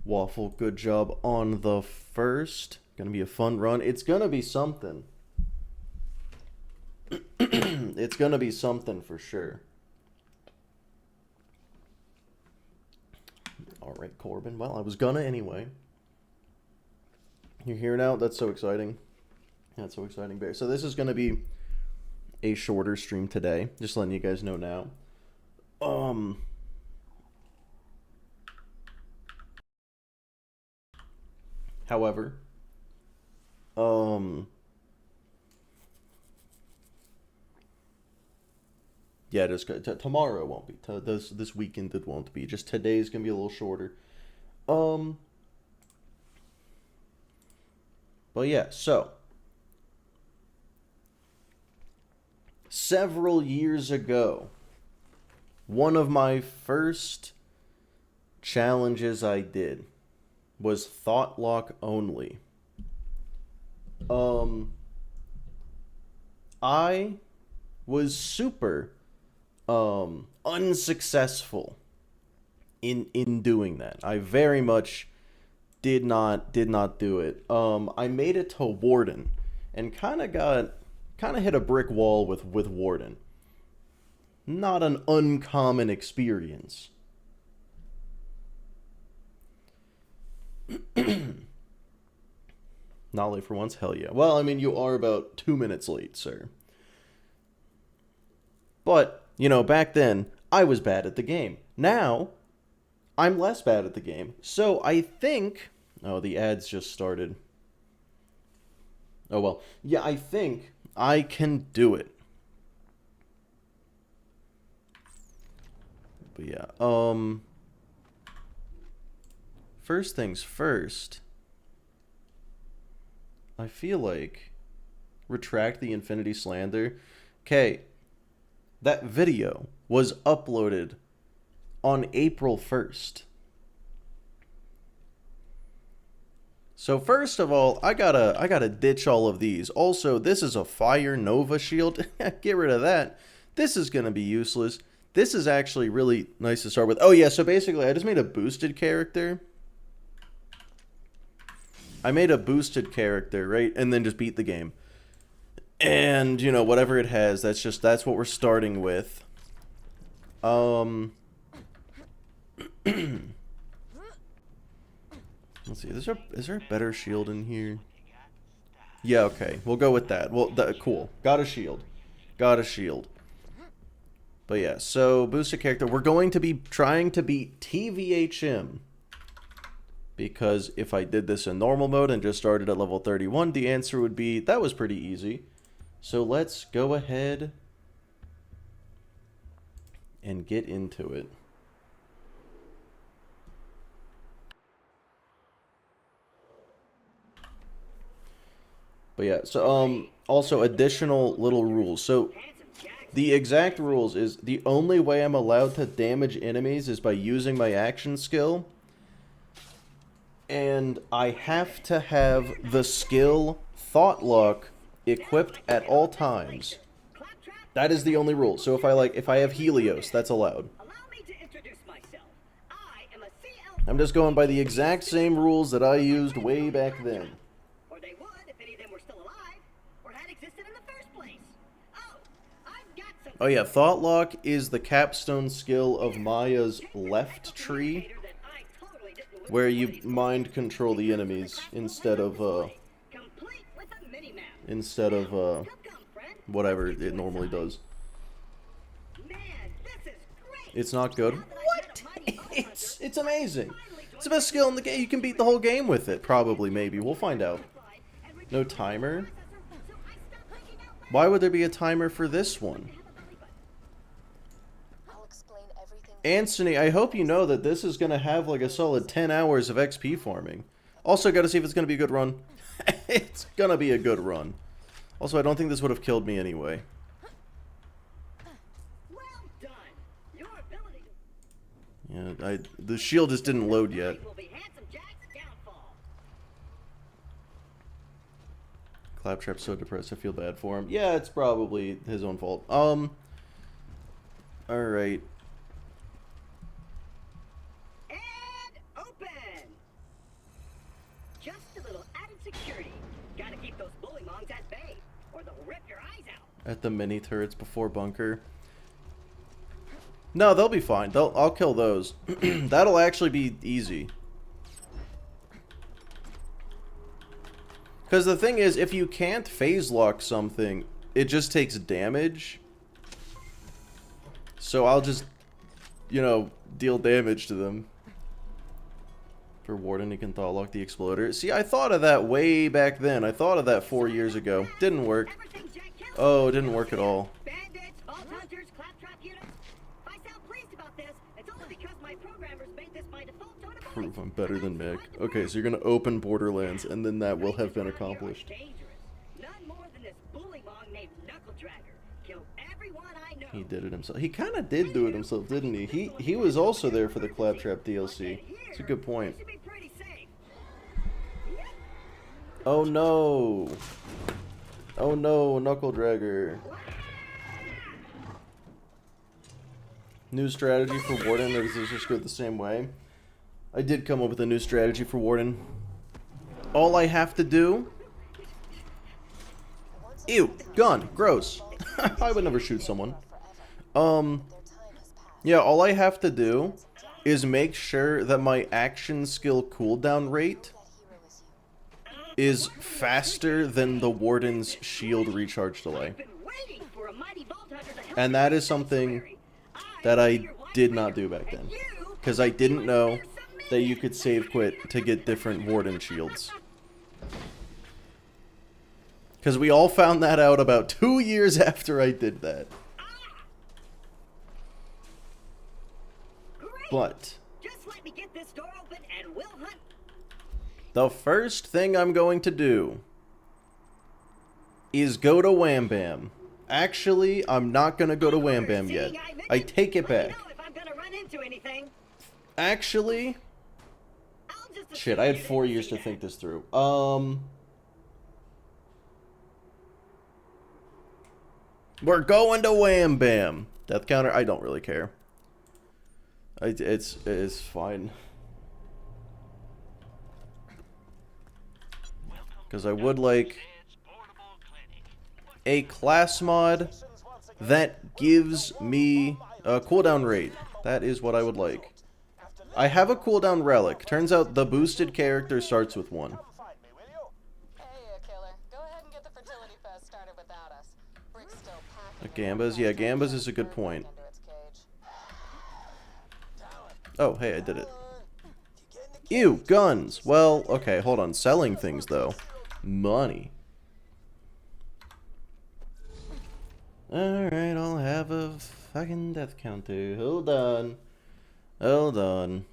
Waffle, good job on the first. Gonna be a fun run. It's gonna be something. It's gonna be something for sure. Alright, Corbin. Well, I was gonna anyway. You're here now? That's so exciting. That's so exciting, Bear. So this is gonna be a shorter stream today. Just letting you guys know now. However, yeah, just tomorrow won't be. This weekend it won't be. Just today's gonna be a little shorter. But yeah, so several years ago, one of my first challenges I did was Thoughtlock only. I was super unsuccessful in doing that. I very much did not do it. I made it to Warden and kind of hit a brick wall with Warden. Not an uncommon experience. Not late for once? Hell yeah. Well, I mean, you are about 2 minutes late, sir. But, you know, back then, I was bad at the game. Now, I'm less bad at the game. So I think... Oh, the ads just started. Oh, well. Yeah, I think I can do it. But yeah, first things first, I feel like retract the Infinity Slander. Okay, that video was uploaded on April 1st. So first of all, I gotta ditch all of these. Also, this is a Fire Nova shield. Get rid of that. This is gonna be useless. This is actually really nice to start with. Oh yeah, so basically I just made a boosted character. I made a boosted character, right? And then just beat the game. And, you know, whatever it has, that's what we're starting with. Let's see, is there a better shield in here? Yeah, okay. We'll go with that. Well, cool. Got a shield. Got a shield. But yeah, so boosted character. We're going to be trying to beat TVHM. Because if I did this in normal mode and just started at level 31, the answer would be, that was pretty easy. So let's go ahead and get into it. But yeah, so also additional little rules. So the exact rules is the only way I'm allowed to damage enemies is by using my action skill. And I have to have the skill Thoughtlock equipped at all times. That is the only rule. So if I have Helios, that's allowed. I'm just going by the exact same rules that I used way back then. Oh yeah, Thoughtlock is the capstone skill of Maya's left tree, where you mind control the enemies instead of whatever it normally does. It's not good. What? It's amazing. It's the best skill in the game. You can beat the whole game with it. Probably, maybe. We'll find out. No timer? Why would there be a timer for this one? Anthony, I hope you know that this is going to have like a solid 10 hours of XP farming. Also, got to see if it's going to be a good run. It's going to be a good run. Also, I don't think this would have killed me anyway. Yeah, the shield just didn't load yet. Claptrap's so depressed, I feel bad for him. Yeah, it's probably his own fault. Alright. just a little added security. Gotta keep those bully mongs at bay, or they'll rip your eyes out. At the mini turrets before bunker. No, they'll be fine. I'll kill those. That'll actually be easy. Because the thing is, if you can't phase lock something, it just takes damage. So I'll just, you know, deal damage to them. For Warden, you can Thoughtlock the exploder. See, I thought of that way back then. I thought of that 4 years ago. Didn't work. Oh, it didn't work at all. Bandits, vault hunters, claptrap units. If I sound pleased about this, it's only because my programmers made this my default tone of voice. Prove I'm better than Mick. Okay, so you're gonna open Borderlands, and then that will have been accomplished. None more than this bully mong named Knuckle Dragger. Killed everyone I know. He did it himself. He kind of did do it himself, didn't he? He was also there for the Claptrap DLC. It's a good point. Oh no! Oh no, Knuckle Dragger. New strategy for Warden, or does this just go the same way? I did come up with a new strategy for Warden. All I have to do... Ew! Gun! Gross! I would never shoot someone. Yeah, all I have to do is make sure that my action skill cooldown rate is faster than the Warden's shield recharge delay. And that is something that I did not do back then. Because I didn't know that you could save quit to get different Warden shields. Because we all found that out about 2 years after I did that. But just let me get this door open and we'll hunt. The first thing I'm going to do is go to Wham Bam. Actually, I'm not going to go to Wham Bam yet. I take it back. Actually, shit, I had 4 years to think this through. We're going to Wham Bam. Death counter, I don't really care. It's fine. Because I would like a class mod that gives me a cooldown rate. That is what I would like. I have a cooldown relic. Turns out the boosted character starts with 1. Gambas? Yeah, Gambas is a good point. Oh, hey, I did it. Ew, guns! Well, okay, hold on. Selling things, though. Money. Alright, I'll have a fucking death counter. Hold on. Hold on.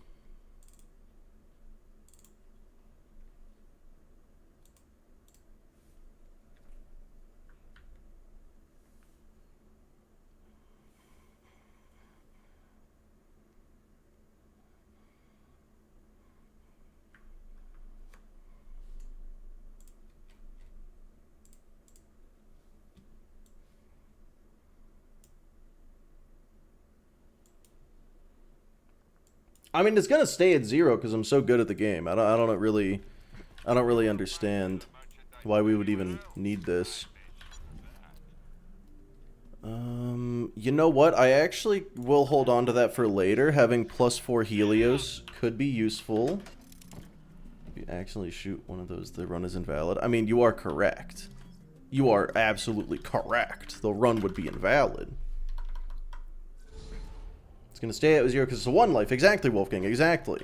I mean, it's gonna stay at 0 because I'm so good at the game. I don't really understand why we would even need this. You know what? I actually will hold on to that for later. Having +4 Helios could be useful. If you accidentally shoot one of those, the run is invalid. I mean, you are correct. You are absolutely correct. The run would be invalid. Gonna stay at 0 because it's a 1 life. Exactly, Wolfgang. Exactly.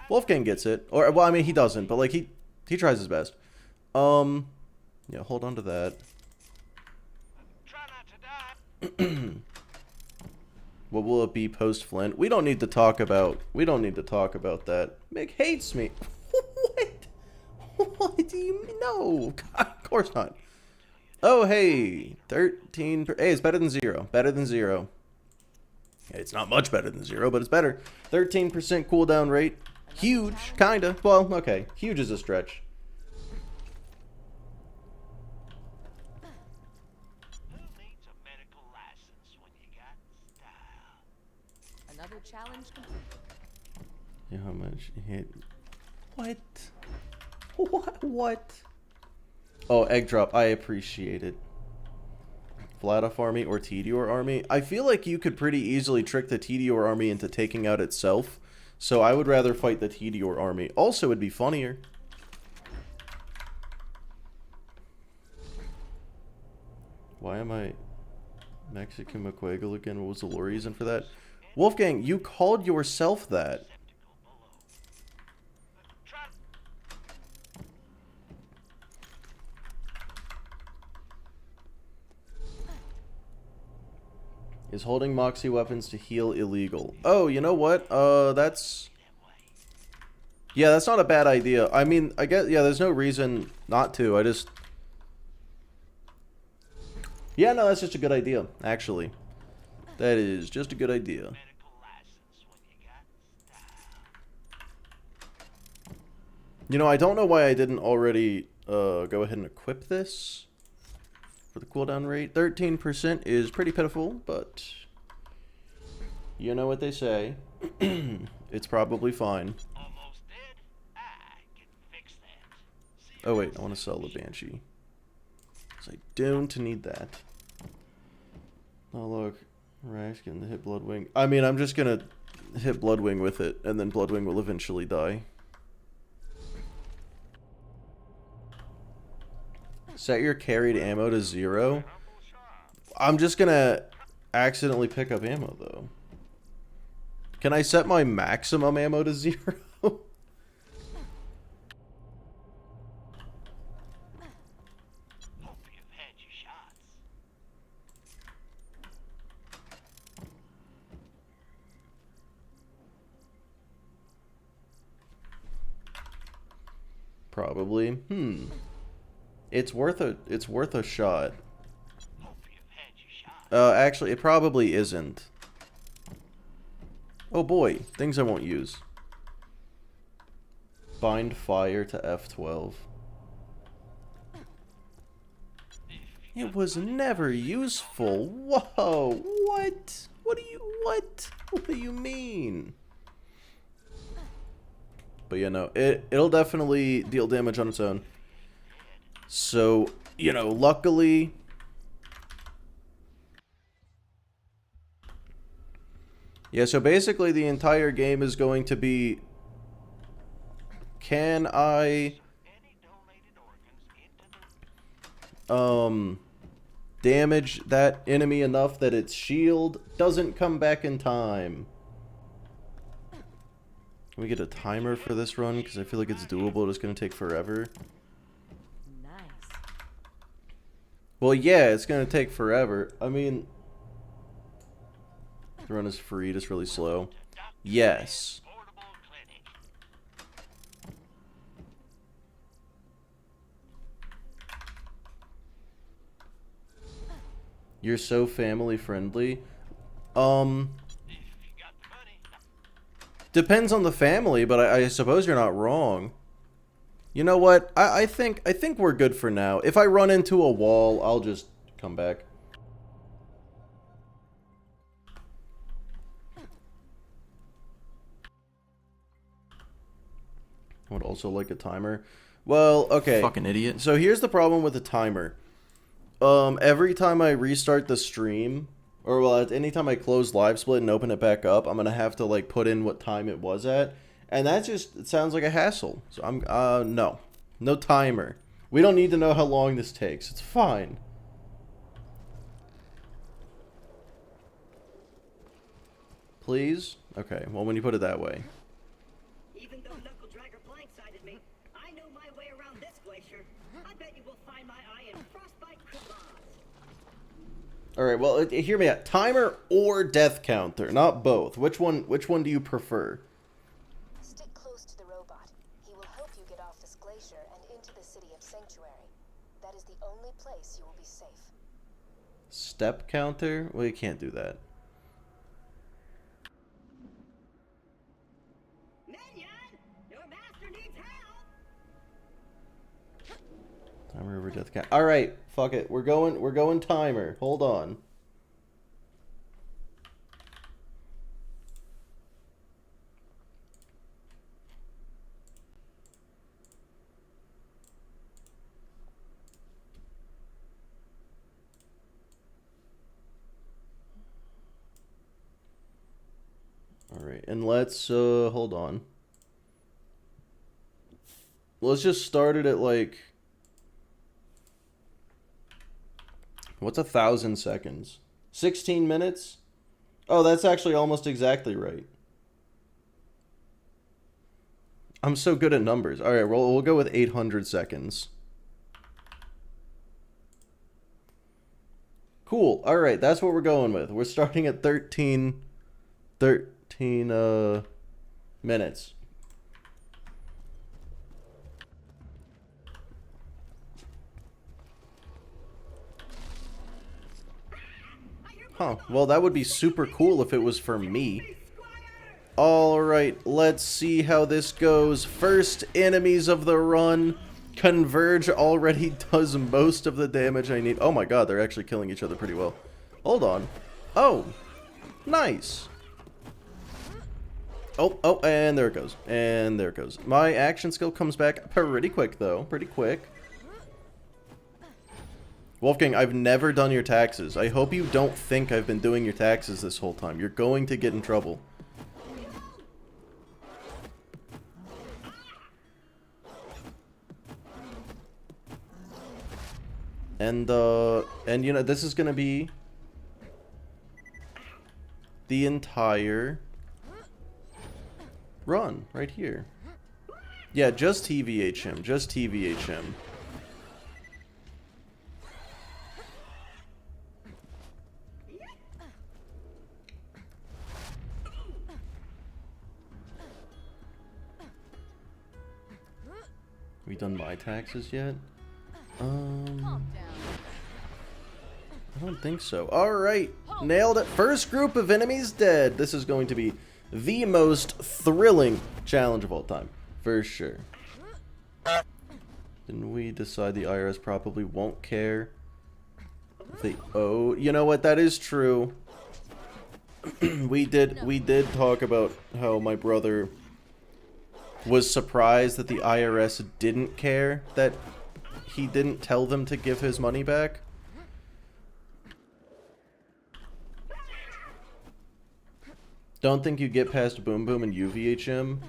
Wolfgang gets it. Or, well, I mean, he doesn't, but, like, he tries his best. Yeah, hold on to that. Try not to die. What will it be post Flynt? We don't need to talk about that. Mick hates me. What? What do you mean? No. God, of course not. Oh, hey. 13. Hey, it's better than 0. Better than 0. It's not much better than 0, but it's better. 13% cooldown rate. Huge, kinda. Well, okay. Huge is a stretch. Who needs a medical license when you got style? Another challenge complete. Yeah, how much hit? What? What? Oh, egg drop. I appreciate it. Vladof army or Tedior army. I feel like you could pretty easily trick the Tedior army into taking out itself. So I would rather fight the Tedior army. Also, it'd be funnier. Why am I Mexican McQuaggle again? What was the lore reason for that? Wolfgang, you called yourself that. Is holding Moxie weapons to heal illegal? Oh, you know what? That's... Yeah, that's not a bad idea. I mean, I guess, yeah, there's no reason not to. I just... Yeah, no, that's just a good idea, actually. That is just a good idea. You know, I don't know why I didn't already go ahead and equip this for the cooldown rate. 13% is pretty pitiful, but you know what they say. It's probably fine. Almost dead? I can fix that. Oh wait, I want to sell the Banshee. Because I don't need that. Oh look, Rash getting the hit Bloodwing. I mean, I'm just gonna hit Bloodwing with it, and then Bloodwing will eventually die. Set your carried ammo to 0. I'm just gonna accidentally pick up ammo though. Can I set my maximum ammo to 0? Hope you've had your shots. Probably. It's worth a shot. Hope you've had your shots. Actually, it probably isn't. Oh boy, things I won't use. Bind fire to F12. It was never useful. Whoa, what? What do you mean? But yeah, no, it'll definitely deal damage on its own. So, you know, luckily... Yeah, so basically the entire game is going to be... Can I... damage that enemy enough that its shield doesn't come back in time? Can we get a timer for this run? Because I feel like it's doable. It's going to take forever. Well, yeah, it's going to take forever. I mean, the run is free, just really slow. Yes. You're so family friendly. Depends on the family, but I suppose you're not wrong. You know what? I think we're good for now. If I run into a wall, I'll just come back. I would also like a timer. Well, okay. Fucking idiot. So here's the problem with the timer. Every time I restart the stream, or well, at any time I close LiveSplit and open it back up, I'm gonna have to like put in what time it was at. And that just, it sounds like a hassle. So I'm, no timer. We don't need to know how long this takes. It's fine. Please? Okay, well, when you put it that way. Even though Knuckle Dragger blindsided me, I know my way around this glacier. I bet you will find my eye in frostbite crevasse. Alright, well, hear me out. Timer or death counter, not both. Which one do you prefer? Stick close to the robot. He will help you get off this glacier and into the city of Sanctuary. That is the only place you will be safe. Step counter? Well, you can't do that. Minion, your master needs help. Timer over death count. Alright, fuck it. We're going timer. Hold on. let's, hold on. Let's just start it at, like... What's 1,000 seconds? 16 minutes? Oh, that's actually almost exactly right. I'm so good at numbers. Alright, we'll go with 800 seconds. Cool. Alright, that's what we're going with. We're starting at 13 minutes. Huh. Well, that would be super cool if it was for me. Alright, let's see how this goes. First enemies of the run. Converge already does most of the damage I need. Oh my god, they're actually killing each other pretty well. Hold on. Oh. Nice. Oh, and there it goes. And there it goes. My action skill comes back pretty quick, though. Pretty quick. Wolfgang, I've never done your taxes. I hope you don't think I've been doing your taxes this whole time. You're going to get in trouble. And you know, this is gonna be the entire run right here. Yeah, just TVHM, just TVHM. We done my taxes yet? I don't think so. Alright, nailed it. First group of enemies dead. This is going to be the most thrilling challenge of all time, for sure. Didn't we decide the IRS probably won't care if they owe? You know what, that is true. we did talk about how my brother was surprised that the IRS didn't care that he didn't tell them to give his money back. Don't think you get past Boom Boom and UVHM.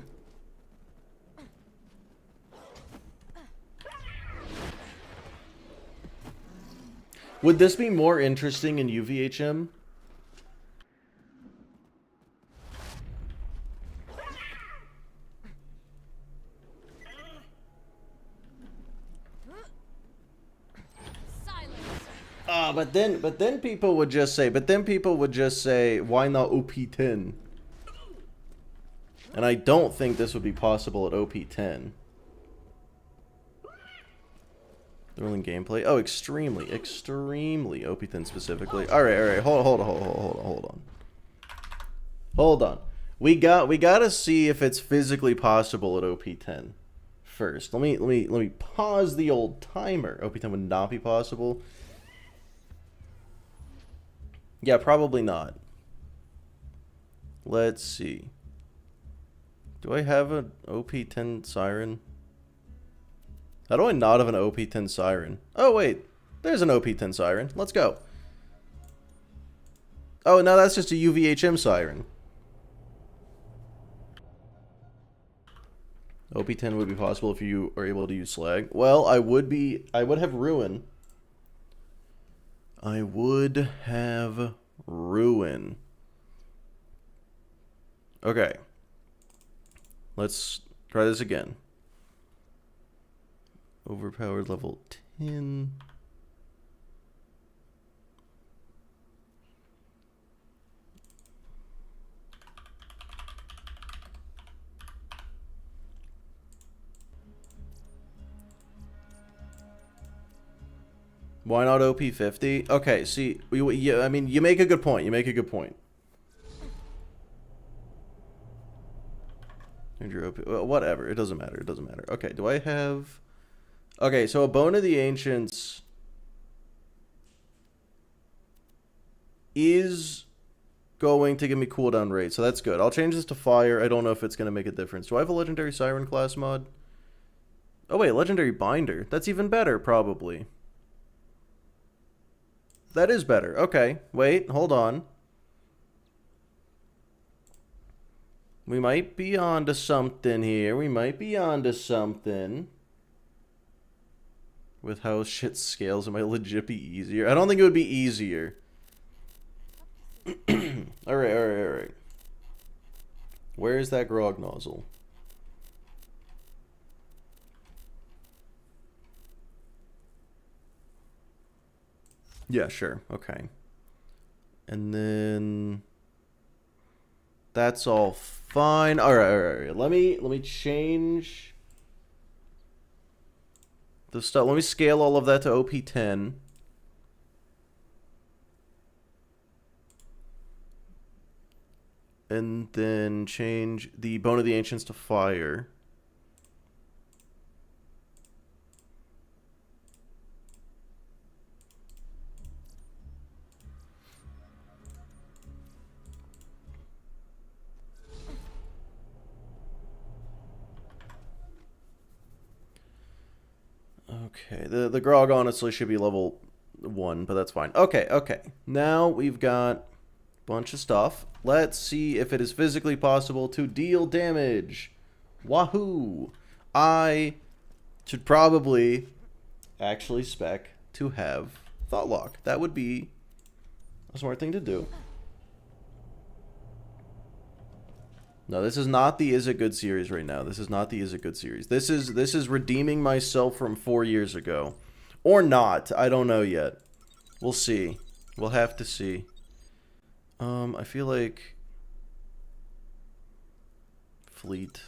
Would this be more interesting in UVHM? But then people would just say, why not OP10? And I don't think this would be possible at OP10. Thrilling gameplay. Oh, extremely OP10 specifically. Alright, hold on. We gotta see if it's physically possible at OP10 first. Let me pause the old timer. OP10 would not be possible. Yeah, probably not. Let's see. Do I have an OP10 siren? How do I not have an OP10 siren? Oh, wait. There's an OP10 siren. Let's go. Oh, no, that's just a UVHM siren. OP10 would be possible if you are able to use slag. Well, I would have ruin. I would have ruin. Okay. Let's try this again. Overpowered level 10. Why not OP50? Okay, see, yeah, I mean, you make a good point. And your OP, whatever, it doesn't matter. Okay, do I have... Okay, so a Bone of the Ancients is going to give me cooldown rate, so that's good. I'll change this to fire. I don't know if it's going to make a difference. Do I have a legendary siren class mod? Oh wait, legendary binder. That's even better, probably. That is better. Okay, wait, hold on. We might be onto something here. We might be onto something. With how shit scales, it might legit be easier. I don't think it would be easier. Alright. Where is that grog nozzle? Yeah, sure. Okay. And then that's all fine. Alright. Let me change the stuff. Let me scale all of that to OP10. And then change the Bone of the Ancients to fire. Okay, the grog honestly should be level 1, but that's fine. Okay. Now we've got a bunch of stuff. Let's see if it is physically possible to deal damage. Wahoo! I should probably actually spec to have Thoughtlock. That would be a smart thing to do. No, this is not the Is It Good series right now. This is not the Is It Good series. This is redeeming myself from 4 years ago. Or not. I don't know yet. We'll see. We'll have to see. I feel like Fleet.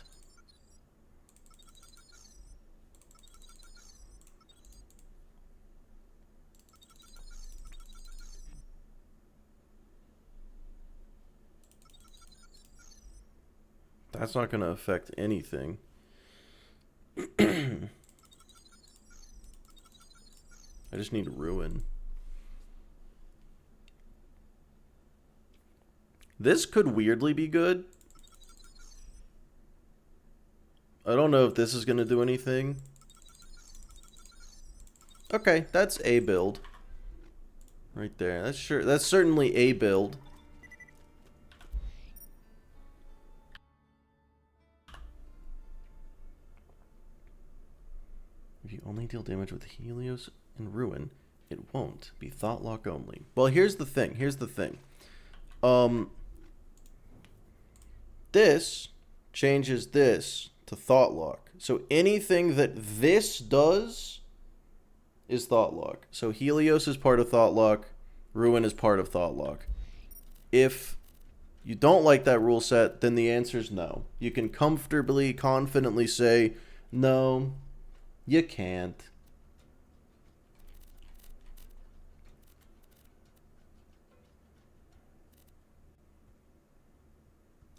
That's not going to affect anything. I just need Ruin. This could weirdly be good. I don't know if this is going to do anything. Okay, that's a build. Right there. That's certainly a build. If you only deal damage with Helios and Ruin, it won't be Thoughtlock only. Well, here's the thing. This changes this to Thoughtlock. So anything that this does is Thoughtlock. So Helios is part of Thoughtlock. Ruin is part of Thoughtlock. If you don't like that rule set, then the answer is no. You can comfortably, confidently say, no, you can't.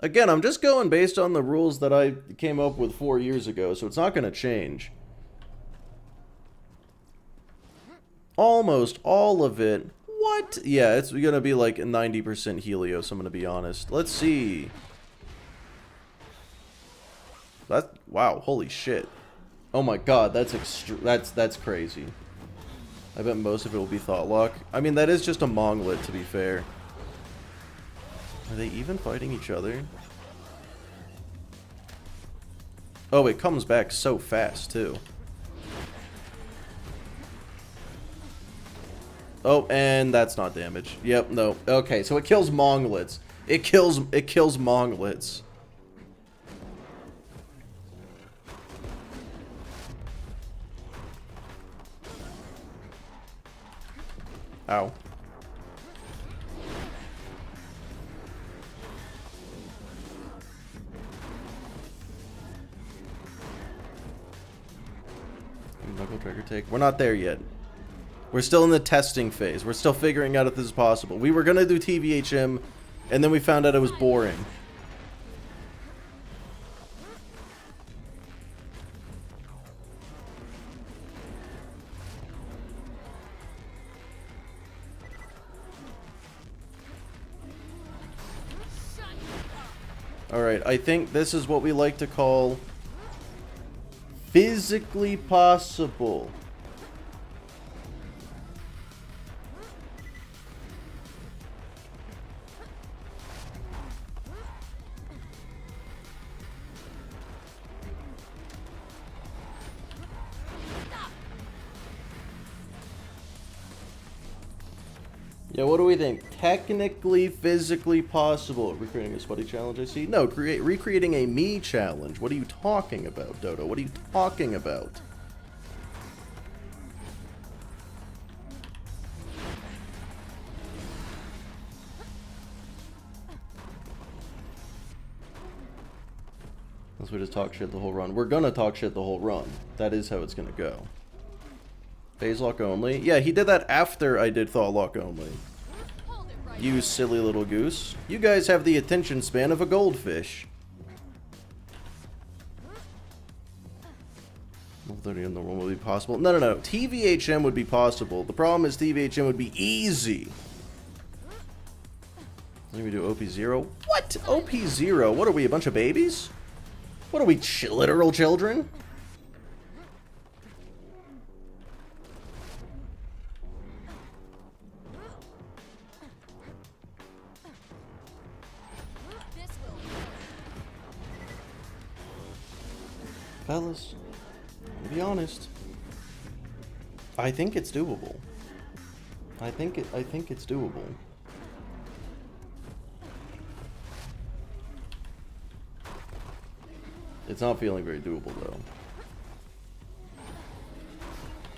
Again, I'm just going based on the rules that I came up with 4 years ago, so it's not going to change. Almost all of it. What? Yeah, it's going to be like 90% Helios, I'm going to be honest. Let's see. Wow, holy shit. Oh my god, that's crazy. I bet most of it will be Thoughtlock. I mean, that is just a Monglet, to be fair. Are they even fighting each other? Oh, it comes back so fast, too. Oh, and that's not damage. Yep, no. Okay, so it kills Monglets. It kills Monglets. Ow. Knuckle Dragger take. We're not there yet. We're still in the testing phase. We're still figuring out if this is possible. We were gonna do TVHM, and then we found out it was boring. Alright, I think this is what we like to call physically possible. Yeah, what do we think? Technically, physically possible. Recreating a sweaty challenge, I see. No, recreating a me challenge. What are you talking about, Dodo? What are you talking about? Unless we just talk shit the whole run. We're gonna talk shit the whole run. That is how it's gonna go. Phase lock only. Yeah, he did that after I did Thoughtlock only. You silly little goose. You guys have the attention span of a goldfish. Level 30 on the one would be possible. No, no, no. TVHM would be possible. The problem is TVHM would be easy. Let me do OP0. What? OP0? What are we, a bunch of babies? What are we, literal children? Fellas, to be honest, I think it's doable. I think it's doable. It's not feeling very doable though.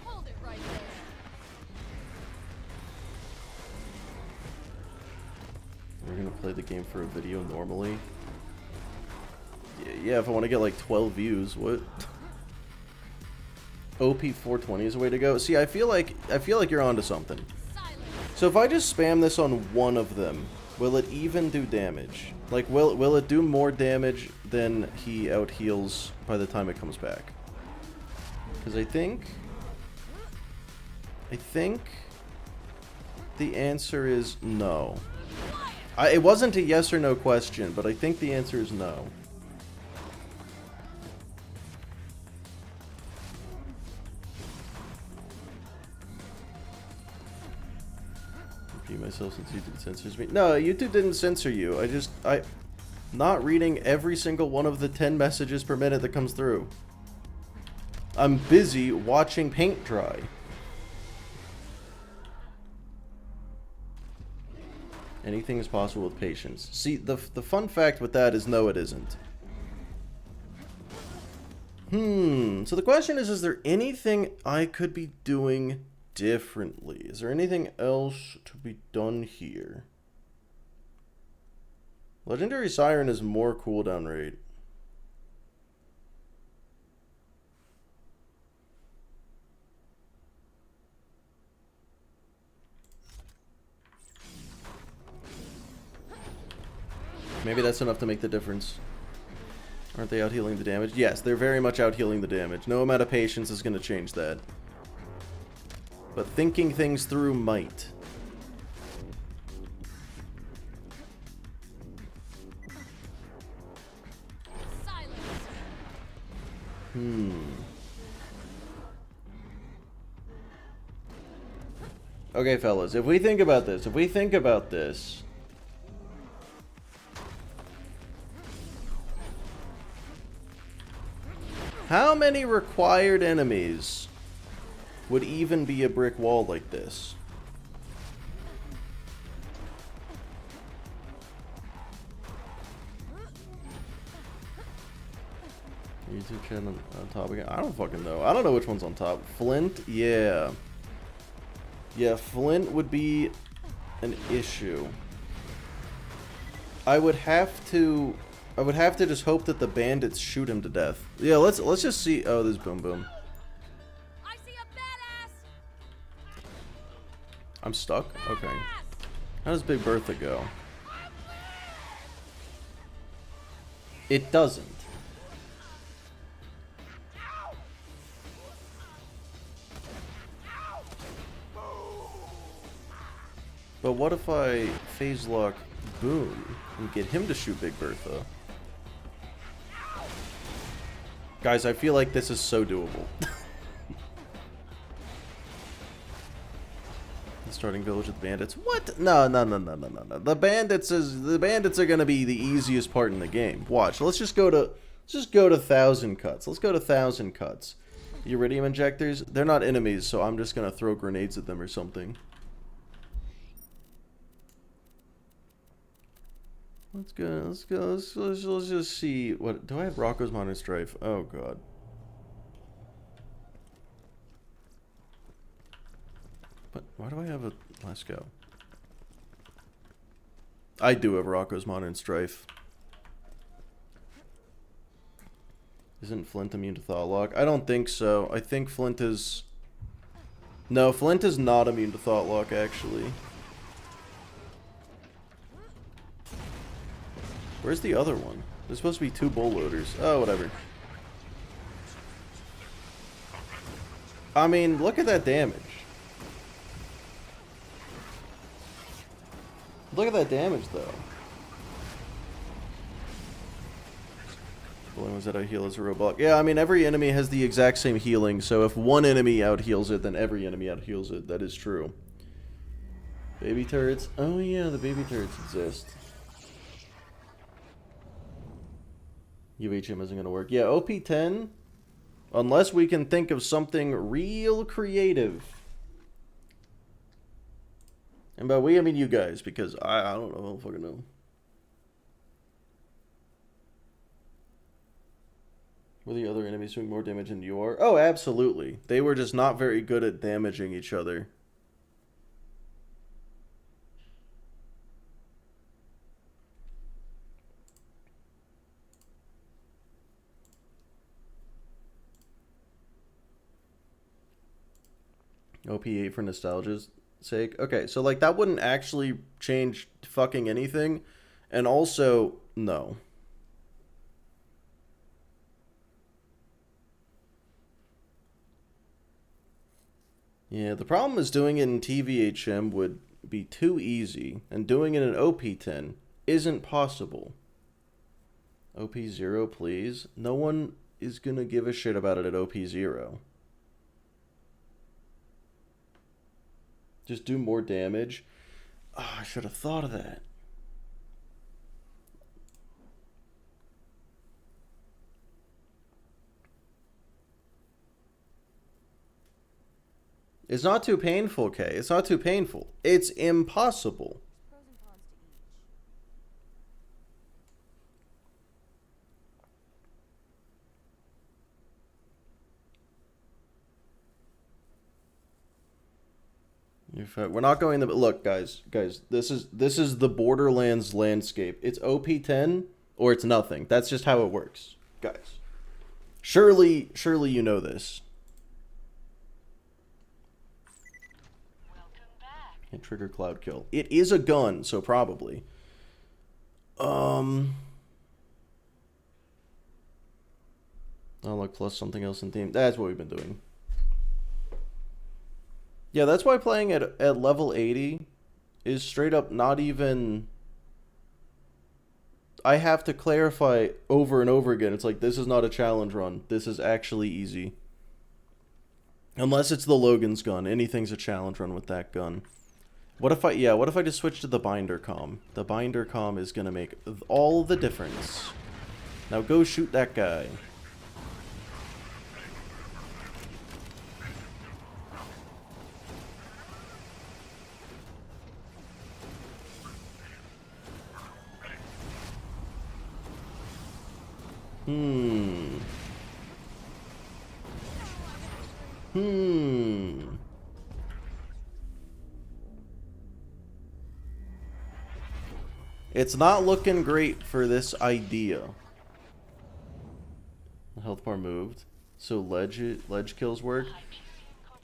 Hold it right there. We're gonna play the game for a video normally. Yeah, if I want to get like 12 views, what? OP 420 is the way to go. See, I feel like you're onto something. So if I just spam this on one of them, will it even do damage? Like, will it do more damage than he out heals by the time it comes back? Because I think the answer is no. It wasn't a yes or no question, but I think the answer is no. Myself since YouTube censors me. No, YouTube didn't censor you. I'm not reading every single one of the 10 messages per minute that comes through. I'm busy watching paint dry. Anything is possible with patience. See, the fun fact with that is no, it isn't. So the question is there anything I could be doing differently? Is there anything else to be done here? Legendary Siren is more cooldown rate. Maybe that's enough to make the difference. Aren't they out healing the damage? Yes, they're very much out healing the damage. No amount of patience is going to change that. But thinking things through might. Okay, fellas, if we think about this, how many required enemies would even be a brick wall like this? YouTube channel on top again. I don't fucking know. I don't know which one's on top. Flynt, yeah. Yeah, Flynt would be an issue. I would have to just hope that the bandits shoot him to death. Yeah, let's just see. Oh, there's Boom Boom. I see a badass. I'm stuck? Okay. How does Big Bertha go? It doesn't. But what if I phase lock Boom and get him to shoot Big Bertha? Guys, I feel like this is so doable. Starting village with bandits. What? No. The bandits are gonna be the easiest part in the game. Watch. Let's just go to 1,000 cuts. Let's go to 1,000 cuts. Iridium injectors, they're not enemies, so I'm just gonna throw grenades at them or something. Let's go. Let's just see. What do I have? Rocco's Modern Strife. Oh god. But why do I have a? Let's go. I do have Rocco's Modern Strife. Isn't Flynt immune to Thoughtlock? I don't think so. I think Flynt is... No, Flynt is not immune to Thoughtlock, actually. Where's the other one? There's supposed to be 2 bull loaders. Oh, whatever. I mean, look at that damage. Look at that damage, though. The only ones that I heal is a robot. Yeah, I mean, every enemy has the exact same healing, so if one enemy out-heals it, then every enemy out-heals it. That is true. Baby turrets? Oh yeah, the baby turrets exist. TVHM isn't gonna work. Yeah, OP10, unless we can think of something real creative. And by we, I mean you guys, because I don't know, I don't fucking know. Were the other enemies doing more damage than you are? Oh, absolutely. They were just not very good at damaging each other. OP8 for nostalgia's sake. Okay, so like that wouldn't actually change fucking anything. And also, no. Yeah, the problem is doing it in TVHM would be too easy, and doing it in OP10 isn't possible. OP0, please. No one is gonna give a shit about it at OP0. Just do more damage. Oh, I should have thought of that. It's not too painful, Kay. It's not too painful. It's impossible. Pros and cons to each. We're not going to look, guys. This is the Borderlands landscape. It's OP10 or it's nothing. That's just how it works, guys. Surely you know this. Welcome back. And trigger cloud kill. It is a gun, so probably. Oh, like plus something else in theme. That's what we've been doing. Yeah, that's why playing at level 80 is straight up not even... I have to clarify over and over again. It's like, this is not a challenge run. This is actually easy. Unless it's the Logan's gun. Anything's a challenge run with that gun. What if I just switch to the binder comm? The binder comm is gonna make all the difference. Now go shoot that guy. It's not looking great for this idea. The health bar moved. So ledge kills work.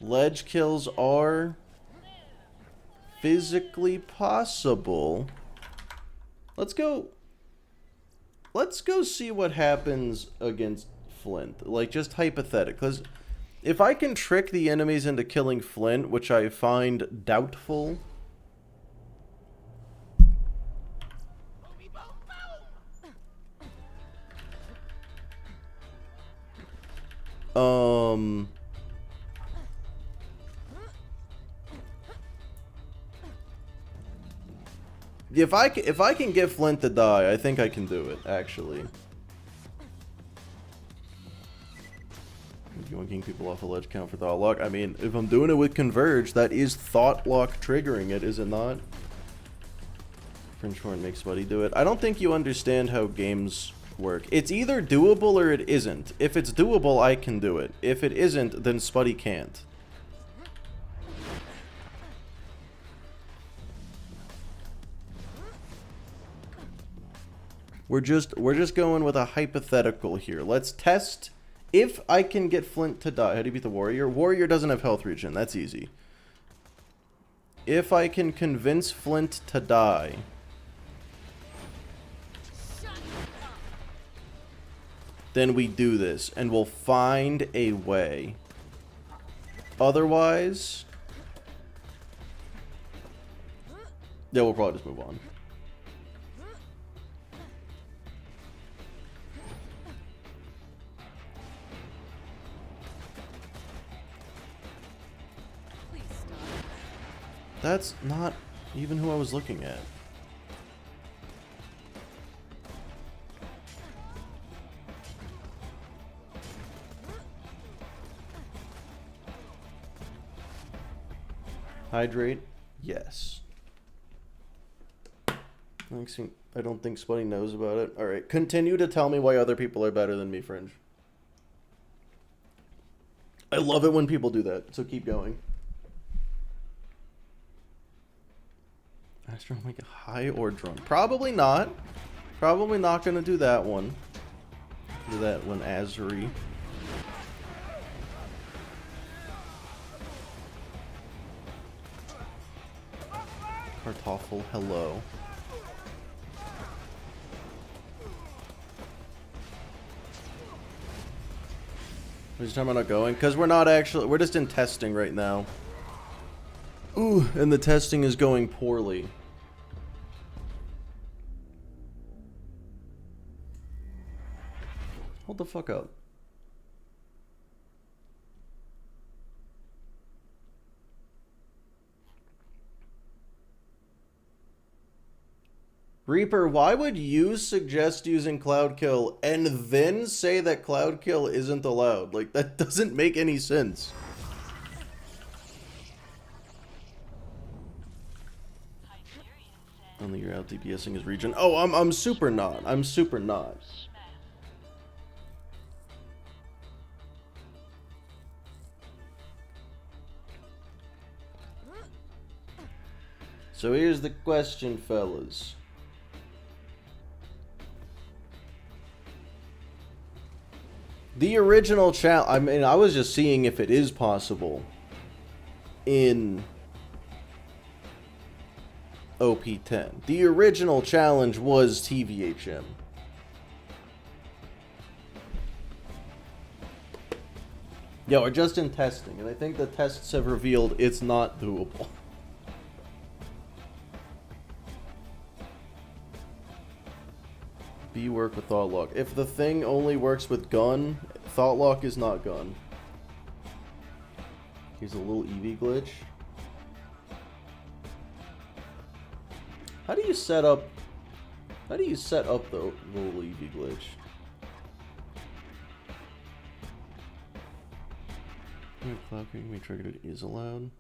Ledge kills are physically possible. Let's go see what happens against Flynt. Like, just hypothetical. Because if I can trick the enemies into killing Flynt, which I find doubtful... If I can get Flynt to die, I think I can do it, actually. Yoinking people off a ledge count for Thoughtlock. I mean, if I'm doing it with Converge, that is Thoughtlock triggering it, is it not? Fringe Horn makes Buddy do it. I don't think you understand how games work. It's either doable or it isn't. If it's doable, I can do it. If it isn't, then Spuddy can't. We're just going with a hypothetical here. Let's test if I can get Flynt to die. How do you beat the Warrior? Warrior doesn't have health regen. That's easy. If I can convince Flynt to die, then we do this, and we'll find a way. Otherwise, yeah, we'll probably just move on. Please stop. That's not even who I was looking at. Hydrate, yes. I don't think Spuddy knows about it. Alright, continue to tell me why other people are better than me, Fringe. I love it when people do that, so keep going. Astro make a high or drunk? Probably not. Probably not gonna do that one. Do that one, Azuri. Kartoffel, hello. We're just talking about not going? Because we're not actually, we're just in testing right now. Ooh, and the testing is going poorly. Hold the fuck up. Reaper, why would you suggest using Cloud Kill and then say that Cloud Kill isn't allowed? Like, that doesn't make any sense. Only you're out DPSing his region. Oh, I'm super not. I'm super not. So here's the question, fellas. The original challenge, I mean, I was just seeing if it is possible in OP10. The original challenge was TVHM. Yeah, we're just in testing, and I think the tests have revealed it's not doable. B work with Thoughtlock. If the thing only works with gun, Thoughtlock is not gun. Here's a little EV glitch. How do you set up the little EV glitch? Cloud can be triggered is allowed.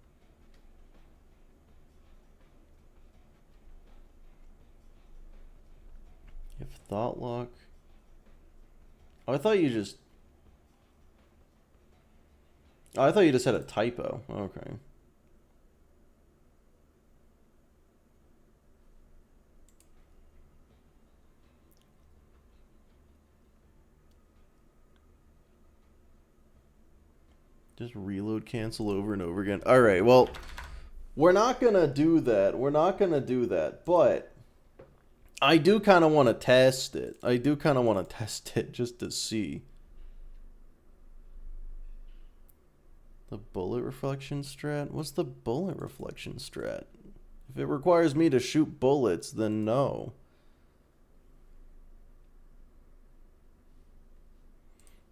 If Thoughtlock. Oh, I thought you just had a typo. Okay. Just reload cancel over and over again. Alright, well, we're not gonna do that. We're not gonna do that, but I do kind of want to test it. I do kind of want to test it just to see. The bullet reflection strat? What's the bullet reflection strat? If it requires me to shoot bullets, then no.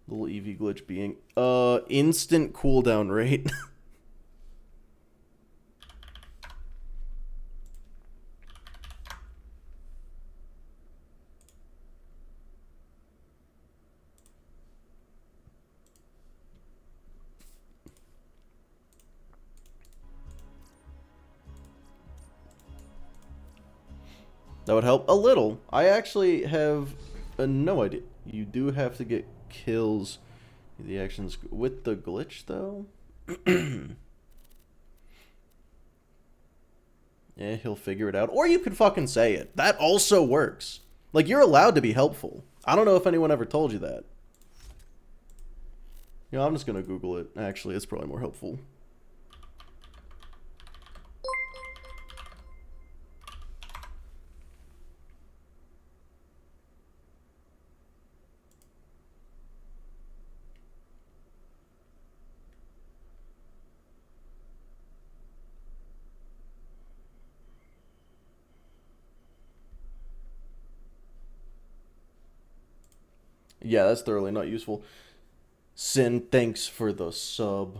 Little EV glitch being instant cooldown rate. That would help a little. I actually have no idea. You do have to get kills. The actions with the glitch, though. Yeah, he'll figure it out. Or you could fucking say it. That also works. Like, you're allowed to be helpful. I don't know if anyone ever told you that. You know, I'm just gonna Google it. Actually, it's probably more helpful. Yeah, that's thoroughly not useful. Sin, thanks for the sub.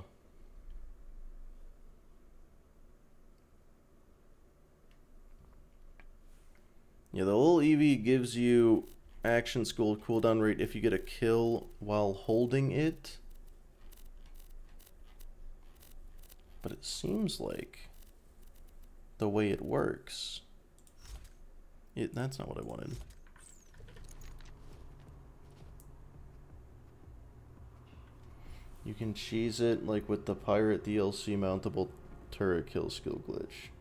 Yeah, the little Eevee gives you action school cooldown rate if you get a kill while holding it. But it seems like the way it works... that's not what I wanted. You can cheese it like with the Pirate DLC mountable turret kill skill glitch.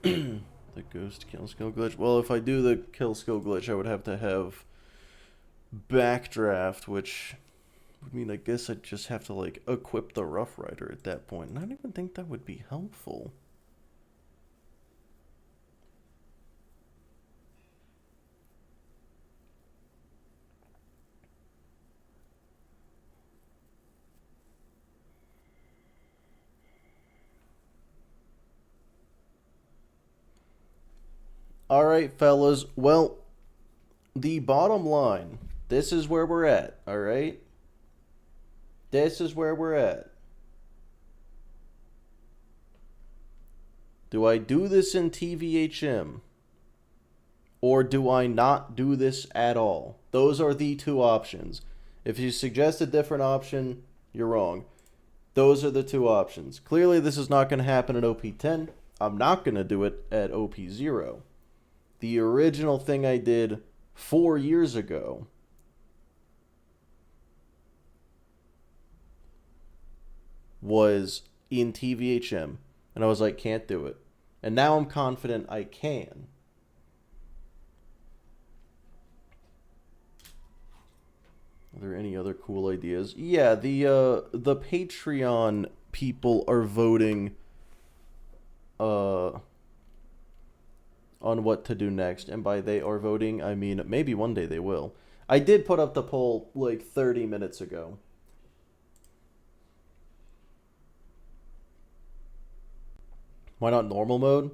The ghost kill skill glitch. Well, if I do the kill skill glitch, I would have to have backdraft, which would mean I guess I'd just have to like equip the Rough Rider at that point. And I don't even think that would be helpful. Alright, fellas. Well, the bottom line, this is where we're at, alright? This is where we're at. Do I do this in TVHM? Or do I not do this at all? Those are the two options. If you suggest a different option, you're wrong. Those are the two options. Clearly, this is not going to happen at OP10. I'm not going to do it at OP0. The original thing I did 4 years ago was in TVHM, and I was like, can't do it. And now I'm confident I can. Are there any other cool ideas? Yeah, the Patreon people are voting on what to do next, and by they are voting, I mean maybe one day they will. I did put up the poll like 30 minutes ago. Why not normal mode?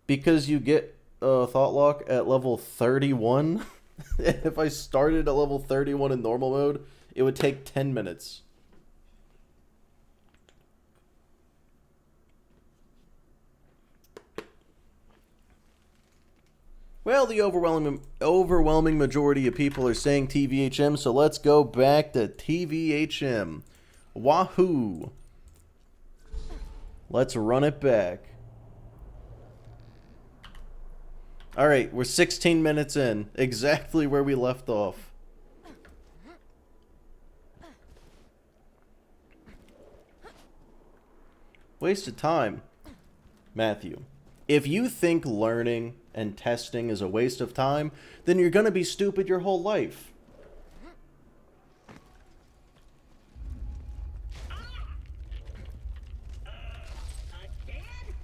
Because you get Thoughtlock at level 31. If I started at level 31 in normal mode, it would take 10 minutes. Well, the overwhelming majority of people are saying TVHM, so let's go back to TVHM. Wahoo! Let's run it back. Alright, we're 16 minutes in. Exactly where we left off. Wasted time. Matthew, if you think learning and testing is a waste of time, then you're gonna be stupid your whole life. Again?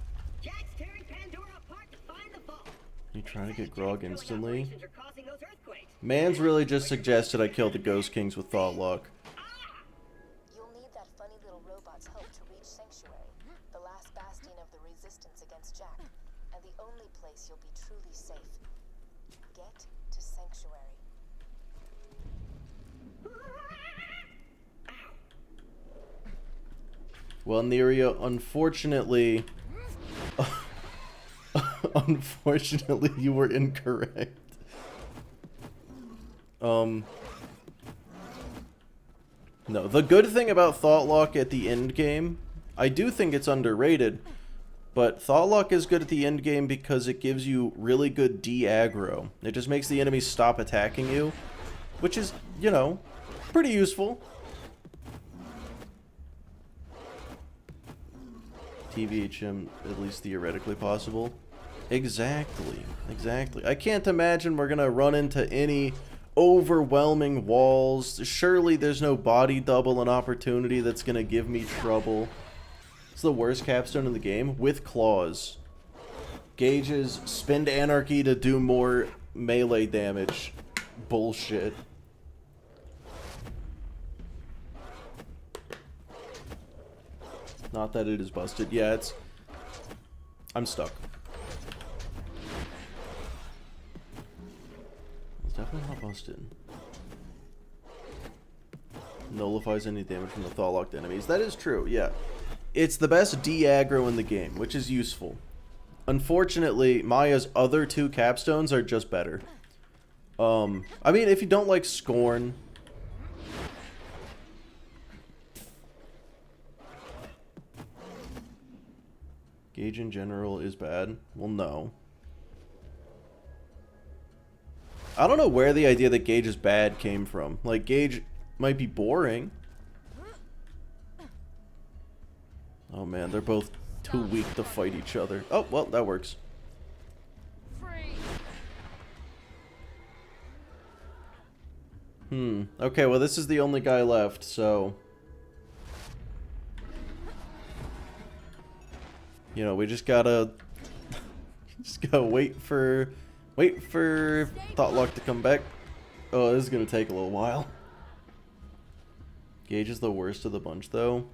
Jack's tearing Pandora apart to find the vault. You trying to get Grog instantly? Operations are causing those earthquakes. Man's really just suggested I kill the Ghost Kings with Thoughtlock. You'll need that funny little robot's help to reach Sanctuary, the last bastion of the resistance against Jack, and the only place you'll be truly safe. Get to into Sanctuary. Well, Neria, unfortunately... unfortunately, you were incorrect. No, the good thing about Thoughtlock at the end game, I do think it's underrated, but Thoughtlock is good at the end game because it gives you really good de-aggro. It just makes the enemies stop attacking you, which is, you know, pretty useful. TVHM, at least theoretically possible. Exactly, exactly. I can't imagine we're gonna run into any overwhelming walls. Surely there's no body double and opportunity that's gonna give me trouble. It's the worst capstone in the game with claws. Gauges spend anarchy to do more melee damage. Bullshit. Not that it is busted. Yeah, it's... I'm stuck. It's definitely not busted. Nullifies any damage from the Thoughtlocked enemies. That is true, yeah. It's the best de-aggro in the game, which is useful. Unfortunately, Maya's other two capstones are just better. I mean, if you don't like Scorn... Gauge in general is bad? Well, no. I don't know where the idea that Gauge is bad came from. Like, Gauge might be boring. Oh man, they're both too weak to fight each other. Oh, well, that works. Okay, well, this is the only guy left, so... You know, we just gotta... wait for Thoughtlock to come back. Oh, this is gonna take a little while. Gauge is the worst of the bunch, though.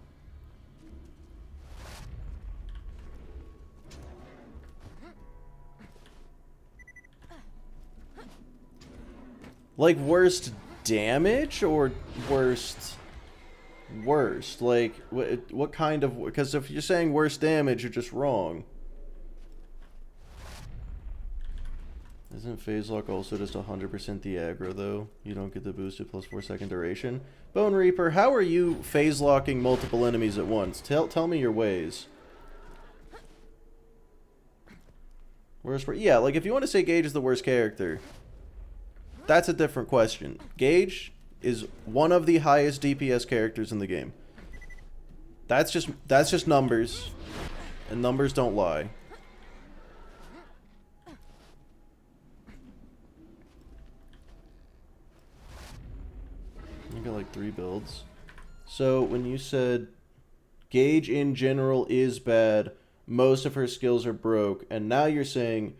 Like, worst damage or worst... Worst? Like, what kind of... Because if you're saying worst damage, you're just wrong. Isn't Phase Lock also just 100% the aggro, though? You don't get the boosted plus 4-second duration? Bone Reaper, how are you phase locking multiple enemies at once? Tell me your ways. Worst... Yeah, like, if you want to say Gauge is the worst character... That's a different question. Gauge is one of the highest DPS characters in the game. That's just numbers, and numbers don't lie. I got like 3 builds. So when you said Gauge in general is bad, most of her skills are broke, and now you're saying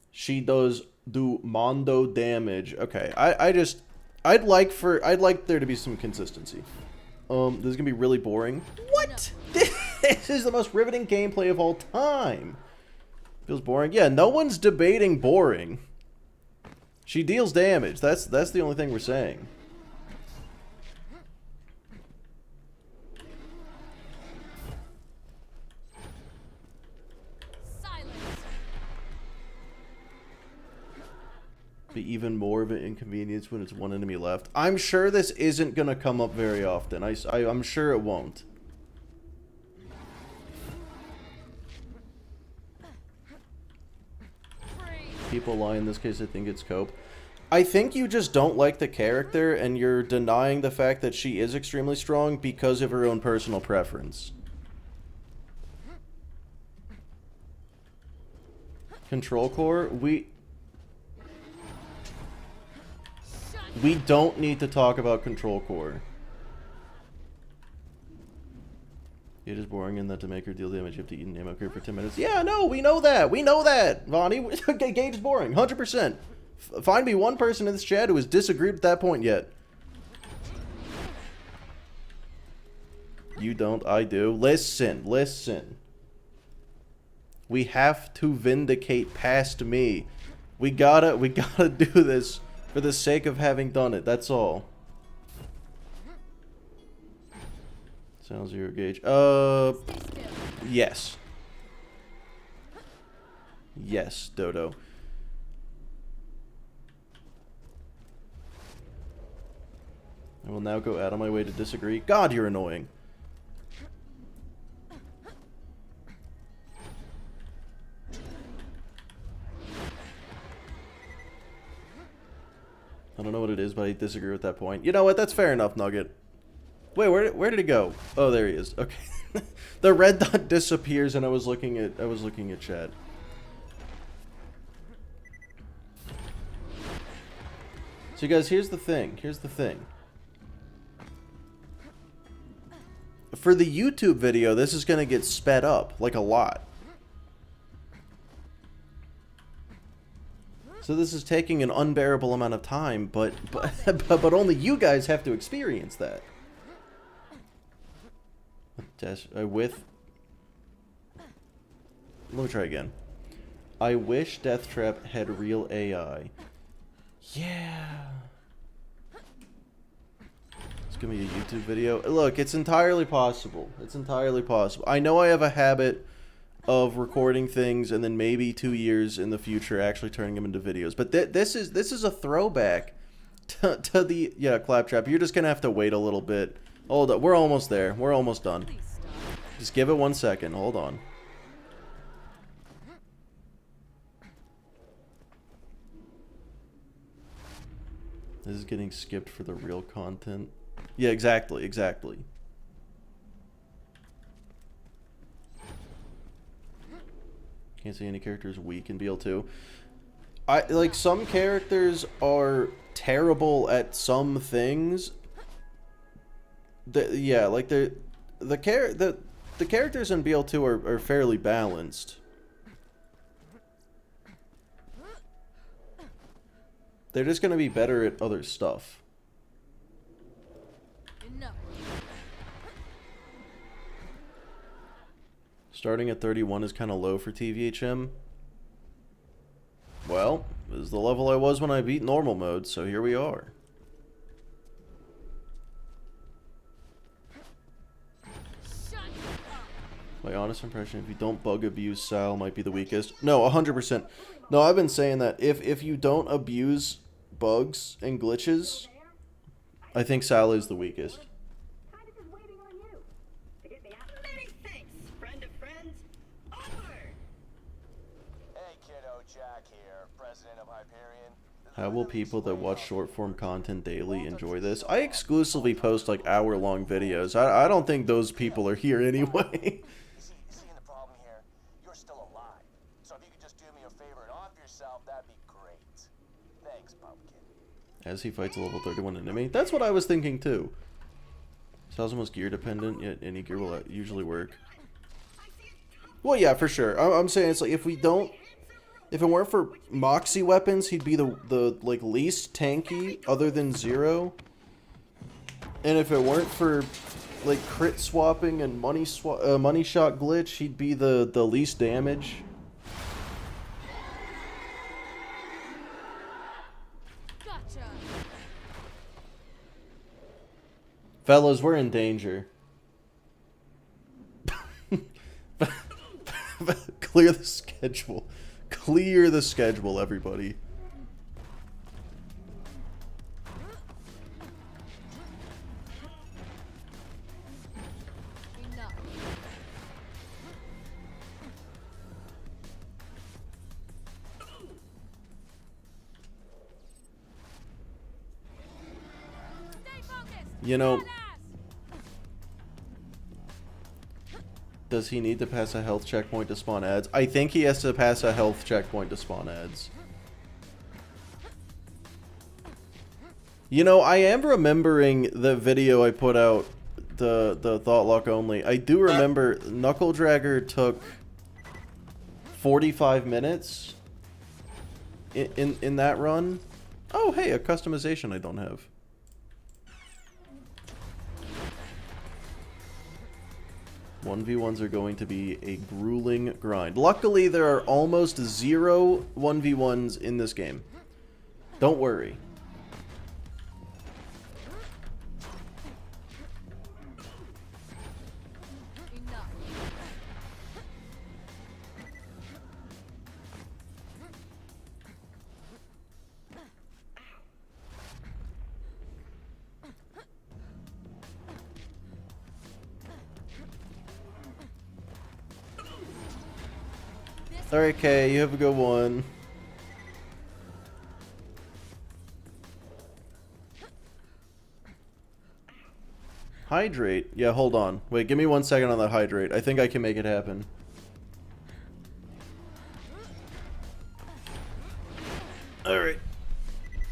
she does do mondo damage. Okay, I'd like there to be some consistency. This is gonna be really boring. What? This is the most riveting gameplay of all time. Feels boring. Yeah, no one's debating boring. She deals damage. That's the only thing we're saying. Be even more of an inconvenience when it's one enemy left. I'm sure this isn't gonna come up very often. I'm sure it won't. People lie in this case. I think it's cope. I think you just don't like the character and you're denying the fact that she is extremely strong because of her own personal preference. Control Core, we don't need to talk about Control Core. It is boring in that to make her deal damage, you have to eat an ammo crate for 10 minutes. Yeah, no, we know that. We know that, Vonnie. Gauge is boring, 100%. Find me one person in this chat who has disagreed with that point yet. You don't, I do. Listen. We have to vindicate past me. We gotta do this for the sake of having done it. That's all. Sound 0 gauge. Yes. Yes, Dodo. I will now go out of my way to disagree. God, you're annoying. I don't know what it is, but I disagree with that point. You know what? That's fair enough, Nugget. Wait, where did it go? Oh, there he is. Okay. The red dot disappears, and I was looking at chat. So, guys, here's the thing. For the YouTube video, this is gonna get sped up like a lot. So this is taking an unbearable amount of time, but only you guys have to experience that. With let me try again. I wish Deathtrap had real AI. Yeah. It's gonna be a YouTube video. Look, it's entirely possible. It's entirely possible. I know I have a habit of recording things and then maybe 2 years in the future actually turning them into videos. But this is a throwback to the Claptrap. You're just gonna have to wait a little bit. Hold up, we're almost there. We're almost done. Just give it 1 second. Hold on. This is getting skipped for the real content. Yeah, exactly. Can't see any characters weak in BL2. Like, some characters are terrible at some things. Yeah, like the characters in BL2 are fairly balanced. They're just gonna be better at other stuff. Enough. Starting at 31 is kind of low for TVHM. Well, this is the level I was when I beat normal mode, so here we are. My honest impression, if you don't bug abuse, Sal might be the weakest. No, 100%. No, I've been saying that. If you don't abuse bugs and glitches, I think Sal is the weakest. Many thanks, friend of friends. Over. Hey kiddo, Jack here, president of Hyperion. How will people that watch short-form content daily enjoy this? I exclusively post like hour-long videos. I don't think those people are here anyway. See the problem here? You're still alive. So if you could just do me a favor and off yourself, that'd be great. Thanks, Pumpkin. As he fights a level 31 enemy. That's what I was thinking too. Sal's almost gear dependent, yet any gear will usually work. Well, yeah, for sure. I'm saying it's like if it weren't for Moxie weapons, he'd be the like least tanky other than Zero. And if it weren't for like crit swapping and money shot glitch, he'd be the least damage. Gotcha. Fellas, we're in danger. Clear the schedule. Clear the schedule, everybody. Enough. Stay focused. You know, Badass. does he need to pass a health checkpoint to spawn ads? I think he has to pass a health checkpoint to spawn ads. You know, I am remembering the video I put out, the Thoughtlock only. I do remember Knuckle Dragger took 45 minutes in that run. Oh, hey, a customization I don't have. 1v1s are going to be a grueling grind. Luckily, there are almost 0 1v1s in this game. Don't worry. Enough. Alright, Kay, you have a good one. Hydrate? Yeah, hold on. Wait, give me 1 second on that hydrate. I think I can make it happen. Alright.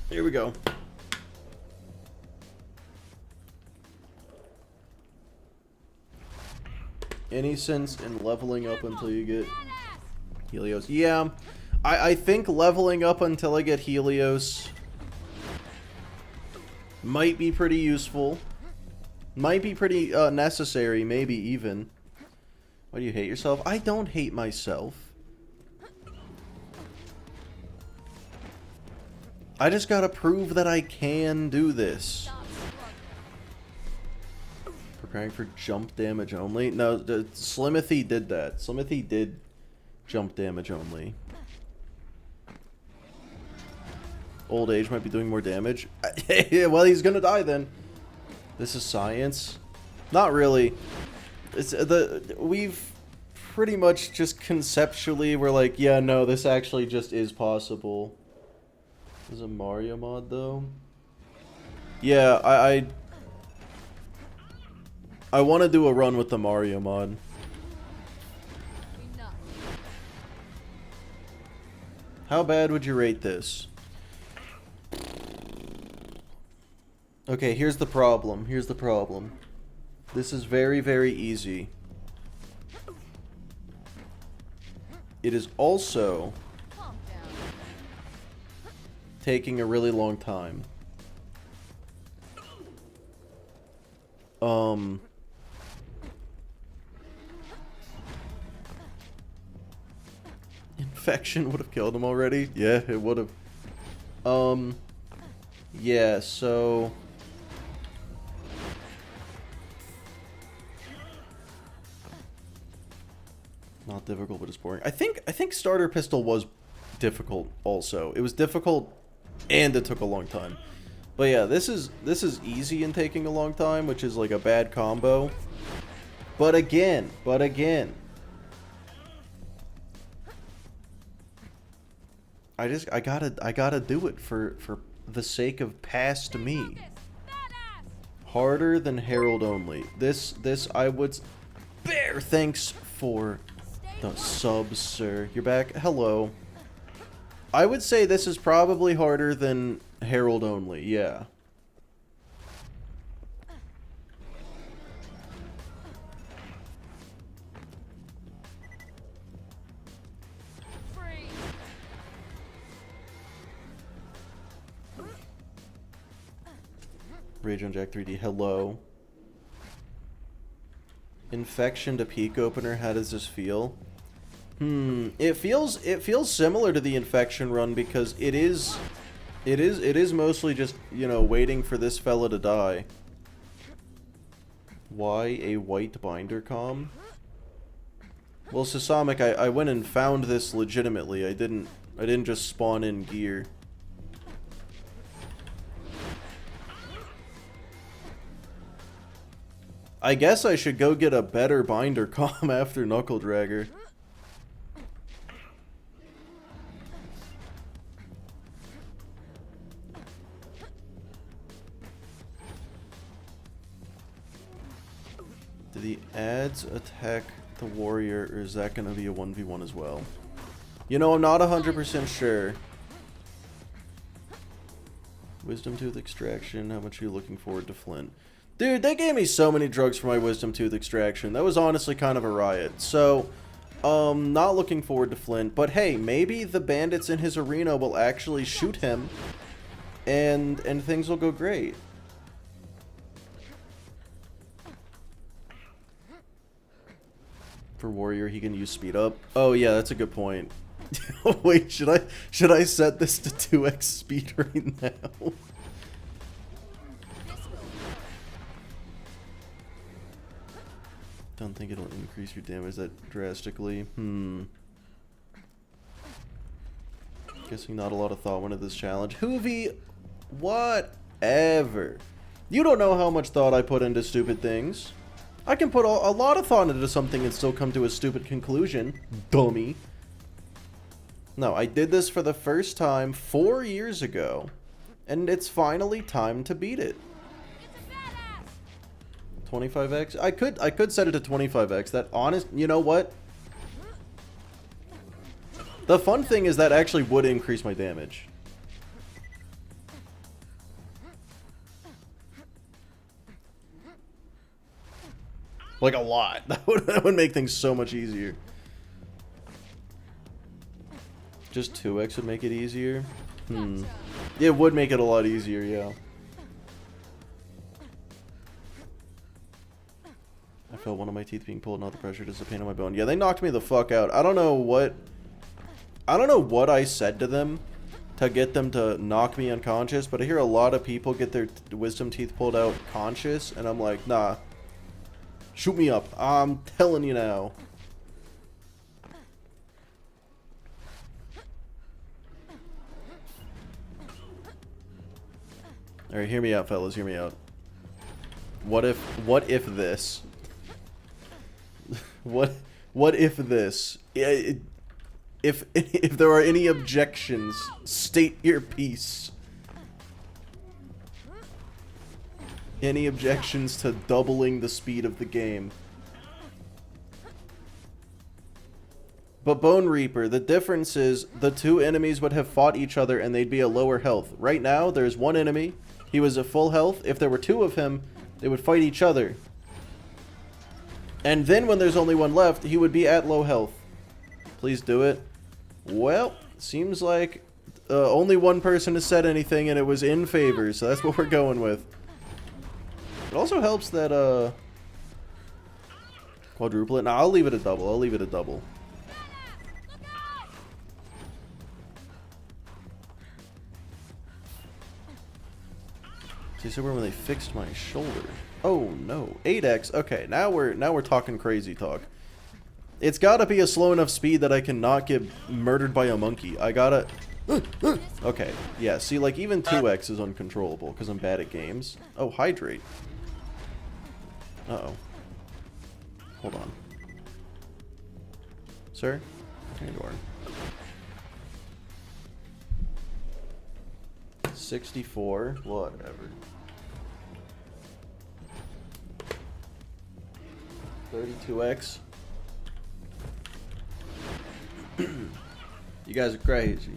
Here we go. Any sense in leveling up until you get Helios? Yeah, I think leveling up until I get Helios might be pretty useful. Might be pretty necessary, maybe even. Why do you hate yourself? I don't hate myself. I just gotta prove that I can do this. Preparing for jump damage only? No, Slimothy did that. Slimothy did jump damage only. Old age might be doing more damage. Well, he's gonna die then. This is science. Not really. It's we've pretty much just conceptually we're like, yeah, no, this actually just is possible. This is a Mario mod though. Yeah, I want to do a run with the Mario mod. Enough. How bad would you rate this? Okay, here's the problem. Here's the problem. This is very, very easy. It is also Calm down. taking a really long time. Infection would have killed him already? Yeah, it would have. Yeah, so not difficult, but it's boring. I think starter pistol was difficult also. It was difficult and it took a long time. But yeah, this is easy and taking a long time, which is like a bad combo. But again, I gotta do it for the sake of past me. Focus. Badass. Harder than Herald only. This I would bear. Thanks for the subs, sir. You're back. Hello. I would say this is probably harder than Herald only. Yeah. Free. Rage on Jack 3D. Hello. Infection to peak opener. How does this feel? It feels similar to the infection run because it is mostly just, you know, waiting for this fella to die. Why a white binder comm? Well, Sasamic, I went and found this legitimately. I didn't just spawn in gear. I guess I should go get a better binder comm after Knuckle Dragger. Do the ads attack the warrior, or is that going to be a 1v1 as well? You know, I'm not 100% sure. Wisdom Tooth Extraction, how much are you looking forward to Flynt? Dude, they gave me so many drugs for my Wisdom Tooth Extraction. That was honestly kind of a riot. So, not looking forward to Flynt. But hey, maybe the bandits in his arena will actually shoot him, and things will go great. For warrior, he can use speed up. Oh yeah, that's a good point. Wait, should I set this to 2x speed right now? Don't think it'll increase your damage that drastically. Guessing not a lot of thought went into this challenge. Hoovy, whatever. You don't know how much thought I put into stupid things. I can put a lot of thought into something and still come to a stupid conclusion. Dummy. No, I did this for the first time 4 years ago, and it's finally time to beat it. 25x? I could set it to 25x. That honest, you know what? The fun thing is that actually would increase my damage. Like a lot. That would make things so much easier. Just 2x would make it easier? It would make it a lot easier, yeah. I felt one of my teeth being pulled, not the pressure, just a pain in my bone. Yeah, they knocked me the fuck out. I don't know what I said to them to get them to knock me unconscious, but I hear a lot of people get their wisdom teeth pulled out conscious, and I'm like, nah. Shoot me up. I'm telling you now. Alright, hear me out, fellas. Hear me out. What if this? What if this? If there are any objections, state your piece. Any objections to doubling the speed of the game? But Bone Reaper, the difference is the two enemies would have fought each other and they'd be at lower health. Right now, there's one enemy. He was at full health. If there were two of him, they would fight each other. And then when there's only one left, he would be at low health. Please do it. Well, seems like only one person has said anything and it was in favor, so that's what we're going with. It also helps that, quadruple it. Nah, I'll leave it at double. I'll leave it at double. See, so when they fixed my shoulder. Oh no, 8x. Okay, now we're talking crazy talk. It's gotta be a slow enough speed that I cannot get murdered by a monkey. I gotta. Okay, yeah. See, like even 2x is uncontrollable because I'm bad at games. Oh, hydrate. Uh-oh. Hold on. Sir? Here you are. 64. Whatever. 32x. You guys are crazy.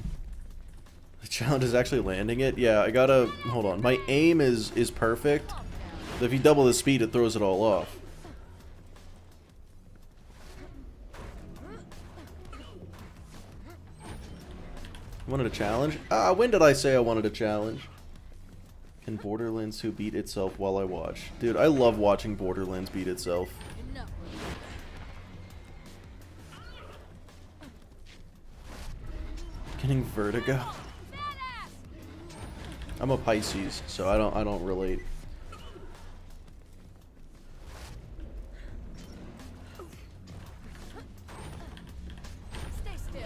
The challenge is actually landing it? Yeah, I gotta... Hold on. My aim is perfect. If you double the speed, it throws it all off. Wanted a challenge? When did I say I wanted a challenge? Can Borderlands 2 beat itself while I watch? Dude, I love watching Borderlands beat itself. Enough. Getting vertigo. I'm a Pisces, so I don't relate. Stay still.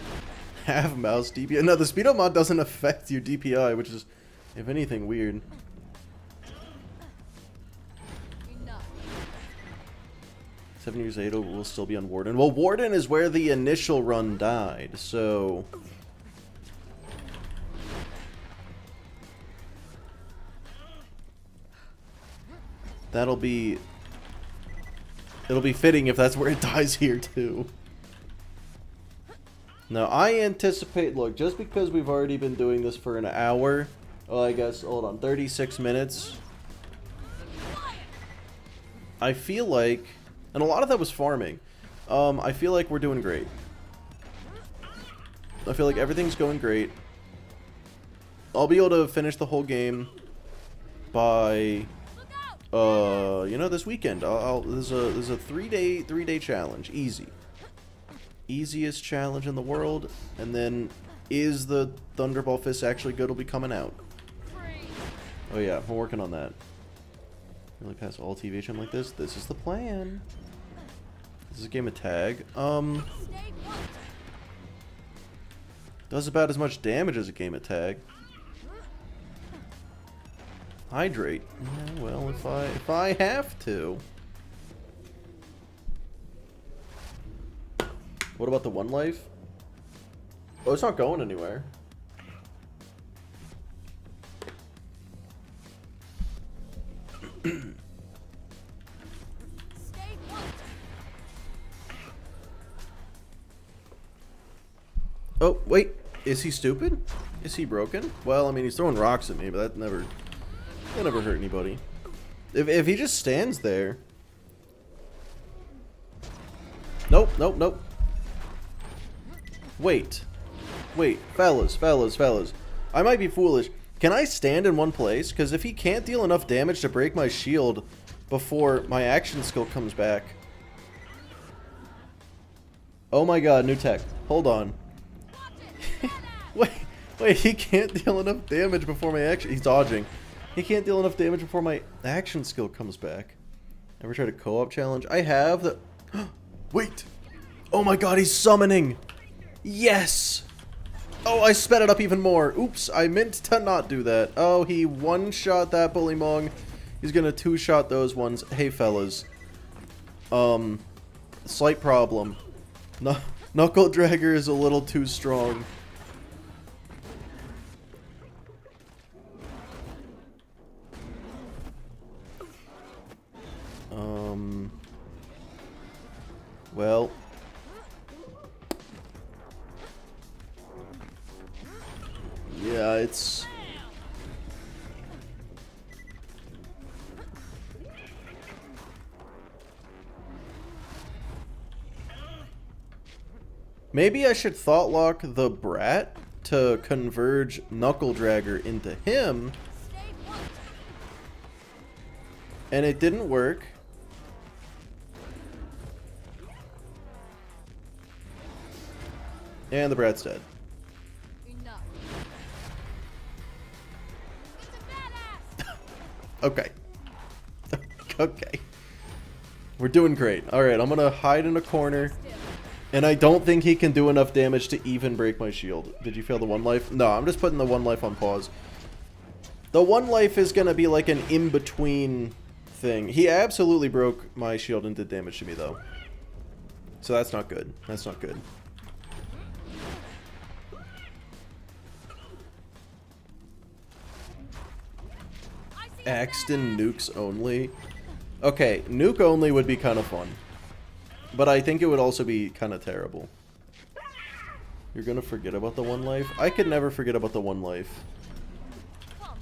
Half mouse DPI. No, the speed up mod doesn't affect your DPI, which is, if anything, weird. Enough. 7 years later, we'll still be on Warden. Well, Warden is where the initial run died, so... It'll be fitting if that's where it dies here, too. Now, I anticipate, look, just because we've already been doing this for an hour, well, I guess, hold on, 36 minutes. I feel like, and a lot of that was farming, I feel like we're doing great. I feel like everything's going great. I'll be able to finish the whole game by... you know, this weekend. There's a three day challenge, easy. easiest challenge in the world, and then is the Thunderball Fist actually good will be coming out. Oh yeah, I'm working on that. Really pass all TVHM like this? This is the plan. This is a game of tag. Does about as much damage as a game of tag. Hydrate. Yeah, well, if I have to. What about the one life? Oh, it's not going anywhere. Oh, wait. Is he stupid? Is he broken? Well, I mean, he's throwing rocks at me, but that never hurt anybody. If he just stands there. Nope, nope, nope. Wait. Wait, fellas. I might be foolish. Can I stand in one place? Because if he can't deal enough damage to break my shield before my action skill comes back. Oh my god, new tech. Hold on. Wait, he can't deal enough damage before my action... He's dodging. He can't deal enough damage before my action skill comes back. Ever tried a co-op challenge? I have the... Wait! Oh my god, he's summoning! Yes! Oh, I sped it up even more. Oops, I meant to not do that. Oh, he one-shot that Bullymong. He's gonna two-shot those ones. Hey, fellas. Slight problem. Knuckle Dragger is a little too strong. Well. Yeah, it's... Maybe I should Thoughtlock the Brat to converge Knuckle Dragger into him. And it didn't work. And the Brat's dead. Enough. Okay. Okay. We're doing great. Alright, I'm gonna hide in a corner. And I don't think he can do enough damage to even break my shield. Did you fail the one life? No, I'm just putting the one life on pause. The one life is gonna be like an in-between thing. He absolutely broke my shield and did damage to me, though. So that's not good. That's not good. Axton nukes only. Okay, nuke only would be kind of fun. But I think it would also be kind of terrible. You're gonna forget about the one life? I could never forget about the one life. Calm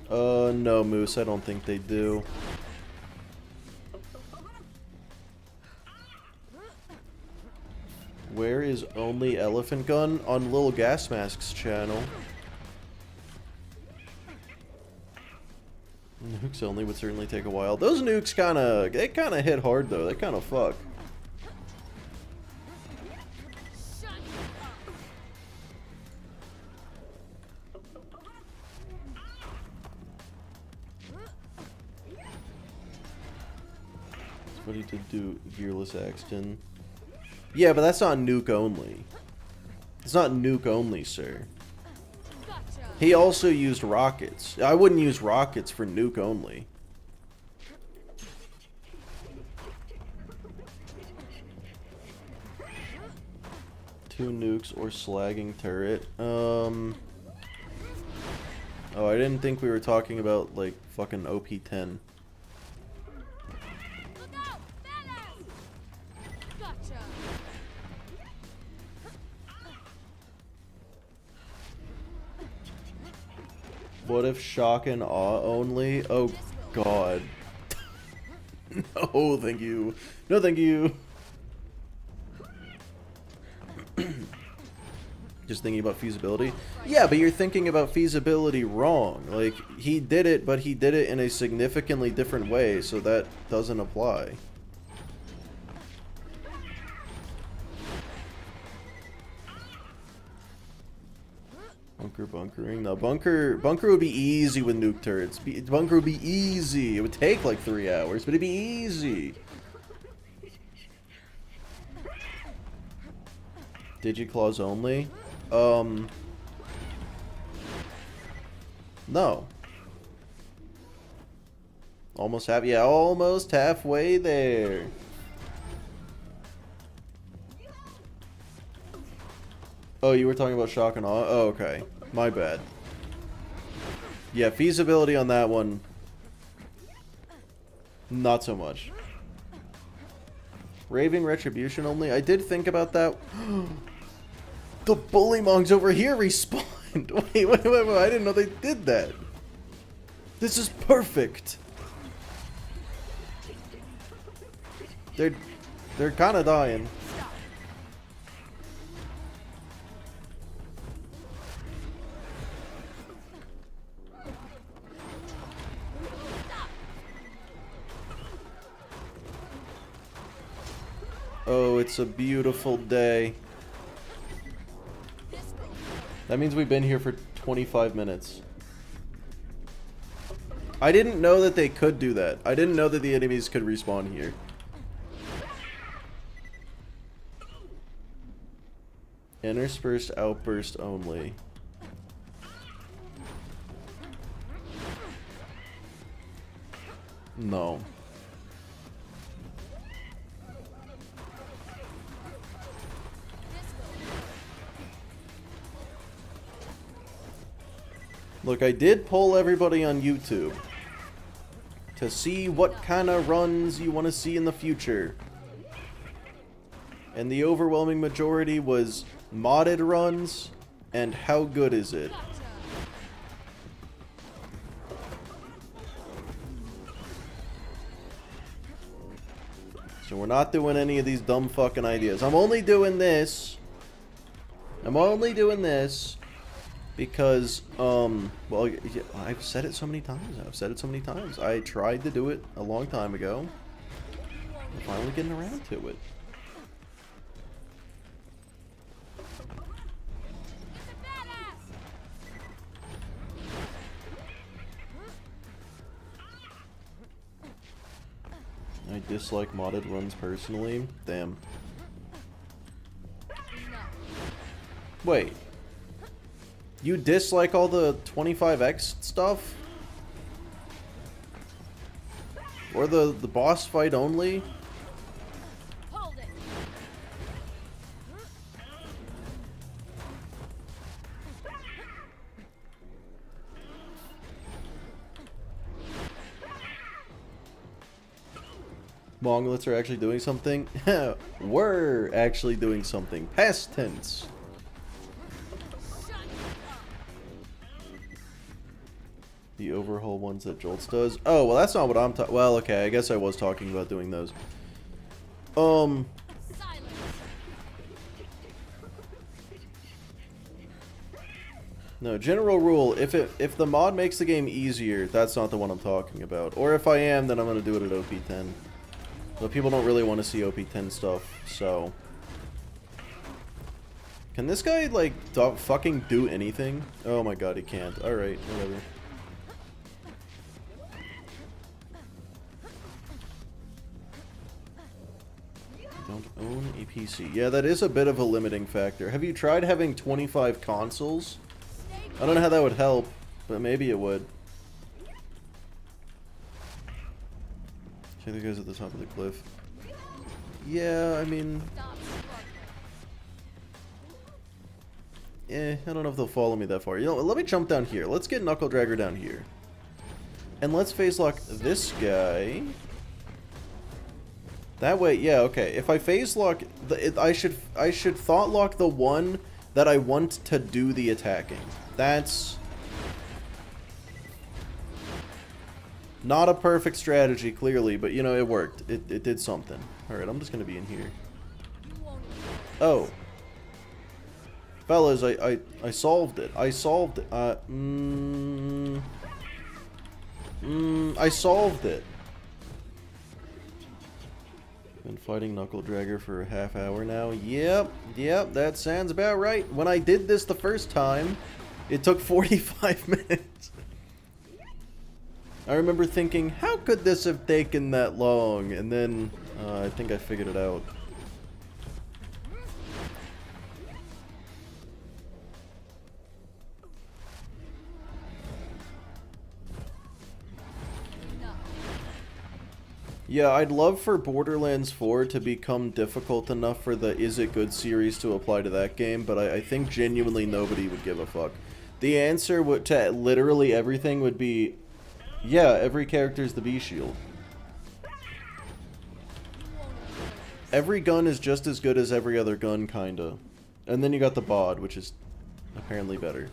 down. No, Moose, I don't think they do. Where is Only Elephant Gun? On Lil Gas Mask's channel. Nukes only would certainly take a while. Those nukes they kinda hit hard though. They kinda fuck. That's what he did do, Gearless Axton. Yeah, but that's not nuke only. It's not nuke only, sir. He also used rockets. I wouldn't use rockets for nuke only. Two nukes or slagging turret. Oh, I didn't think we were talking about, like, fucking OP10. What if shock and awe only? Oh god. No, thank you. No, thank you. Just thinking about feasibility. Yeah, but you're thinking about feasibility wrong. Like, he did it, but he did it in a significantly different way, so that doesn't apply. Bunker bunkering. No, bunker would be easy with nuke turrets. Bunker would be easy. It would take like 3 hours, but it'd be easy. Digiclaws only? No. Almost halfway there. Oh, you were talking about shock and awe? Oh, okay. My bad. Yeah, feasibility on that one. Not so much. Raving Retribution only? I did think about that. The Bullymongs over here respawned! Wait, I didn't know they did that. This is perfect! They're kinda dying. Oh, it's a beautiful day. That means we've been here for 25 minutes. I didn't know that they could do that. I didn't know that the enemies could respawn here. Interspersed outburst only. No. Look, I did poll everybody on YouTube to see what kind of runs you want to see in the future. And the overwhelming majority was modded runs and how good is it. So we're not doing any of these dumb fucking ideas. I'm only doing this because, well, I've said it so many times. I tried to do it a long time ago. I'm finally getting around to it. I dislike modded runs personally. Damn. Wait. You dislike all the 25x stuff? Or the boss fight only? Hold it. Monglets are actually doing something? We're actually doing something. Past tense. The overhaul ones that Jolts does? Oh, well, that's not what I'm talking... Well, okay, I guess I was talking about doing those. No, general rule, if the mod makes the game easier, that's not the one I'm talking about. Or if I am, then I'm going to do it at OP10. But people don't really want to see OP10 stuff, so... Can this guy, like, fucking do anything? Oh my god, he can't. Alright, whatever. Don't own a PC. Yeah, that is a bit of a limiting factor. Have you tried having 25 consoles? I don't know how that would help, but maybe it would. Check the guys at the top of the cliff. Yeah, I mean... I don't know if they'll follow me that far. You know, let me jump down here. Let's get Knuckle Dragger down here. And let's phase lock this guy. That way, yeah, okay. If I phase lock, I should thought lock the one that I want to do the attacking. That's not a perfect strategy, clearly, but you know, it worked. It did something. Alright, I'm just gonna be in here. Oh. Fellas, I solved it. I solved it. I solved it. Been fighting Knuckle Dragger for a half hour now. Yep, that sounds about right. When I did this the first time, it took 45 minutes. I remember thinking, how could this have taken that long? And then, I think I figured it out. Yeah, I'd love for Borderlands 4 to become difficult enough for the Is It Good series to apply to that game, but I think genuinely nobody would give a fuck. The answer to literally everything would be, yeah, every character's the B-shield. Every gun is just as good as every other gun, kinda. And then you got the bod, which is apparently better.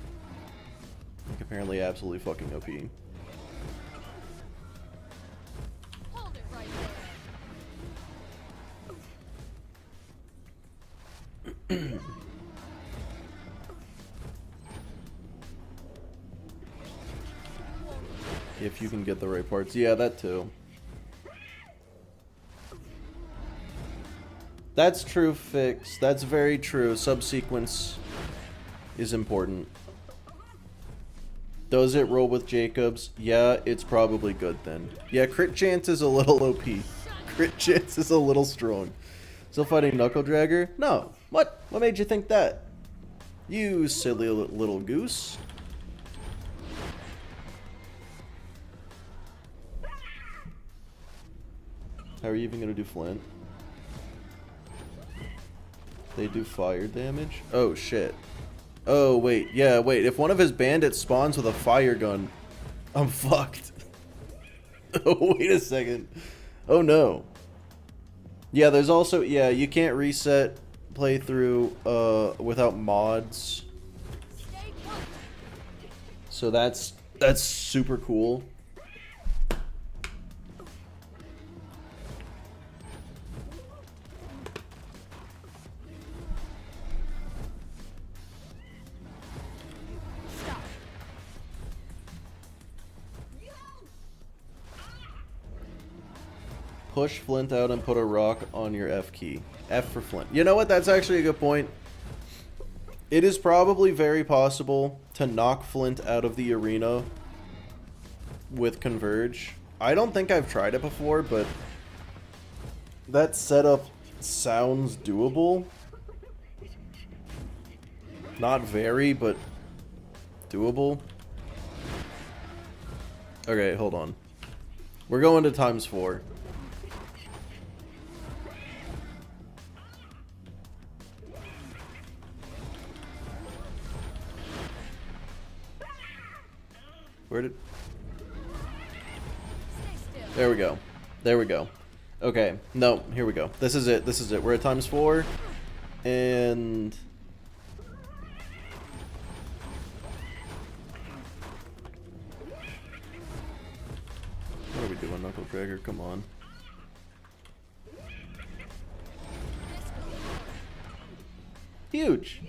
Like, apparently absolutely fucking OP. Hold it right there. If you can get the right parts. Yeah, that too. That's true, Fix. That's very true. Subsequence is important. Does it roll with Jacobs? Yeah, it's probably good then. Yeah, crit chance is a little OP. Crit chance is a little strong. Still fighting Knuckle Dragger? No. What? What made you think that? You silly little goose. How are you even gonna do Flynt? They do fire damage? Oh shit. Oh wait, yeah, wait. If one of his bandits spawns with a fire gun, I'm fucked. Oh, wait a second. Oh no. Yeah, there's also, yeah, you can't reset playthrough without mods. So that's super cool. Push Flynt out and put a rock on your F key. F for Flynt. You know what? That's actually a good point. It is probably very possible to knock Flynt out of the arena with Converge. I don't think I've tried it before, but that setup sounds doable. Not very, but doable. Okay, hold on. We're going to ×4. Where did... There we go. There we go. Okay. No, here we go. This is it. This is it. We're at ×4. And... What are we doing, Knuckle Dragger? Come on. Huge!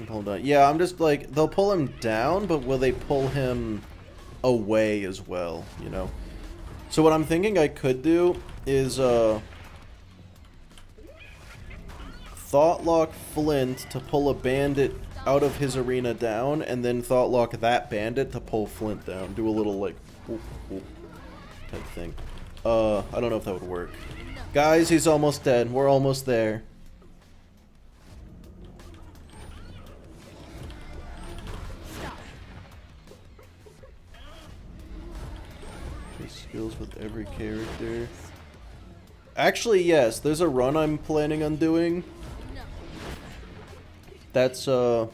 Hold on. Yeah, I'm just like, they'll pull him down, but will they pull him away as well, you know? So what I'm thinking I could do is, Thoughtlock Flynt to pull a bandit out of his arena down, and then Thoughtlock that bandit to pull Flynt down. Do a little, like, ooh, ooh, type thing. I don't know if that would work. Guys, he's almost dead. We're almost there. Skills with every character. Actually, yes, there's a run I'm planning on doing. That's, can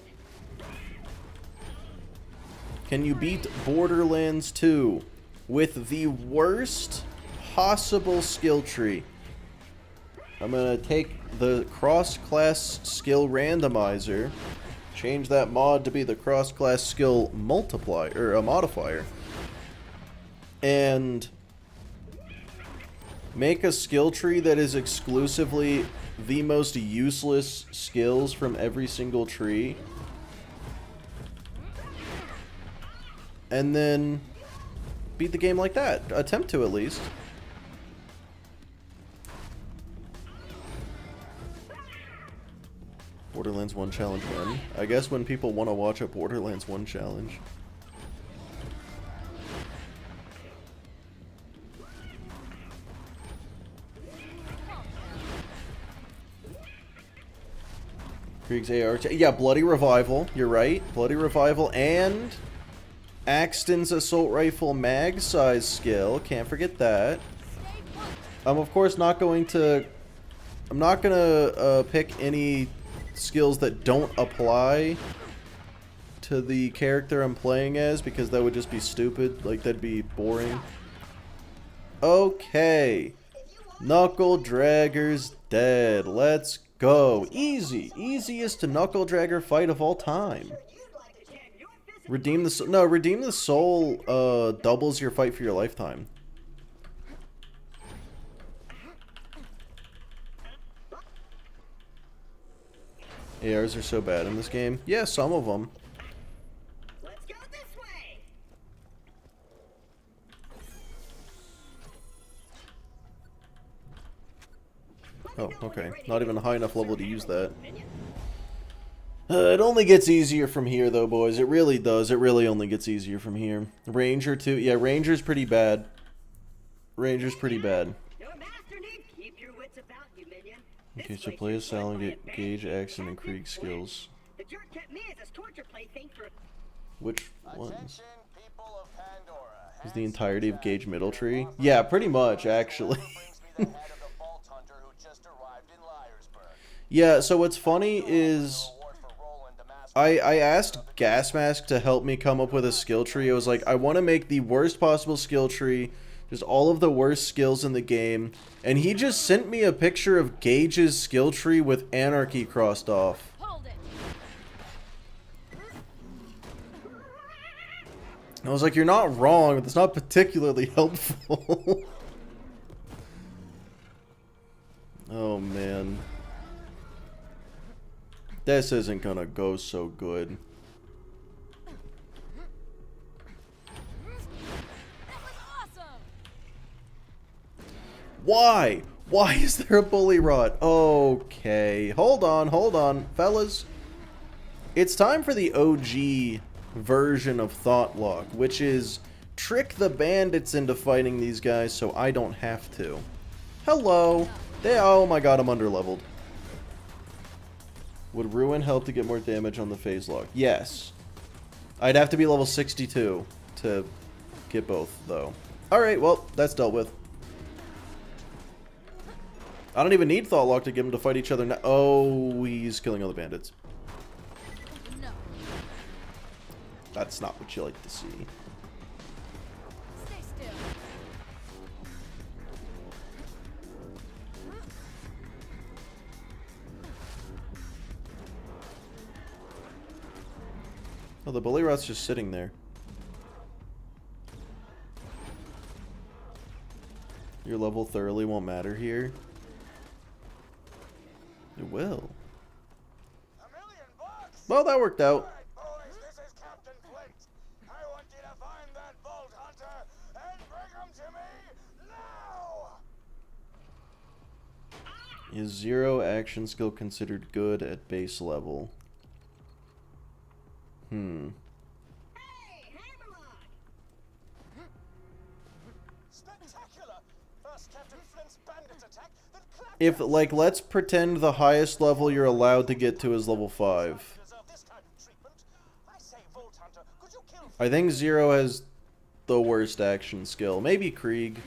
you beat Borderlands 2 with the worst possible skill tree? I'm gonna take the cross-class skill randomizer, Change that mod to be the cross-class skill multiplier, or a modifier. And make a skill tree that is exclusively the most useless skills from every single tree. And then beat the game like that. Attempt to, at least. Borderlands 1 challenge when? I guess when people want to watch a Borderlands 1 challenge. Krieg's AR. Yeah, Bloody Revival. You're right. Bloody Revival and Axton's Assault Rifle mag size skill. Can't forget that. I'm of course not going to... I'm not going to pick any skills that don't apply to the character I'm playing as, because that would just be stupid. Like, that'd be boring. Okay. Knuckle Dragger's dead. Let's go. Easy. Easiest Knuckle Dragger fight of all time. Redeem the soul. No, redeem the soul doubles your fight for your lifetime. ARs are so bad in this game. Yeah, some of them. Let's go this way. Oh, okay. Not even a high enough level to use that. It only gets easier from here, though, boys. It really does. It really only gets easier from here. Ranger, too. Yeah, Ranger's pretty bad. Ranger's pretty bad. Your master needs keep your wits about you, minion. Okay, so play as Sal and get Gauge, Action, and Krieg skills. The jerk kept me as his torture plaything for... Which ones? Attention, people of Pandora. Is the entirety of Gauge Middle Tree? Yeah, pretty much, actually. Brings me the head of the Vault Hunter who just arrived in Liarsburg. Yeah, so what's funny is... I asked Gasmask to help me come up with a skill tree. I was like, I want to make the worst possible skill tree, just all of the worst skills in the game, and he just sent me a picture of Gauge's skill tree with Anarchy crossed off. Hold it. I was like, you're not wrong, but it's not particularly helpful. Oh, man. This isn't gonna go so good. That was awesome. Why? Why is there a bully rod? Okay. Hold on, fellas. It's time for the OG version of Thoughtlock, which is trick the bandits into fighting these guys so I don't have to. Hello. Oh my god, I'm underleveled. Would Ruin help to get more damage on the phase lock? Yes. I'd have to be level 62 to get both, though. Alright, well, that's dealt with. I don't even need Thoughtlock to get them to fight each other now. Oh, he's killing all the bandits. No. That's not what you like to see. Stay still. Oh, the bully rod's just sitting there. Your level thoroughly won't matter here. It will. $1,000,000? Well, that worked out. Alright, boys, this is Captain Flynt. I want you to find that Vault Hunter and bring him to me now! Is 0 action skill considered good at base level? Hey, Hammerlock! Spectacular! First Captain Flynt's bandit attack that clapped If, like, let's pretend the highest level you're allowed to get to is level 5. deserve this kind of treatment. I say, Vault Hunter, could you kill I think 0 has the worst action skill. Maybe Krieg.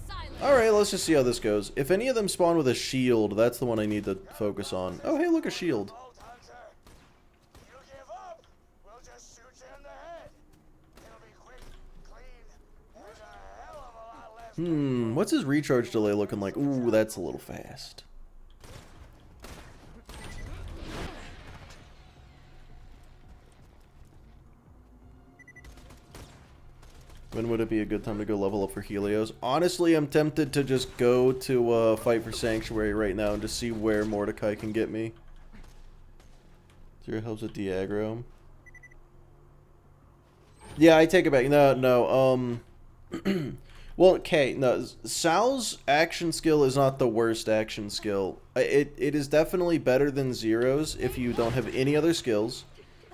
Silence. Alright, let's just see how this goes. If any of them spawn with a shield, that's the one I need to focus on. Oh, hey, look, a shield. Vault Hunter? You give up, we'll just shoot you in the head. It'll be quick, clean, and a hell of a lot less. What's his recharge delay looking like? Ooh, that's a little fast. When would it be a good time to go level up for Helios? Honestly, I'm tempted to just go to fight for Sanctuary right now and just see where Mordecai can get me. Zero helps with Diagro. Yeah, I take it back. No. Well, okay, no. Sal's action skill is not the worst action skill. It is definitely better than Zero's if you don't have any other skills.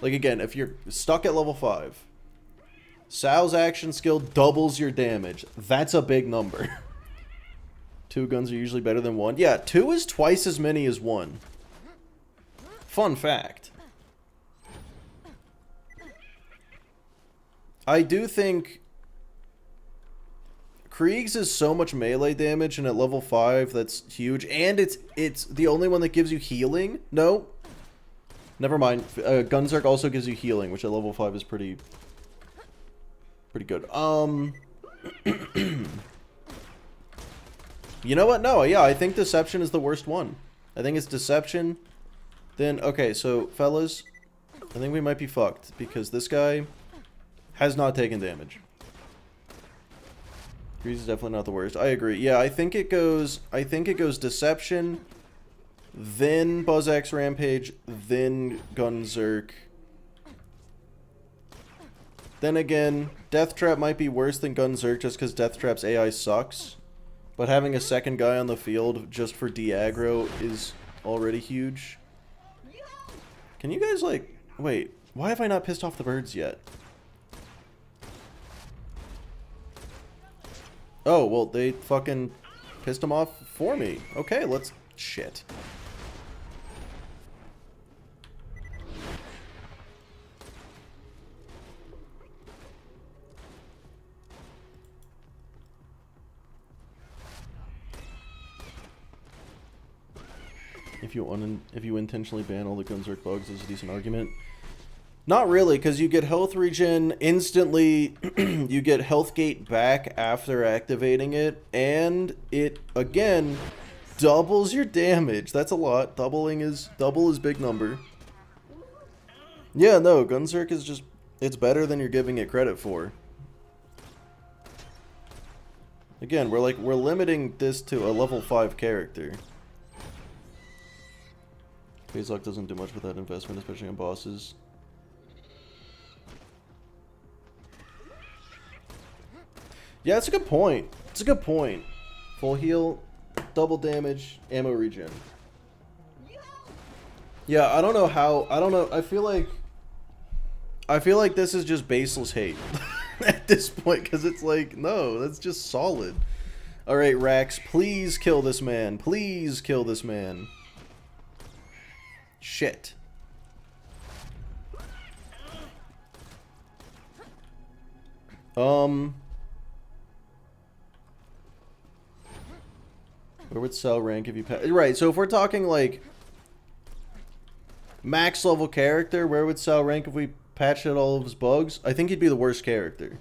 Like, again, if you're stuck at level 5. Sal's action skill doubles your damage. That's a big number. 2 guns are usually better than 1. Yeah, 2 is twice as many as 1. Fun fact. I do think Krieg's is so much melee damage, and at level 5 that's huge, and it's the only one that gives you healing. No. Never mind. Gunzerk also gives you healing, which at level 5 is pretty good. You know what? No, yeah, I think Deception is the worst one. I think it's Deception. Then, okay, so, fellas, I think we might be fucked, because this guy has not taken damage. Grease is definitely not the worst. I agree. Yeah, I think it goes Deception, then Buzz-Axe Rampage, then Gunzerk. Then again, Death Trap might be worse than Gunzerk just because Death Trap's AI sucks. But having a second guy on the field just for de-aggro is already huge. Can you guys, like... Wait, why have I not pissed off the birds yet? Oh, well, they fucking pissed them off for me. Okay, let's... Shit. If you intentionally ban all the Gunzerk bugs, is a decent argument. Not really, because you get health regen instantly, you get health gate back after activating it, and it, again, doubles your damage. That's a lot. Double is big number. Yeah, no, Gunzerk is just, it's better than you're giving it credit for. Again, we're limiting this to a level 5 character. Phase-Lock doesn't do much with that investment, especially on bosses. Yeah, that's a good point. It's a good point. Full heal, double damage, ammo regen. Yeah, I don't know how. I don't know. I feel like this is just baseless hate at this point, because it's like, no, that's just solid. All right, Rax, please kill this man. Please kill this man. Shit. Where would Cell rank if you right, so if we're talking like max level character, where would Cell rank if we patched out all of his bugs? I think he'd be the worst character.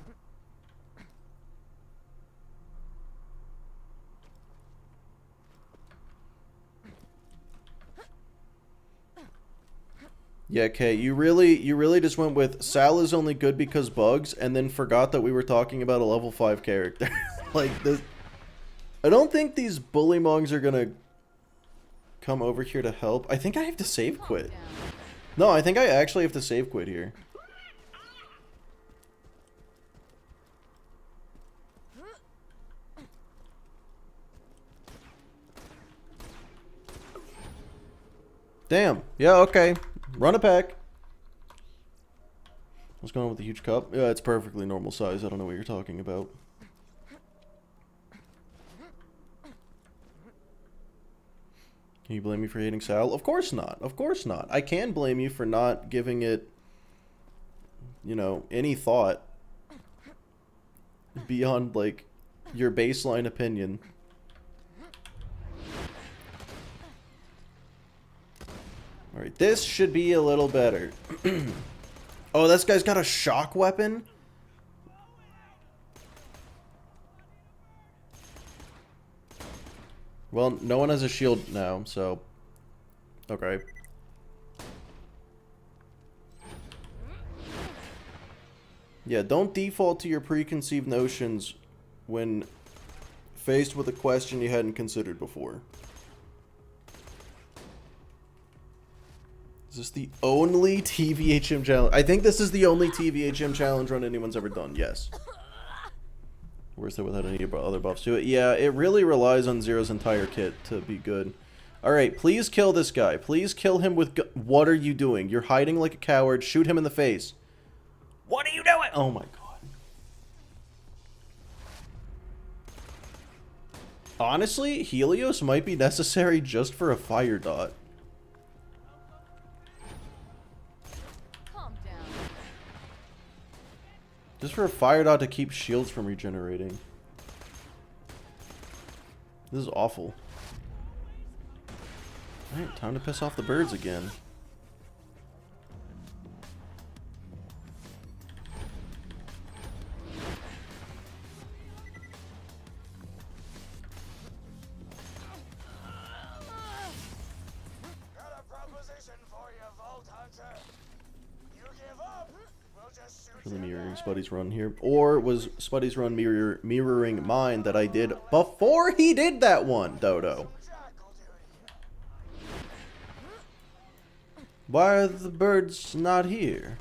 Yeah, okay, you really just went with Sal is only good because bugs, and then forgot that we were talking about a level 5 character. Like, this... I don't think these bullymongs are gonna come over here to help. I think I have to save quit. No, I think I actually have to save quit here. Damn. Yeah, okay. Run a pack. What's going on with the huge cup? Yeah, it's perfectly normal size. I don't know what you're talking about. Can you blame me for hating Sal? Of course not. Of course not. I can blame you for not giving it, you know, any thought beyond, like, your baseline opinion. Alright, this should be a little better. Oh, this guy's got a shock weapon? Well, no one has a shield now, so... Okay. Yeah, don't default to your preconceived notions when faced with a question you hadn't considered before. Is this the only TVHM challenge? I think this is the only TVHM challenge run anyone's ever done, yes. Where's that without any other buffs to it? Yeah, it really relies on Zero's entire kit to be good. Alright, please kill this guy. Please kill him with... What are you doing? You're hiding like a coward. Shoot him in the face. What are you doing? Oh my god. Honestly, Helios might be necessary just for a fire dot. Calm down. Just for a fire dot to keep shields from regenerating. This is awful. Alright, time to piss off the birds again. Got a proposition for you, Vault Hunter. You give up, we'll just shoot For the you in mirroring head. Spuddy's run here. Or was Spuddy's run mirroring mine that I did before he did that one, Dodo? Jackal duty. Why are the birds not here?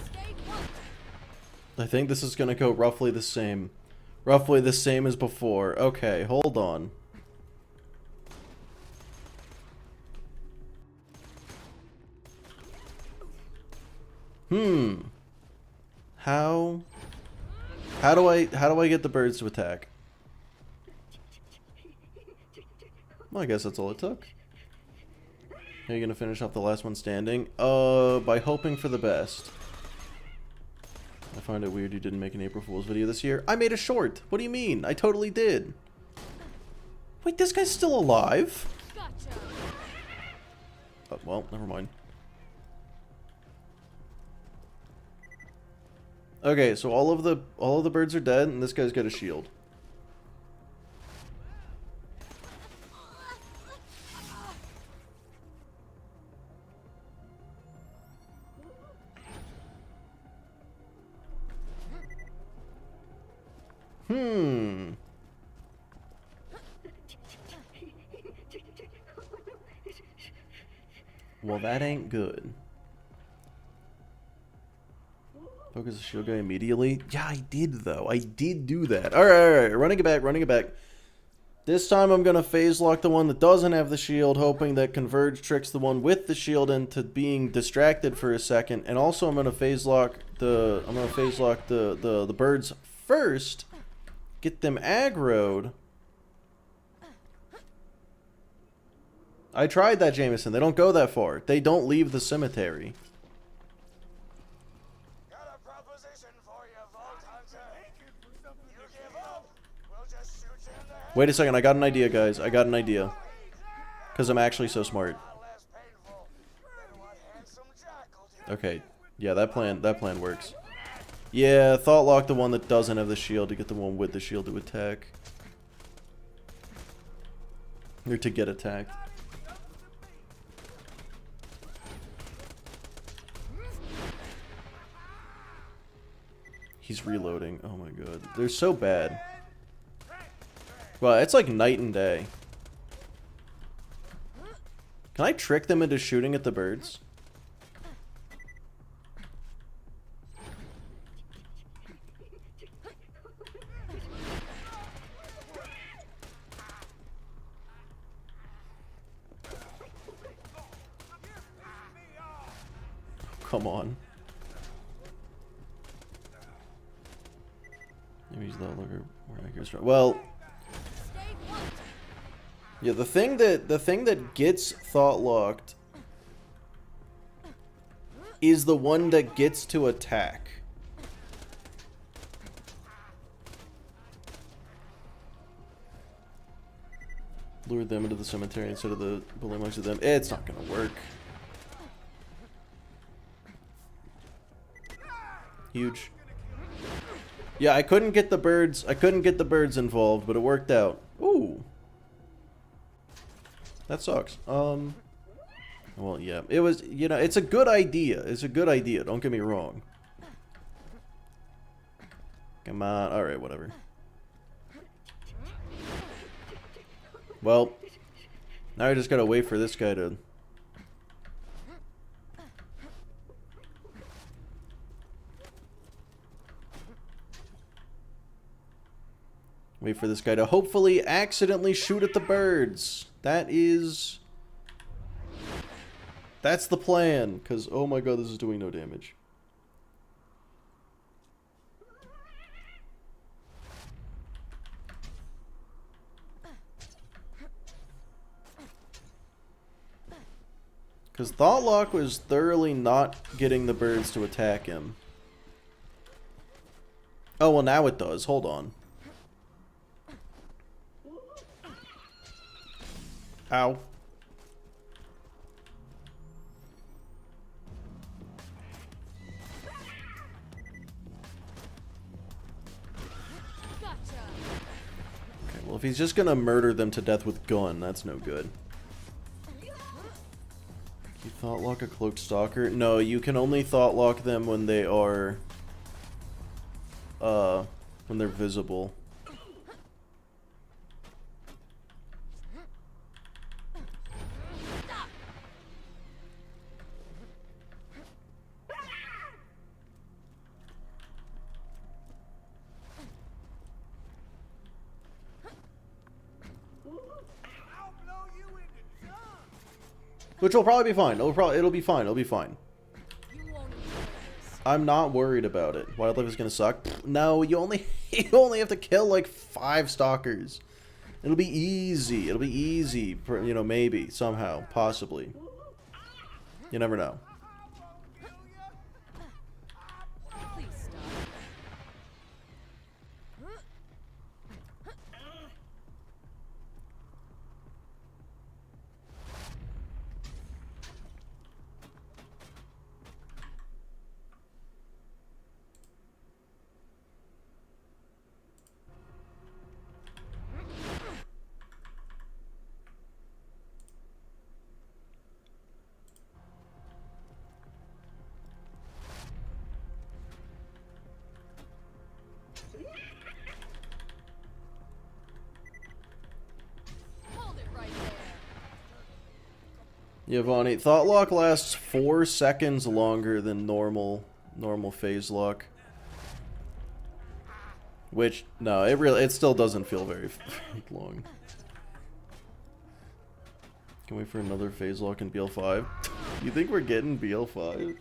Stay put. I think this is gonna go roughly the same. Roughly the same as before. Okay, hold on. How do I get the birds to attack? Well, I guess that's all it took. Are you gonna finish off the last one standing? By hoping for the best. I find it weird you didn't make an April Fool's video this year. I made a short. What do you mean? I totally did. Wait, this guy's still alive? Gotcha. Oh, well, never mind. Okay, so all of the birds are dead, and this guy's got a shield. Well, that ain't good. Focus the shield guy immediately. Yeah, I did, though. I did do that. Alright. Running it back. This time I'm going to phase lock the one that doesn't have the shield, hoping that Converge tricks the one with the shield into being distracted for a second. And also I'm going to phase lock the birds first. Get them aggroed. I tried that, Jameson. They don't go that far. They don't leave the cemetery. Got a proposition for you, Vault Hunter. You give up, we'll just shoot you in the head. Wait a second. I got an idea, guys. I got an idea. Because I'm actually so smart. Lot less painful than what handsome jackal did. Okay. Yeah, that plan works. Yeah, Thoughtlock the one that doesn't have the shield to get the one with the shield to attack. Or to get attacked. He's reloading. Oh my god. They're so bad. Well, it's like night and day. Can I trick them into shooting at the birds? Come on. Maybe he's not looking more accurate. Well, Stay put. yeah, the thing that gets thought locked is the one that gets to attack. Lure them into the cemetery instead of the bully amongst them. It's not gonna work. Huge. Yeah, I couldn't get the birds. I couldn't get the birds involved, but it worked out. Ooh. That sucks. Well, yeah. It was, you know, it's a good idea. It's a good idea. Don't get me wrong. Come on. All right, whatever. Well, now I just gotta wait for this guy to... Wait for this guy to hopefully accidentally shoot at the birds. That's the plan. Because, oh my god, this is doing no damage. Because Thoughtlock was thoroughly not getting the birds to attack him. Oh, well now it does. Hold on. Ow. Gotcha. Okay, well if he's just gonna murder them to death with gun, that's no good. You Thoughtlock a cloaked stalker? No, you can only Thoughtlock them when they are when they're visible. Which will probably be fine. It'll be fine. It'll be fine. You won't enjoy this. I'm not worried about it. Wildlife is gonna suck. No, you only have to kill like 5 stalkers. It'll be easy. It'll be easy. You know, maybe somehow, possibly. You never know. Please stop. Hold it right there. Yeah, Vonnie. Thoughtlock lasts 4 seconds longer than normal phase lock. Which, no, it still doesn't feel very long. Can we wait for another phase lock in BL5? You think we're getting BL5?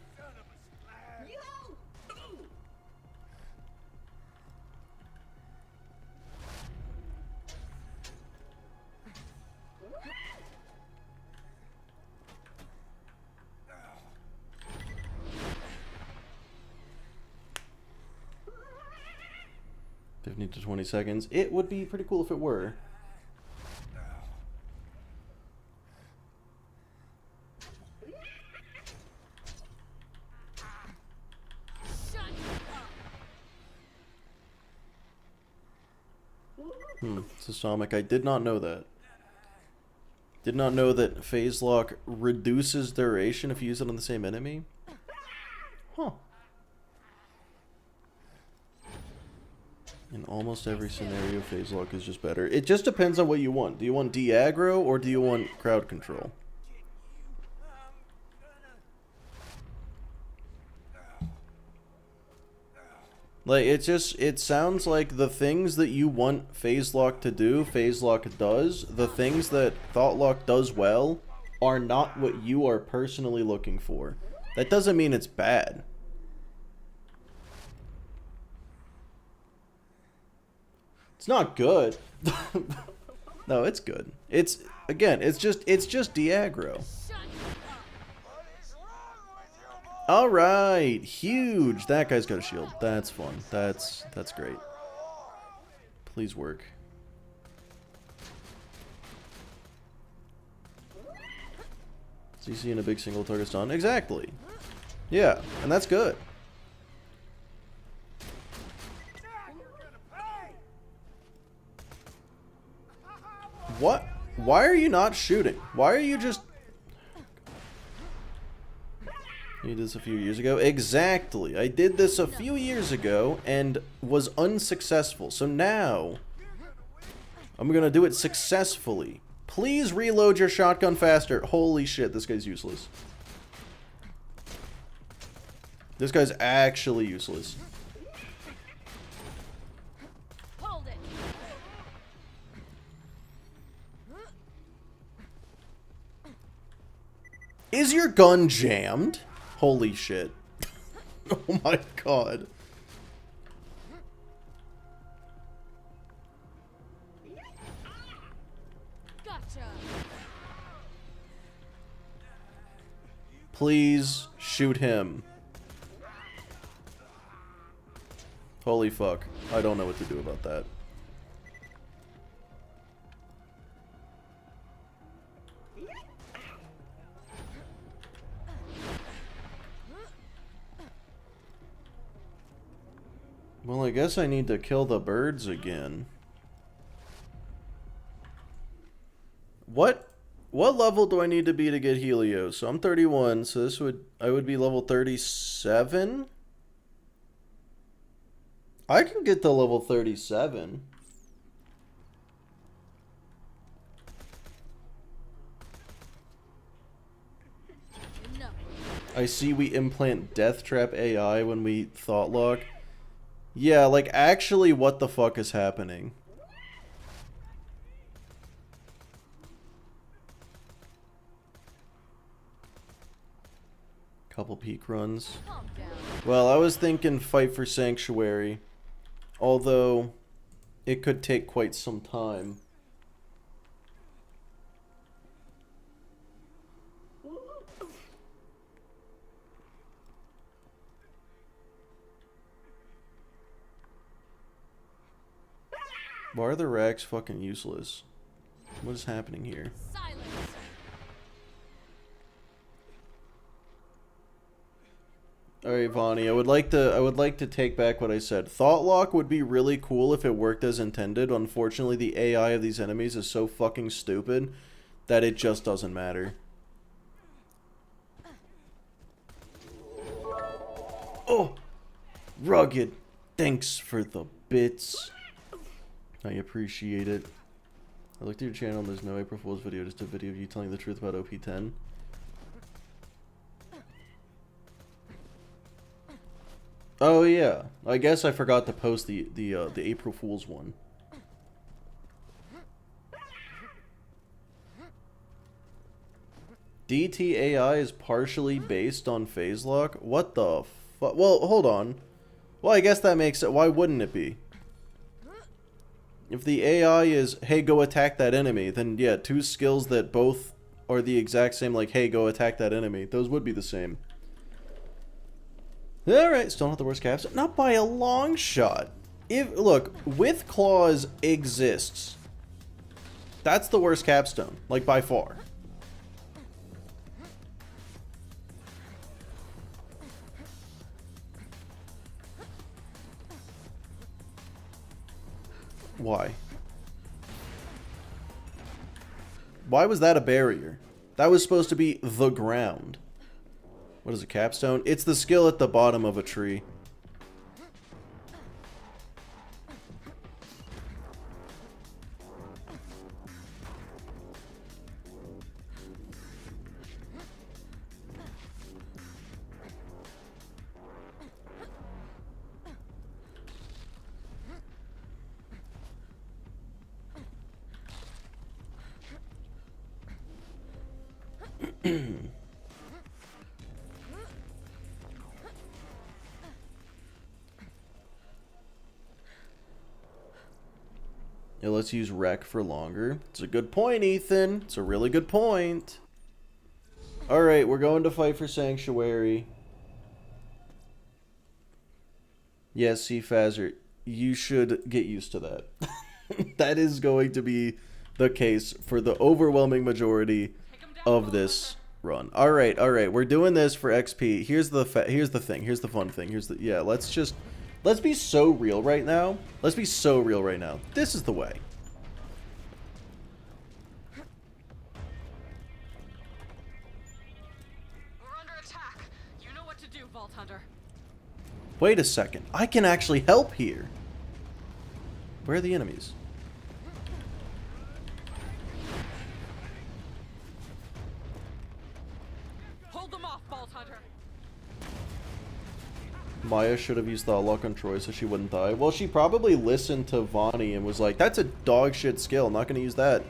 To 20 seconds. It would be pretty cool if it were. Systemic. I did not know that. Did not know that phase lock reduces duration if you use it on the same enemy. Huh. In almost every scenario, phase lock is just better. It just depends on what you want. Do you want de-aggro or do you want crowd control? Like, it sounds like the things that you want phase lock to do, phase lock does. The things that Thoughtlock does well are not what you are personally looking for. That doesn't mean it's bad. It's not good. No, it's good. It's just de-aggro. All right, huge. That guy's got a shield. That's fun. That's great. Please work. CC in a big single target stun. Exactly. Yeah, and that's good. What? Why are you not shooting? Why are you just... You did this a few years ago? Exactly. I did this a few years ago and was unsuccessful. So now, I'm gonna do it successfully. Please reload your shotgun faster. Holy shit, this guy's useless. This guy's actually useless. Hold it. Is your gun jammed? Holy shit. Oh my god. Gotcha. Please shoot him. Holy fuck. I don't know what to do about that. Well, I guess I need to kill the birds again. What level do I need to be to get Helios? So I'm 31, so I would be level 37? I can get to level 37. Enough. I see we implant Death Trap AI when we Thoughtlock. Yeah, like, actually, what the fuck is happening? Couple peak runs. Calm down. Well, I was thinking fight for Sanctuary. Although, it could take quite some time. Why are the racks fucking useless? What is happening here? Silence. Alright, Vonnie, I would like to take back what I said. Thoughtlock would be really cool if it worked as intended. Unfortunately, the AI of these enemies is so fucking stupid that it just doesn't matter. Oh! Rugged. Thanks for the bits. I appreciate it. I looked at your channel and there's no April Fool's video, just a video of you telling the truth about OP10. Oh yeah, I guess I forgot to post the April Fool's one. DTAI is partially based on phase lock? What the fuck? Well, hold on. Well, I guess that makes it. Why wouldn't it be? If the AI is, hey, go attack that enemy, then yeah, two skills that both are the exact same, like, hey, go attack that enemy, those would be the same. Alright, still not the worst capstone. Not by a long shot. Look, with claws exists. That's the worst capstone, like, by far. Why? Why was that a barrier? That was supposed to be the ground. What is a capstone? It's the skill at the bottom of a tree. Yeah, let's use Wreck for longer. It's a good point, Ethan. It's a really good point. Alright, we're going to fight for Sanctuary. Yes, C-Fazzer, you should get used to that. That is going to be the case for the overwhelming majority of this run. Alright, we're doing this for XP. Here's the thing. Here's the fun thing. Yeah, let's be so real right now. Let's be so real right now. This is the way. Vault Hunter. Wait a second. I can actually help here. Where are the enemies? Hold them off, Vault Hunter. Maya should have used Thoughtlock on Troy so she wouldn't die. Well, she probably listened to Vonnie and was like, that's a dog shit skill. I'm not going to use that.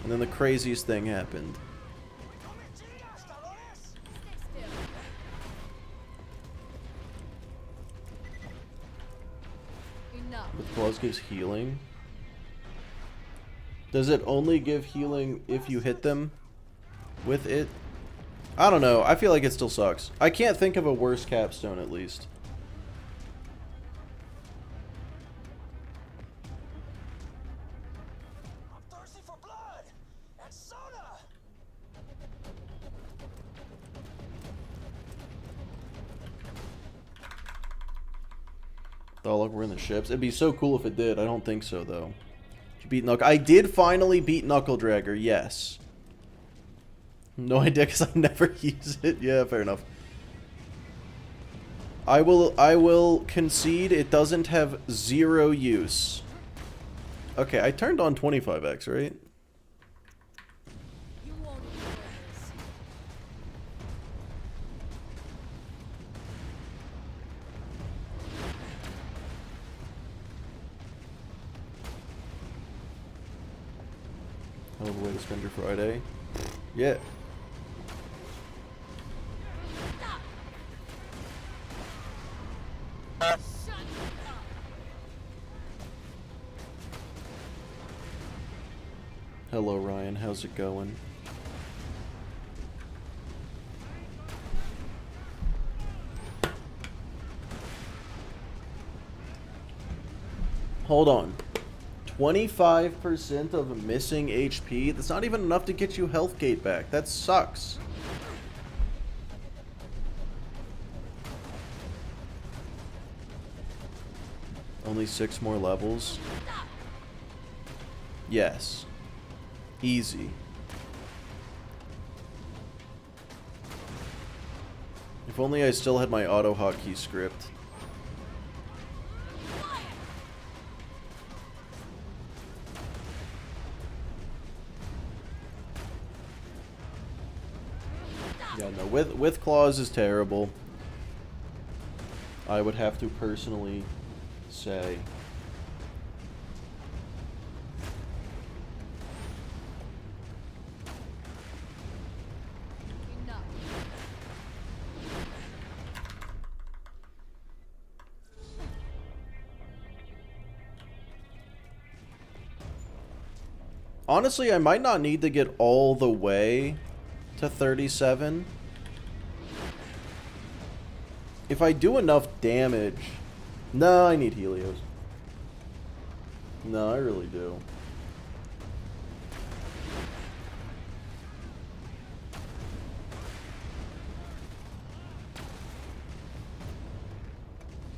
And then the craziest thing happened. Enough. With claws gives healing. Does it only give healing if you hit them with it? I don't know. I feel like it still sucks. I can't think of a worse capstone, at least. I'm thirsty for blood and soda. Oh, look, we're in the ships. It'd be so cool if it did. I don't think so, though. Did you beat Knuckle? I did finally beat Knuckle Dragger, yes. No idea, because I never use it. Yeah, fair enough. I will concede it doesn't have 0 use. Okay, I turned on 25x, right? You won't enjoy this. Hell of a way to spend your Friday. Yeah. Shut up. Hello, Ryan. How's it going? Hold on. 25% of missing HP? That's not even enough to get you health gate back. That sucks. Only 6 more levels? Yes. Easy. If only I still had my auto hotkey script. Yeah, no, with claws is terrible. I would have to personally say. Enough. Honestly, I might not need to get all the way to 37. If I do enough damage... No, I need Helios. No, I really do.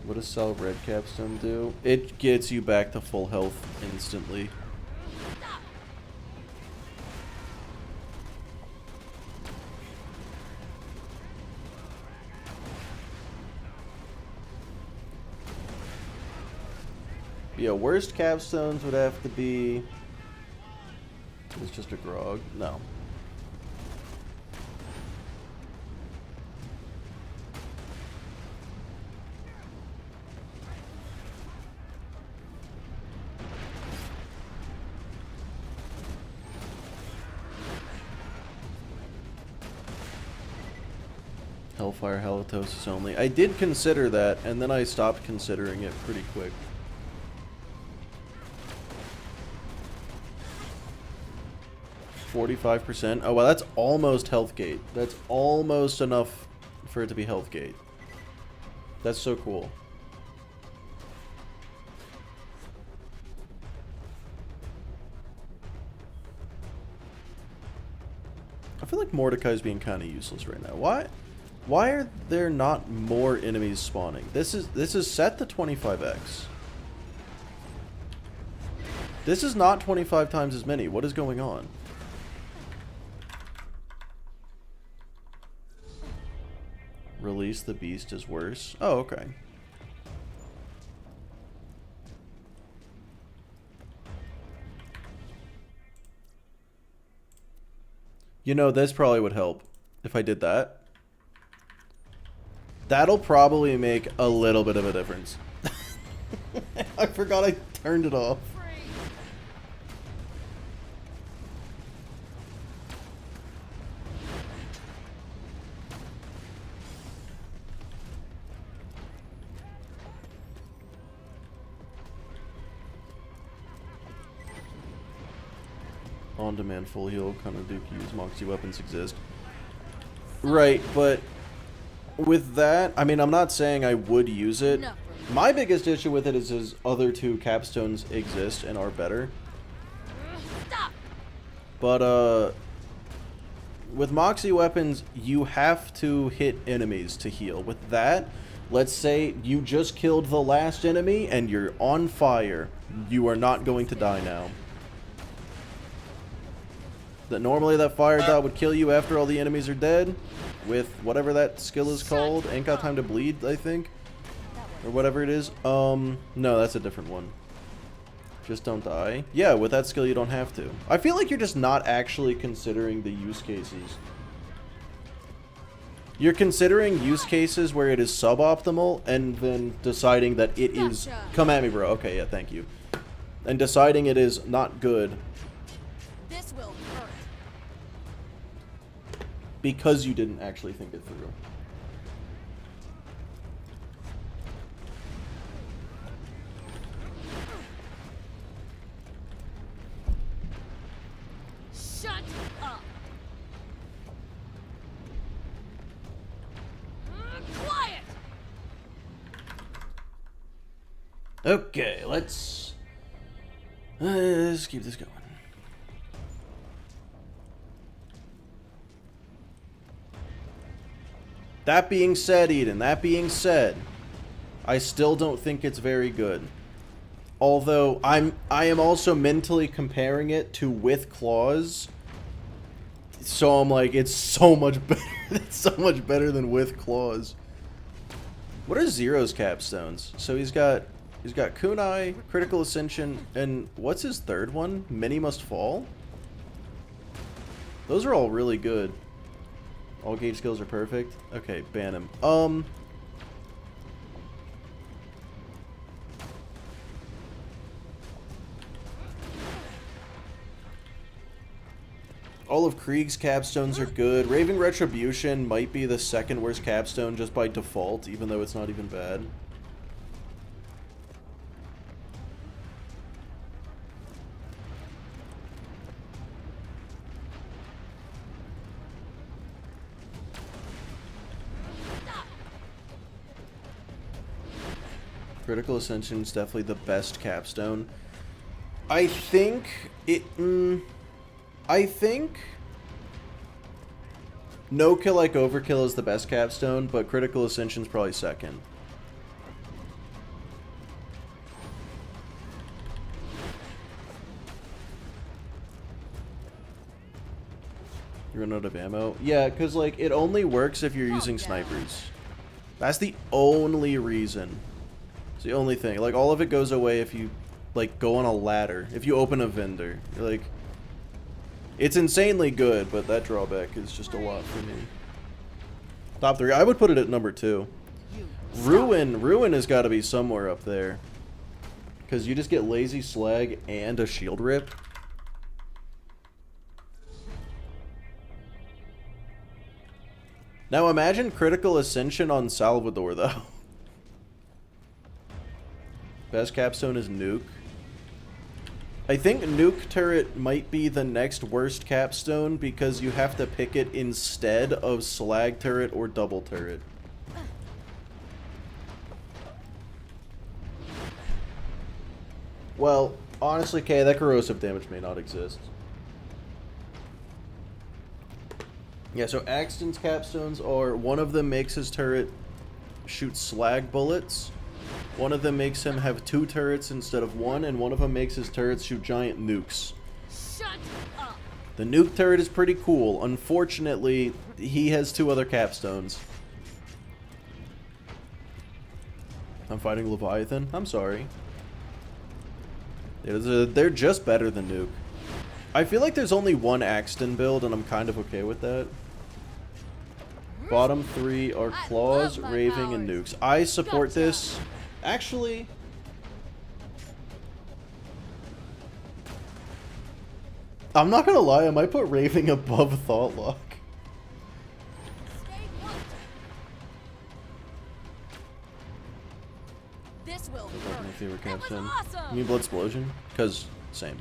What does Sell Red Capstone do? It gets you back to full health instantly. Yeah, worst capstones would have to be... It's just a grog? No. Hellfire Halitosis only. I did consider that, and then I stopped considering it pretty quick. %. Oh, well, that's almost health gate. That's almost enough for it to be health gate. That's so cool. I feel like Mordecai's being kind of useless right now. Why are there not more enemies spawning? This is set to 25x. This is not 25 times as many. What is going on? Release the beast is worse. Oh, okay. You know, this probably would help if I did that. That'll probably make a little bit of a difference. I forgot I turned it off. On-demand full heal, kind of Duke use, Moxie weapons exist. Right, but with that, I mean, I'm not saying I would use it. My biggest issue with it is his other two capstones exist and are better. Stop. But, with Moxie weapons, you have to hit enemies to heal. With that, let's say you just killed the last enemy and you're on fire. You are not going to die now. That normally that fire dot would kill you after all the enemies are dead. With whatever that skill is called. Ain't got time to bleed, I think. Or whatever it is. No, that's a different one. Just don't die. Yeah, with that skill you don't have to. I feel like you're just not actually considering the use cases. You're considering use cases where it is suboptimal and then deciding that it is... Come at me, bro. Okay, yeah, thank you. And deciding it is not good. This will hurt. Because you didn't actually think it through. Shut up. Quiet. Okay, let's keep this going. That being said, Eden, that being said, I still don't think it's very good. Although I am also mentally comparing it to with claws. So I'm like, it's so much better. It's so much better than with claws. What are Zero's capstones? So he's got Kunai, Critical Ascension, and what's his third one? Many Must Fall? Those are all really good. All gauge skills are perfect. Okay, ban him. All of Krieg's capstones are good. Raving Retribution might be the second worst capstone just by default, even though it's not even bad. Critical Ascension is definitely the best capstone. I think it... I think... No Kill Like Overkill is the best capstone, but Critical Ascension is probably second. You run out of ammo? Yeah, because, like, it only works if you're using snipers. That's the only reason. It's the only thing. Like, all of it goes away if you, like, go on a ladder. If you open a vendor. Like, it's insanely good, but that drawback is just a lot for me. Top 3. I would put it at number 2. Ruin has got to be somewhere up there. Because you just get Lazy Slag and a shield rip. Now imagine Critical Ascension on Salvador, though. Best capstone is Nuke. I think Nuke Turret might be the next worst capstone because you have to pick it instead of Slag Turret or Double Turret. Well, honestly, Kay, that corrosive damage may not exist. Yeah, so Axton's capstones are, one of them makes his turret shoot slag bullets, one of them makes him have 2 turrets instead of 1, and one of them makes his turrets shoot giant nukes. Shut up. The nuke turret is pretty cool. Unfortunately, he has 2 other capstones. I'm fighting Leviathan. I'm sorry. They're just better than Nuke. I feel like there's only one Axton build, and I'm kind of okay with that. Bottom 3 are Claws, Raving, and Nukes. I support this. Actually... I'm not gonna lie, I might put Raving above Thoughtlock. This will That's my favorite That was capstone. awesome! You mean Blood Explosion? Because, same.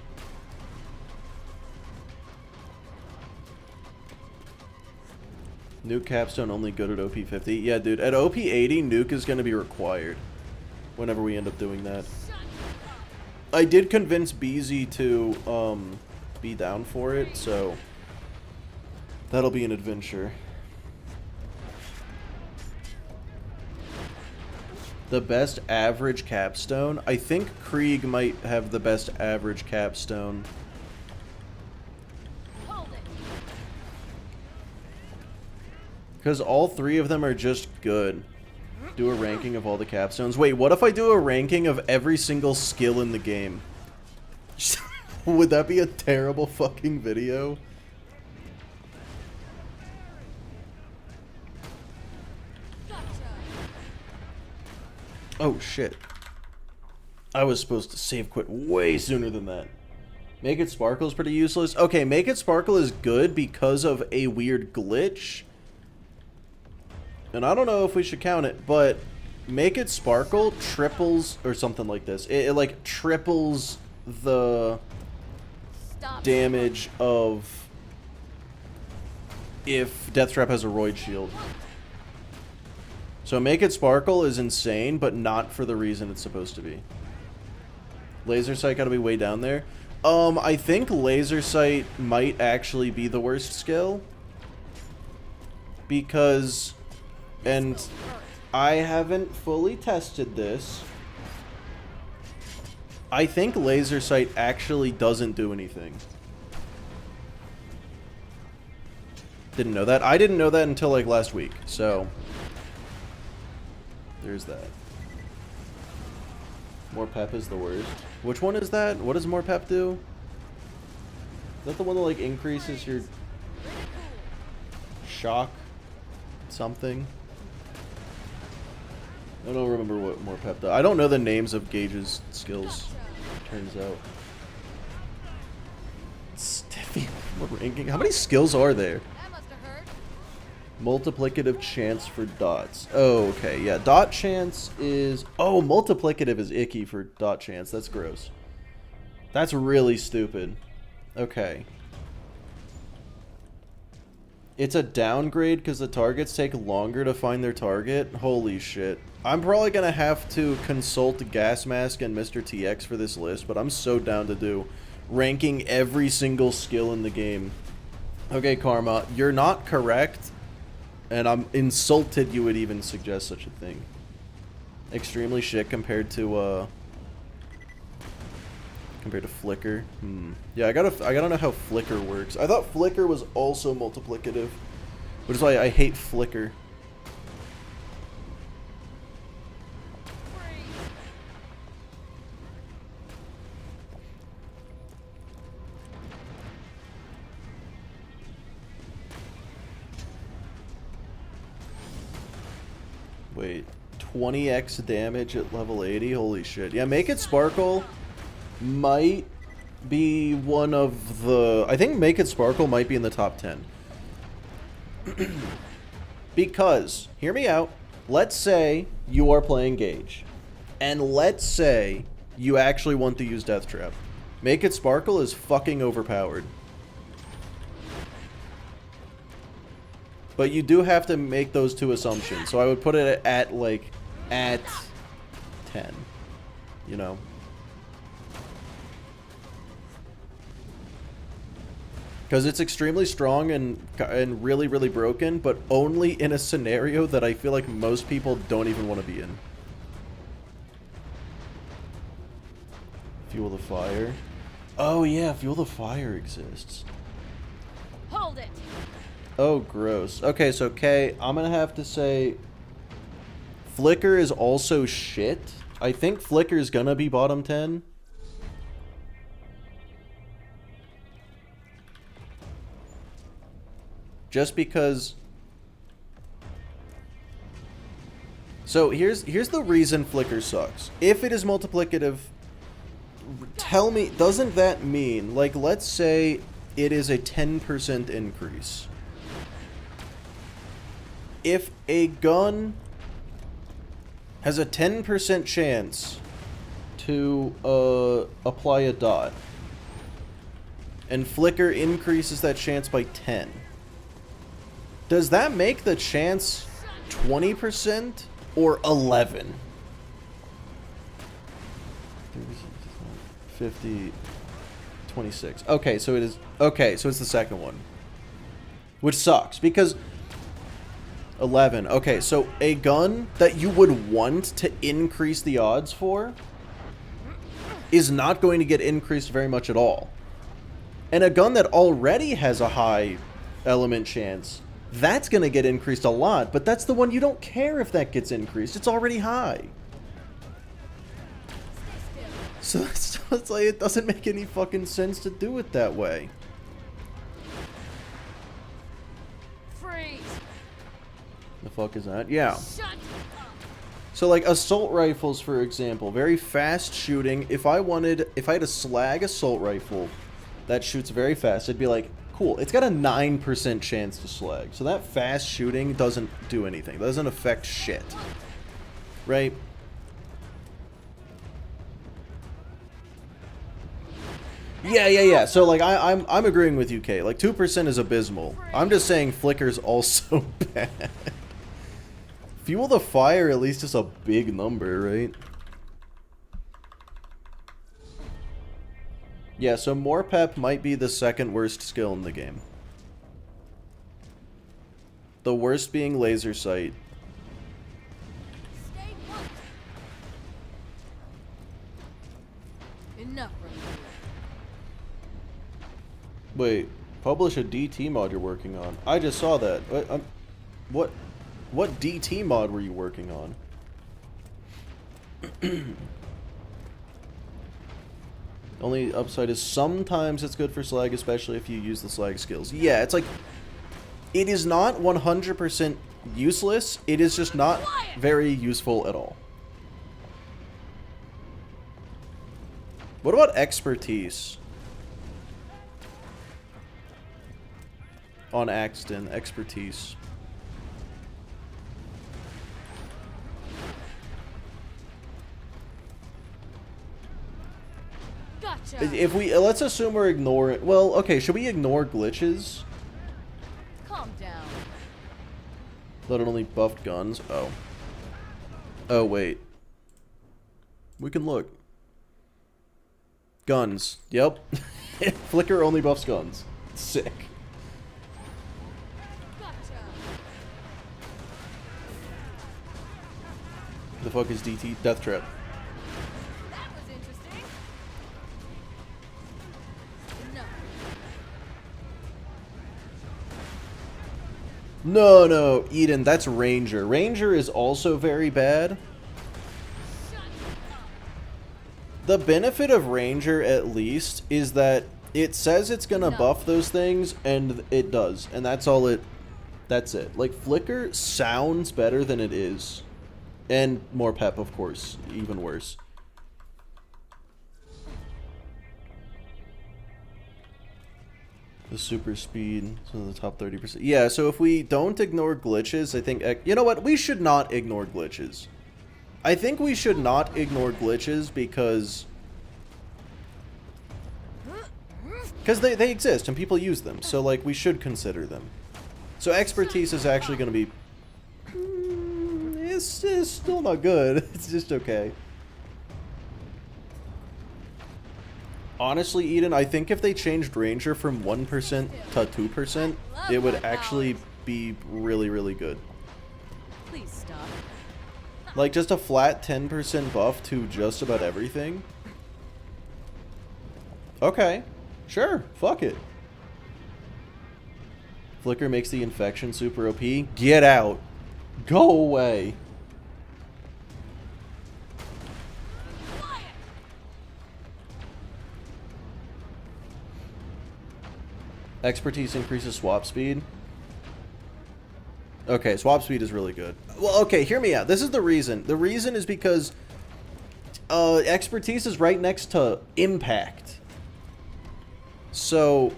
Nuke capstone only good at OP 50. Yeah, dude, at OP 80, Nuke is going to be required whenever we end up doing that. I did convince BZ to be down for it, so that'll be an adventure. The best average capstone? I think Krieg might have the best average capstone. Hold it. Because all 3 of them are just good. Do a ranking of all the capstones. Wait, what if I do a ranking of every single skill in the game? Would that be a terrible fucking video? Gotcha. Oh shit. I was supposed to save quit way sooner than that. Make It Sparkle is pretty useless. Okay, Make It Sparkle is good because of a weird glitch. And I don't know if we should count it, but Make It Sparkle triples, or something like this. It like triples the Stop. damage of if Deathtrap has a Roid Shield. So Make It Sparkle is insane, but not for the reason it's supposed to be. Laser Sight gotta be way down there. I think Laser Sight might actually be the worst skill. Because, and I haven't fully tested this, I think Laser Sight actually doesn't do anything. Didn't know that. I didn't know that until like last week, so there's that. More Pep is the worst. Which one is that? What does More Pep do? Is that the one that like increases your shock something? I don't remember what More Pep does. I don't know the names of Gage's skills, turns out. Steffi, what ranking? How many skills are there? That must have hurt. Multiplicative chance for dots. Oh, okay. Yeah, dot chance is... Oh, multiplicative is icky for dot chance. That's gross. That's really stupid. Okay. It's a downgrade because the targets take longer to find their target? Holy shit. I'm probably going to have to consult Gas Mask and Mr. TX for this list, but I'm so down to do ranking every single skill in the game. Okay, Karma, you're not correct. And I'm insulted you would even suggest such a thing. Extremely shit compared to Flicker. Yeah, I gotta know how Flicker works. I thought Flicker was also multiplicative, which is why I hate Flicker. Wait, 20x damage at level 80? Holy shit. Yeah, Make It Sparkle might be one of the... I think Make It Sparkle might be in the top 10. Because, hear me out, let's say you are playing Gage. And let's say you actually want to use Death Trap. Make It Sparkle is fucking overpowered. But you do have to make those two assumptions. So I would put it at, like, at 10. You know? Because it's extremely strong and really, really broken, but only in a scenario that I feel like most people don't even want to be in. Fuel the Fire. Oh yeah, Fuel the Fire exists. Hold it. Oh, gross. Okay, so K, I'm gonna have to say Flicker is also shit. I think Flicker's gonna be bottom 10. Just because... So here's the reason Flicker sucks. If it is multiplicative, tell me, doesn't that mean, like, let's say it is a 10% increase. If a gun has a 10% chance to apply a dot, and Flicker increases that chance by 10, does that make the chance 20% or 11? 50, 26. Okay, so it is. Okay, so it's the second one, which sucks because 11. Okay, so a gun that you would want to increase the odds for is not going to get increased very much at all. And a gun that already has a high element chance, that's going to get increased a lot, but that's the one you don't care if that gets increased. It's already high. So it's like, it doesn't make any fucking sense to do it that way. Freeze. The fuck is that? Yeah. Shut up. So like assault rifles, for example, very fast shooting. If I had a slag assault rifle that shoots very fast, I'd be like, cool, it's got a 9% chance to slag. So that fast shooting doesn't do anything. Doesn't affect shit. Right? Yeah. So like I'm agreeing with you, Kay. Like 2% is abysmal. I'm just saying Flicker's also bad. Fuel the fire at least is a big number, right? Yeah, so more pep might be the second worst skill in the game. The worst being laser sight. Stay put. Enough, brother. Wait, publish a DT mod you're working on. I just saw that. What DT mod were you working on? Only upside is sometimes it's good for slag, especially if you use the slag skills. Yeah, it's like, it is not 100% useless. It is just not very useful at all. What about expertise? On Axton, expertise. Gotcha. If we, let's assume we're ignoring, well, okay, should we ignore glitches? Calm down. That it only buffed guns? Oh. Oh, wait. We can look. Guns. Yep. Flicker only buffs guns. Sick. Gotcha. The fuck is DT? Death Trap. That was interesting. Enough. No, Eden, that's Ranger. Ranger is also very bad. Shut up. The benefit of Ranger, at least, is that it says it's gonna buff those things, and it does. And that's all it... That's it. Like, Flicker sounds better than it is. And more pep, of course. Even worse. The super speed, so the top 30%. Yeah, so if we don't ignore glitches, I think... You know what? We should not ignore glitches. I think we should not ignore glitches because they exist and people use them. So, like, we should consider them. So expertise is actually going to be... It's still not good. It's just okay. Honestly, Eden, I think if they changed Ranger from 1% to 2%, it would actually be really, really good. Please stop. Like, just a flat 10% buff to just about everything. Okay. Sure. Fuck it. Flicker makes the infection super OP. Get out. Go away. Expertise increases swap speed. Okay, swap speed is really good. Well, okay, hear me out. This is the reason. The reason is because expertise is right next to impact. So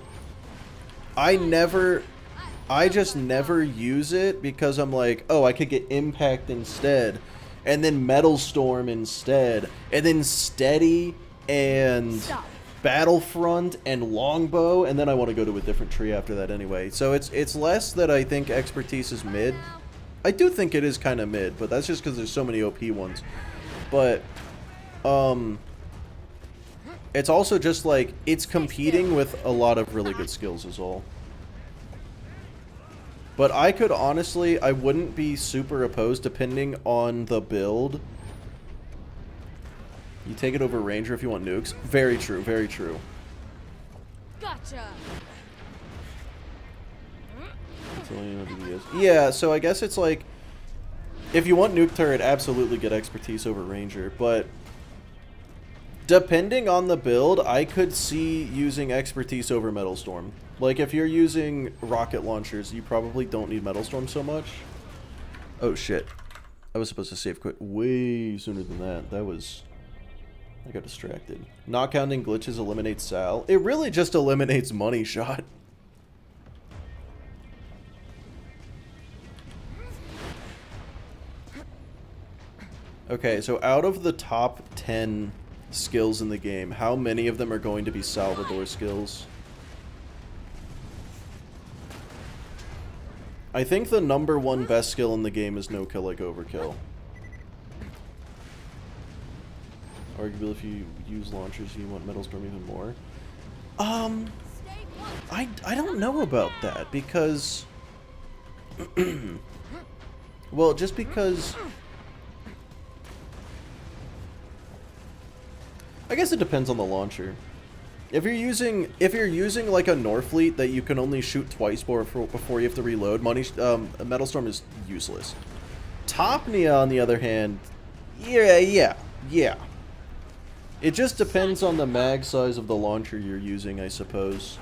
I just never use it because I'm like, oh, I could get impact instead, and then metal storm instead, and then steady and battlefront and longbow, and then I want to go to a different tree after that anyway. So it's less that I think expertise is mid. I do think it is kind of mid, but that's just because there's so many OP ones. But it's also just like it's competing with a lot of really good skills is all. But I could honestly, I wouldn't be super opposed depending on the build. You take it over Ranger if you want nukes. Very true, very true. Gotcha. Yeah, so I guess it's like, if you want nuke turret, absolutely get expertise over Ranger. But depending on the build, I could see using expertise over Metal Storm. Like, if you're using rocket launchers, you probably don't need Metal Storm so much. Oh, shit. I was supposed to save quit way sooner than that. I got distracted. Not counting glitches eliminates Sal. It really just eliminates money shot. Okay, so out of the top 10 skills in the game, how many of them are going to be Salvador skills? I think the #1 best skill in the game is no kill like overkill. Arguably, if you use launchers, you want Metal Storm even more. I don't know about that because, well, just because. I guess it depends on the launcher. If you're using like a Norfleet that you can only shoot twice before you have to reload, Metal Storm is useless. Topnia, on the other hand, yeah. It just depends on the mag size of the launcher you're using, I suppose.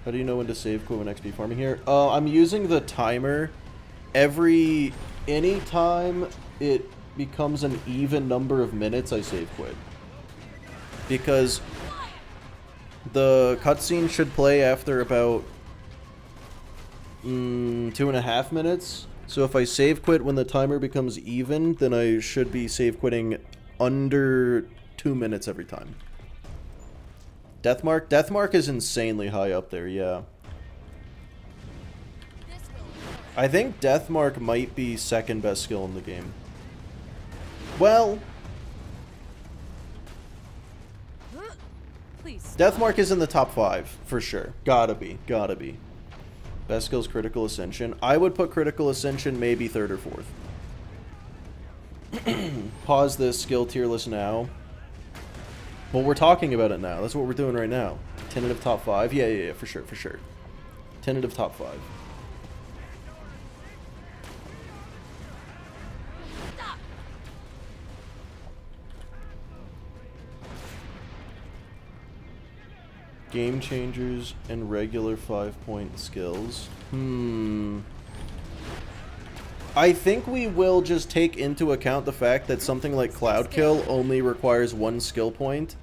How do you know when to save quit when XP farming here? I'm using the timer. Anytime it becomes an even number of minutes, I save quit. Because the cutscene should play after about 2.5 minutes. So if I save quit when the timer becomes even, then I should be save quitting under 2 minutes every time. Deathmark is insanely high up there, yeah. I think Deathmark might be second best skill in the game. Well, Deathmark is in the top 5 for sure. Gotta be. Best skill's Critical Ascension. I would put Critical Ascension maybe 3rd or 4th. Pause this skill tier list now. Well, we're talking about it now. That's what we're doing right now. Tentative top 5. Yeah, for sure. Tentative top 5. Game changers and regular 5-point skills. I think we will just take into account the fact that something like Cloud Kill only requires 1 skill point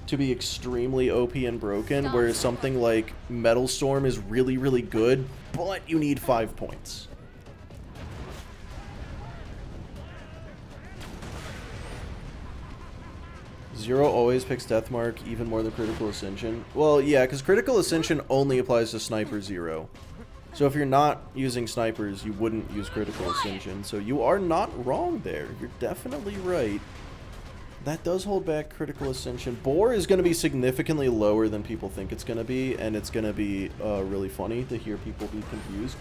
to be extremely OP and broken, whereas something like Metal Storm is really, really good, but you need 5 points. Zero always picks Deathmark even more than Critical Ascension. Well, yeah, because Critical Ascension only applies to Sniper 0. So if you're not using snipers, you wouldn't use Critical Ascension. So you are not wrong there. You're definitely right. That does hold back Critical Ascension. Boar is going to be significantly lower than people think it's going to be, and it's going to be really funny to hear people be confused.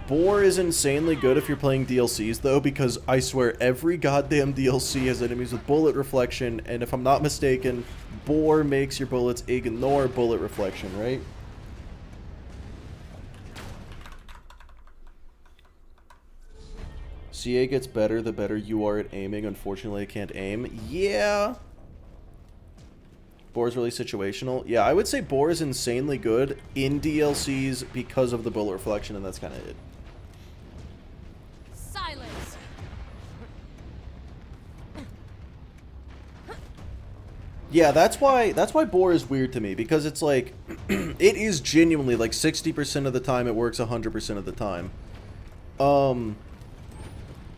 Boar is insanely good if you're playing DLCs, though, because I swear every goddamn DLC has enemies with bullet reflection, and if I'm not mistaken, Boar makes your bullets ignore bullet reflection, right? CA gets better the better you are at aiming. Unfortunately, I can't aim. Yeah. Boar is really situational. Yeah, I would say Boar is insanely good in DLCs because of the bullet reflection, and that's kind of it. Silence. Yeah, that's why Boar is weird to me, because it's like it is genuinely like 60% of the time it works 100% of the time.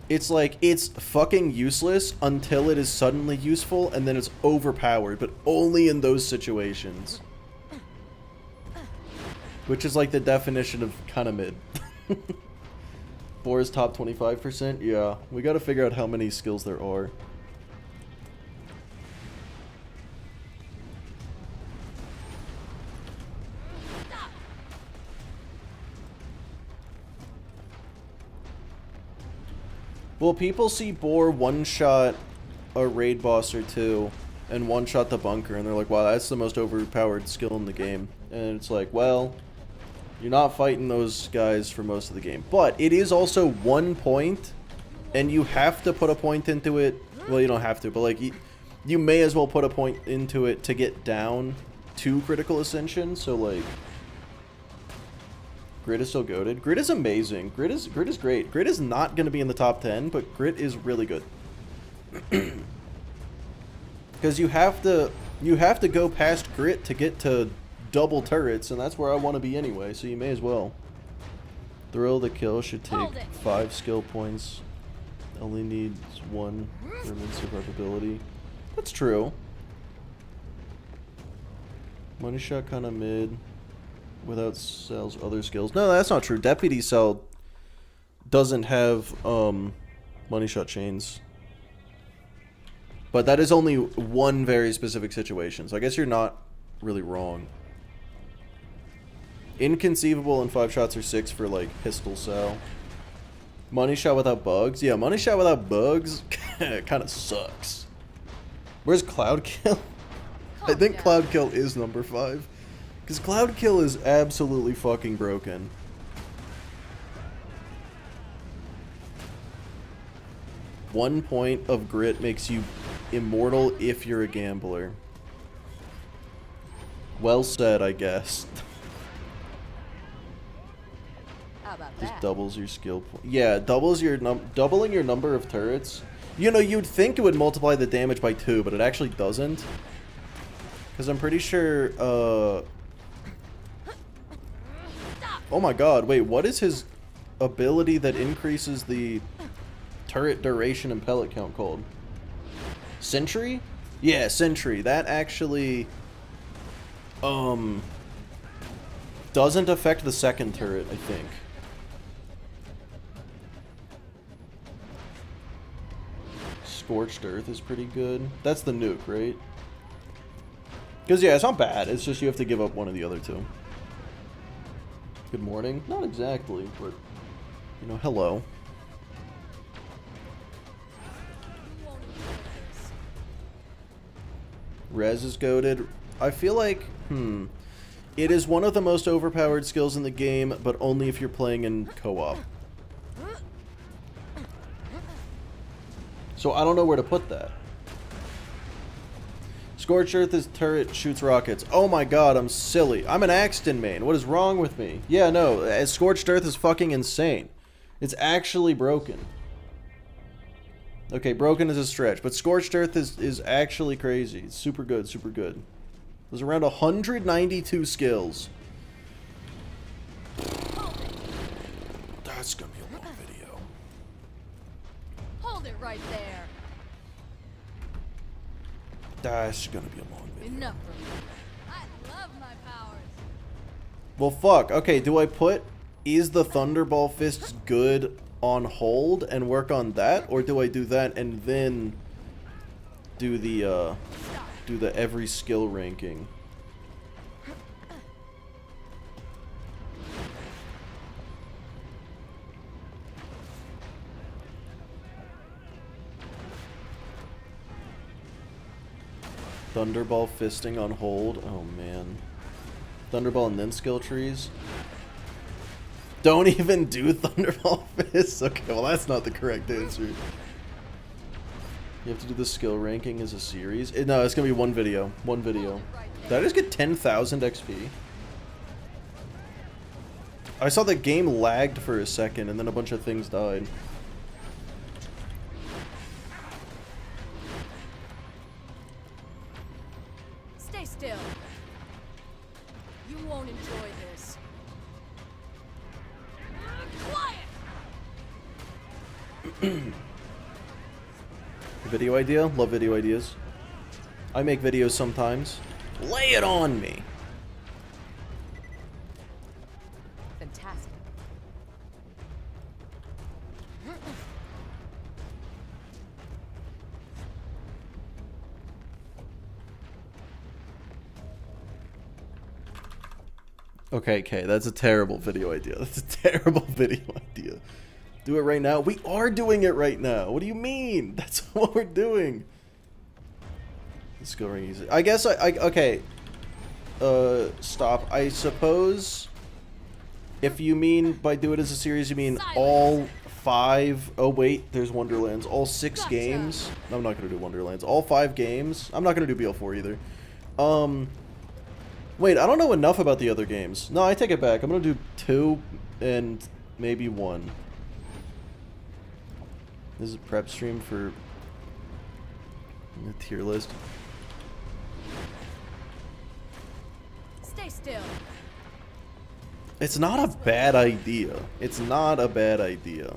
It's like, it's fucking useless until it is suddenly useful, and then it's overpowered, but only in those situations. Which is like the definition of kind of mid. Boar's top 25%? Yeah, we gotta figure out how many skills there are. Well, people see Boar one-shot a raid boss or two and one-shot the bunker, and they're like, wow, that's the most overpowered skill in the game. And it's like, well, you're not fighting those guys for most of the game. But it is also 1 point, and you have to put a point into it. Well, you don't have to, but like, you may as well put a point into it to get down to critical ascension, so like... Grit is so goated. Grit is amazing. Grit is great. Grit is not going to be in the top 10, but Grit is really good. Because you have to go past Grit to get to double turrets, and that's where I want to be anyway, so you may as well. Thrill the kill should take 5 skill points. Only needs 1 for immense survivability. That's true. Money shot kind of mid. Without Cell's other skills. No, that's not true. Deputy Cell doesn't have money shot chains. But that is only one very specific situation. So I guess you're not really wrong. Inconceivable and 5 shots or 6 for like pistol cell. Money shot without bugs. Yeah, money shot without bugs kind of sucks. Where's Cloud Kill? I think Cloud Kill is number 5. Because Cloud Kill is absolutely fucking broken. One point of Grit makes you immortal if you're a gambler. Well said, I guess. How about Just that? doubles your skill point. Yeah, doubling your number of turrets. You know, you'd think it would multiply the damage by 2, but it actually doesn't. Because I'm pretty sure, oh my god, wait, what is his ability that increases the turret duration and pellet count called? Sentry? Yeah, Sentry. That actually, doesn't affect the second turret, I think. Scorched Earth is pretty good. That's the nuke, right? Because, yeah, it's not bad. It's just you have to give up one of the other two. Good morning? Not exactly, but, you know, hello. Rez is goated. I feel like, it is one of the most overpowered skills in the game, but only if you're playing in co-op. So I don't know where to put that. Scorched Earth is turret shoots rockets. Oh my god, I'm silly. I'm an Axton main. What is wrong with me? Yeah, no, Scorched Earth is fucking insane. It's actually broken. Okay, broken is a stretch, but Scorched Earth is actually crazy. It's super good, super good. There's around 192 skills. That's gonna be a long video. Hold it right there. That's gonna be a long video. Enough from me. I love my powers. Well, fuck. Okay, do I put is the Thunderball Fists good on hold and work on that, or do I do that and then do the every skill ranking? Thunderball fisting on hold. Oh man. Thunderball and then skill trees. Don't even do Thunderball Fist? Okay, well that's not the correct answer. You have to do the skill ranking as a series? No, it's gonna be one video. One video. Did I just get 10,000 XP? I saw the game lagged for a second and then a bunch of things died. Stay still. You won't enjoy this. Quiet! Video idea? Love video ideas. I make videos sometimes. Lay it on me! Fantastic. Okay, that's a terrible video idea. That's a terrible video idea. Do it right now? We are doing it right now. What do you mean? That's what we're doing. Let's go ring easy. I guess okay. Stop. I suppose if you mean by do it as a series, you mean all 5. Oh wait, there's Wonderlands. All 6 games. I'm not gonna do Wonderlands. All 5 games. I'm not gonna do BL4 either. Wait, I don't know enough about the other games. No, I take it back. I'm gonna do 2 and maybe 1. This is a prep stream for the tier list. Stay still. It's not a bad idea. It's not a bad idea.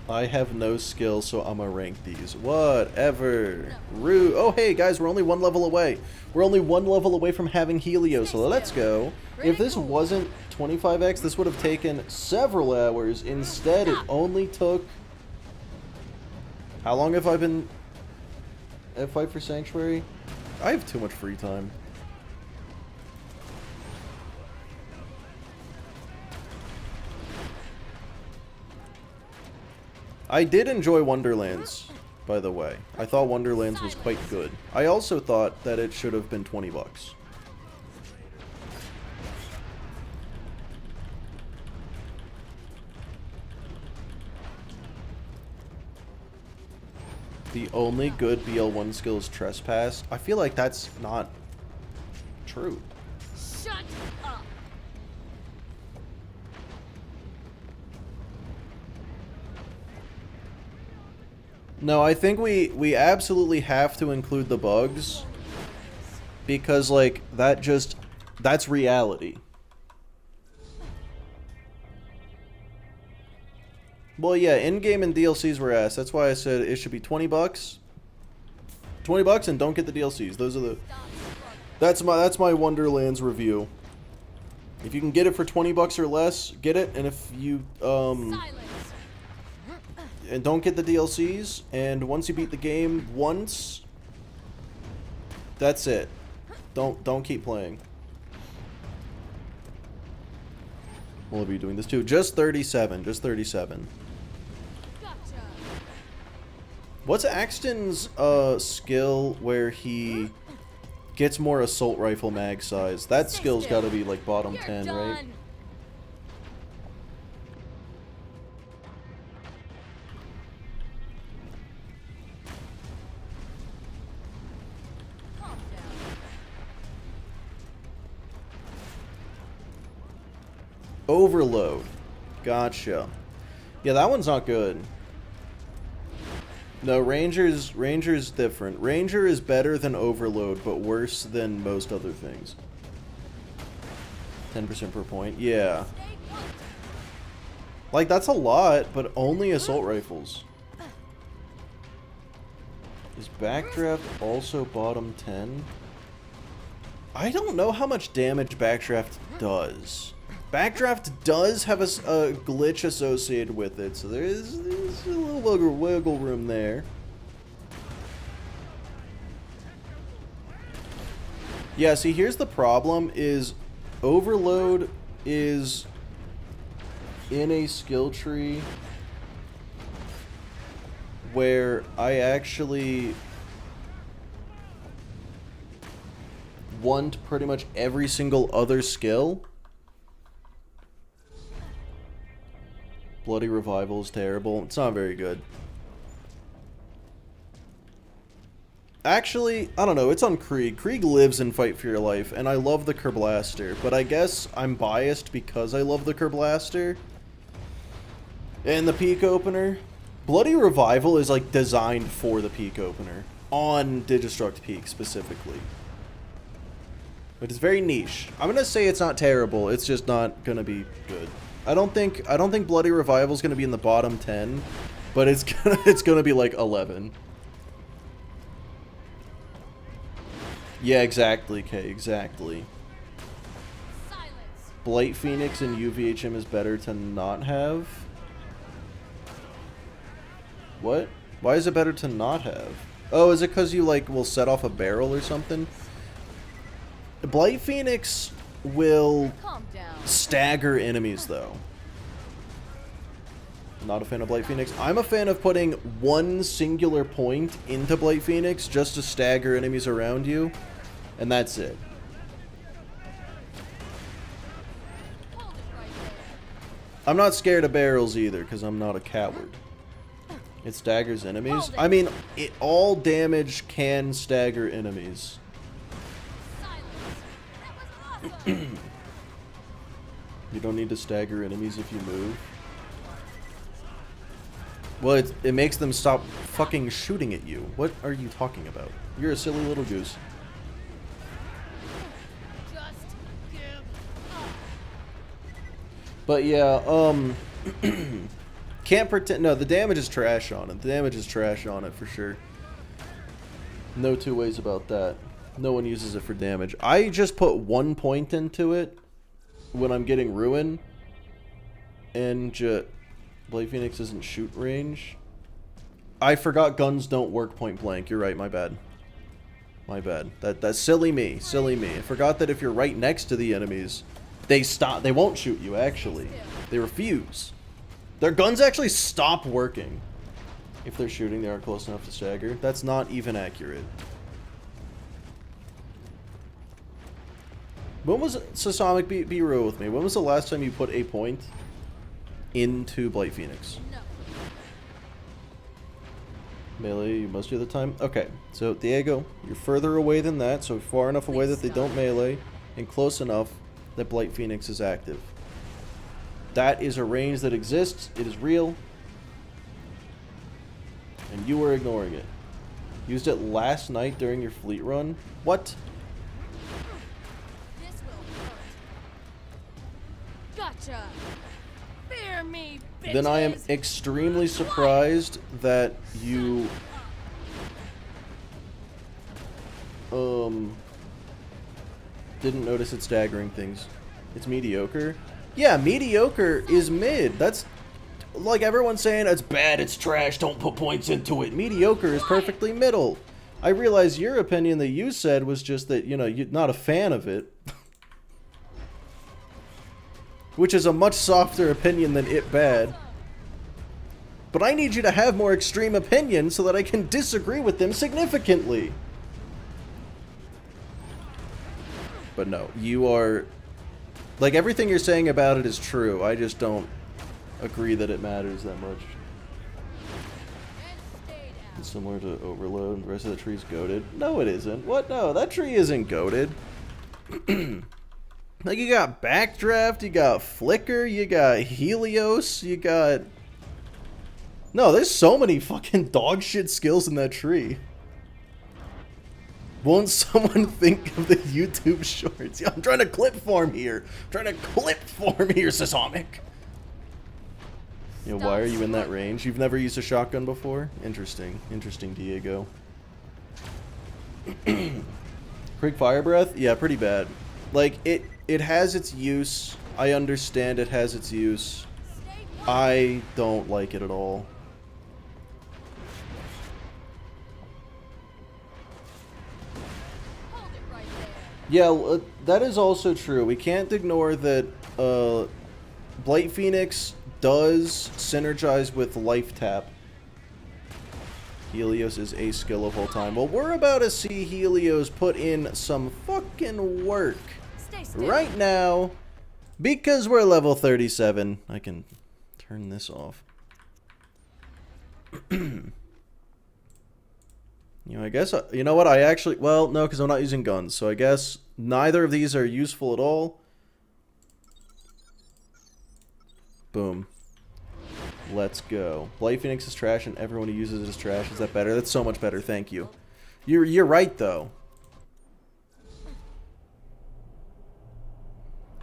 I have no skill, so I'm gonna rank these. Whatever. Rude. Oh, hey, guys, we're only 1 level away. We're only 1 level away from having Helio, so let's go. If this wasn't 25x, this would have taken several hours. Instead, it only took... How long have I been at Fight for Sanctuary? I have too much free time. I did enjoy Wonderlands, by the way. I thought Wonderlands was quite good. I also thought that it should have been 20 bucks. The only good BL1 skill is Trespass. I feel like that's not true. Shut up. No, I think we absolutely have to include the bugs. Because, like, that's reality. Well, yeah, in-game and DLCs were asked. That's why I said it should be 20 bucks. 20 bucks and don't get the DLCs. Those are the... That's my Wonderlands review. If you can get it for 20 bucks or less, get it. And if you, and don't get the DLCs, and once you beat the game once, that's it. Don't keep playing. We'll be doing this too. Just 37. Just 37. Gotcha. What's Axton's skill where he gets more assault rifle mag size? That skill's got to be like bottom You're 10, done. right? Calm down. Overload. Gotcha. Yeah, that one's not good. No, Ranger's different. Ranger is better than Overload, but worse than most other things. 10% per point. Yeah. Stay put. Like, that's a lot, but only assault rifles. Is Backdraft also bottom 10? I don't know how much damage Backdraft does. Backdraft does have a glitch associated with it, so there's a little wiggle room there. Yeah, see, here's the problem, is Overload is in a skill tree where I actually 1 to pretty much every single other skill. Bloody Revival is terrible. It's not very good. Actually, I don't know. It's on Krieg. Krieg lives in Fight for Your Life, and I love the Kerblaster. But I guess I'm biased because I love the Kerblaster and the Peak Opener. Bloody Revival is like designed for the Peak Opener on Digistruct Peak specifically. But it's very niche. I'm gonna say it's not terrible. It's just not gonna be good. I don't think Bloody Revival is gonna be in the bottom 10, but it's gonna be like 11. Yeah, exactly, Kay, exactly. Silence. Blight Phoenix and UVHM is better to not have? What? Why is it better to not have? Oh, is it because you, like, will set off a barrel or something? Blight Phoenix will Calm down. stagger enemies, though. Not a fan of Blight Phoenix. I'm a fan of putting one singular point into Blight Phoenix just to stagger enemies around you, and that's it. Hold it right there. I'm not scared of barrels either, because I'm not a coward. It staggers enemies. I mean, all damage can stagger enemies. Silence. That was awesome. You don't need to stagger enemies if you move. Well, it makes them stop fucking shooting at you. What are you talking about? You're a silly little goose. Just give up. But yeah, can't pretend. No, the damage is trash on it. The damage is trash on it for sure. No two ways about that. No one uses it for damage. I just put 1 point into it when I'm getting ruin, and Blade Phoenix isn't shoot range. I forgot guns don't work point blank. You're right, my bad. My bad. That's silly me. Silly me. I forgot that if you're right next to the enemies, they stop. They won't shoot you, actually. They refuse. Their guns actually stop working. If they're shooting, they aren't close enough to stagger. That's not even accurate. When was Sasamic, be real with me. When was the last time you put a point into Blight Phoenix? No. Melee most of the time? Okay, so Diego, you're further away than that, so far enough away that they don't melee, and close enough that Blight Phoenix is active. That is a range that exists, it is real, and you are ignoring it. Used it last night during your fleet run? What? This will hurt. Gotcha. Fear me, bitches. Then I am extremely surprised that you didn't notice it staggering things. It's mediocre. Yeah, mediocre is mid. That's like everyone's saying it's bad, it's trash, don't put points into it. Mediocre is perfectly middle. I realize your opinion that you said was just that, you know, you're not a fan of it. Which is a much softer opinion than it bad. But I need you to have more extreme opinions so that I can disagree with them significantly. But no, you are... Like, everything you're saying about it is true. I just don't agree that it matters that much. And stay down. It's similar to Overload. The rest of the tree's goated. No, it isn't. What? No, that tree isn't goated. Like, you got Backdraft, you got Flicker, you got Helios, you got... No, there's so many fucking dog shit skills in that tree. Won't someone think of the YouTube shorts? Yeah, I'm trying to clip farm here. I'm trying to clip farm here, Sasamic. You know, why are you in that range? You've never used a shotgun before? Interesting. Interesting, Diego. Krieg Fire Breath? Yeah, pretty bad. Like, it has its use. I understand it has its use. I don't like it at all. Hold it right there. Yeah, that is also true. We can't ignore that Blight Phoenix does synergize with Life Tap. Helios is a skill of all time. Well, we're about to see Helios put in some fucking work Stay still. right now because we're level 37. I can turn this off. You know, I guess, you know what, I actually, well, no, because I'm not using guns, so I guess neither of these are useful at all. Boom. Let's go. Blight Phoenix is trash and everyone who uses it is trash. Is that better? That's so much better, thank you. You're right, though.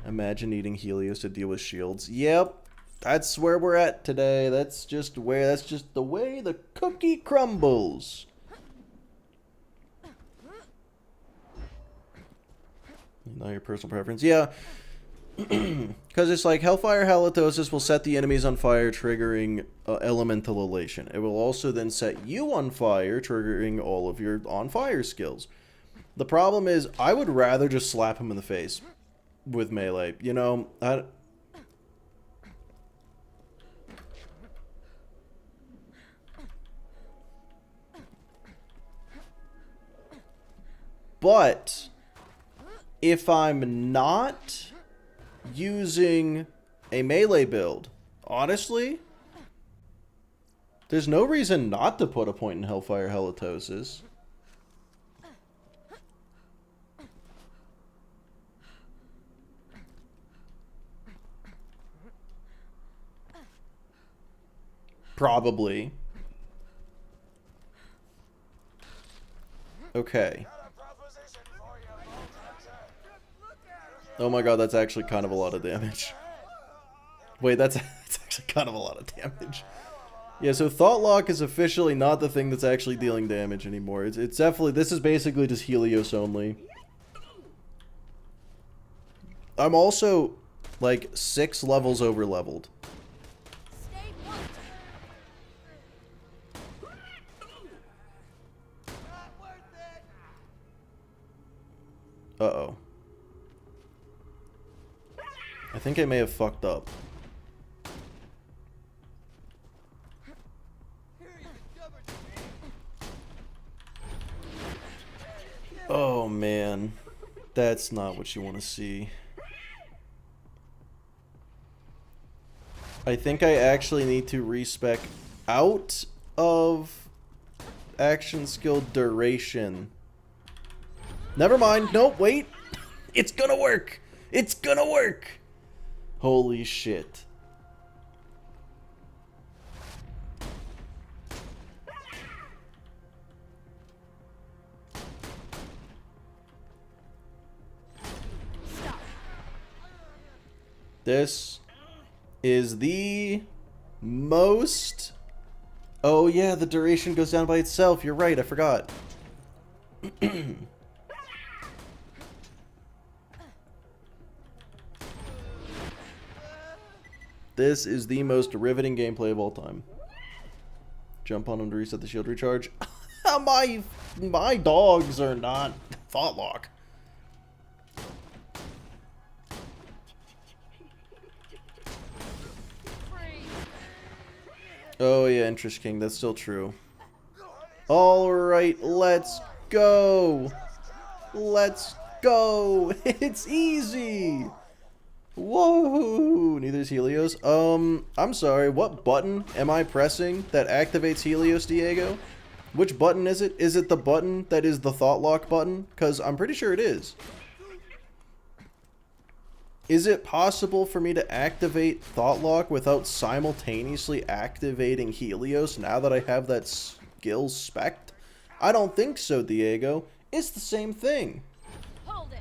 Imagine needing Helios to deal with shields. Yep. That's where we're at today. That's just the way the cookie crumbles. Not your personal preference. Yeah. Because it's like Hellfire Halitosis will set the enemies on fire, triggering elemental elation. It will also then set you on fire, triggering all of your on fire skills. The problem is, I would rather just slap him in the face with melee. You know, but if I'm not using a melee build, honestly, there's no reason not to put a point in Hellfire Halitosis. Probably. Okay. Oh my god, that's actually kind of a lot of damage. Wait, that's actually kind of a lot of damage. Yeah, so Thoughtlock is officially not the thing that's actually dealing damage anymore. It's definitely, this is basically just Helios only. I'm also, like, 6 levels over leveled. Stay put. Uh-oh. I think I may have fucked up. Oh man, that's not what you want to see. I think I actually need to respec out of action skill duration. Never mind. Nope, wait. It's gonna work. It's gonna work. Holy shit. Stop. This is the most... Oh yeah, the duration goes down by itself. You're right, I forgot. This is the most riveting gameplay of all time. Jump on him to reset the shield recharge. My dogs are not Thoughtlock. Freeze. Oh yeah, Interest King, that's still true. Alright, let's go! Let's go! It's easy! Whoa! Neither is Helios. I'm sorry, what button am I pressing that activates Helios, Diego? Which button is it? Is it the button that is the Thoughtlock button? Because I'm pretty sure it is. Is it possible for me to activate Thoughtlock without simultaneously activating Helios now that I have that skill spec'd? I don't think so, Diego. It's the same thing. Hold it.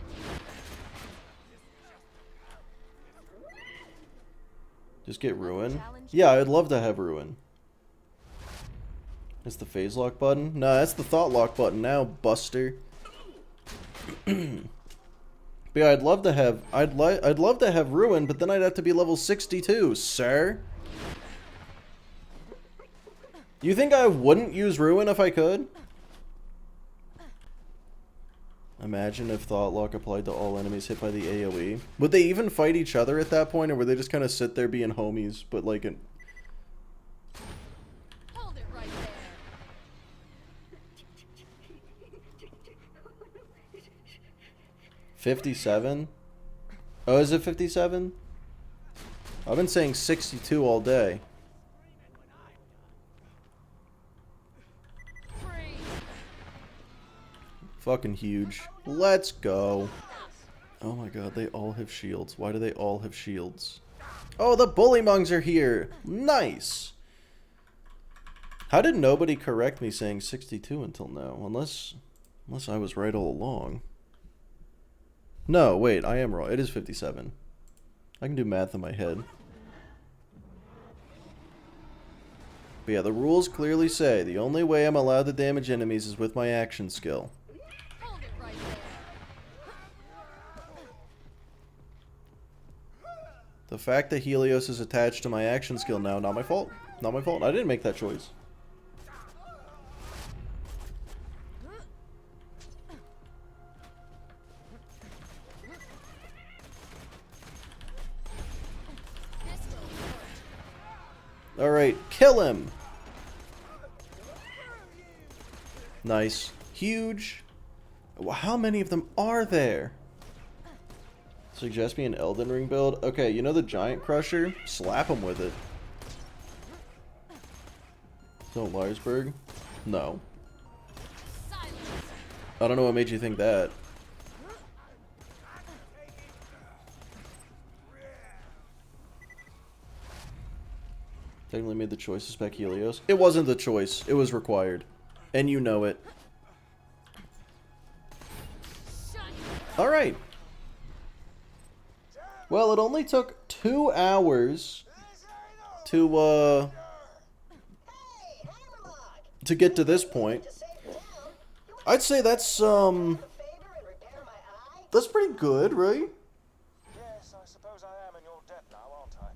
Just get Ruin? Yeah, I'd love to have Ruin. It's the phase lock button? No, that's the Thoughtlock button now, Buster. But yeah, I'd love to have Ruin, but then I'd have to be level 62, sir. You think I wouldn't use Ruin if I could? Imagine if Thoughtlock applied to all enemies hit by the AoE. Would they even fight each other at that point, or would they just kind of sit there being homies, but like an... Hold it right 57? Oh, is it 57? I've been saying 62 all day. Freeze. Fucking huge. Let's go. Oh my god, they all have shields. Why do they all have shields? Oh, the bullymongs are here! Nice! How did nobody correct me saying 62 until now? Unless I was right all along. No, wait, I am wrong. It is 57. I can do math in my head. But yeah, the rules clearly say the only way I'm allowed to damage enemies is with my action skill. Hold it right there. The fact that Helios is attached to my action skill now, not my fault. Not my fault. I didn't make that choice. Alright, kill him! Nice. Huge. How many of them are there? Suggest me an Elden Ring build? Okay, you know the Giant Crusher? Slap him with it. So, Larsberg? No. Silence. I don't know what made you think that. Technically made the choice to spec Helios. It wasn't the choice. It was required. And you know it. Shut. Alright. Well, it only took 2 hours to get to this point. I'd say that's pretty good, right? Yes, I suppose I am in your debt now, aren't I?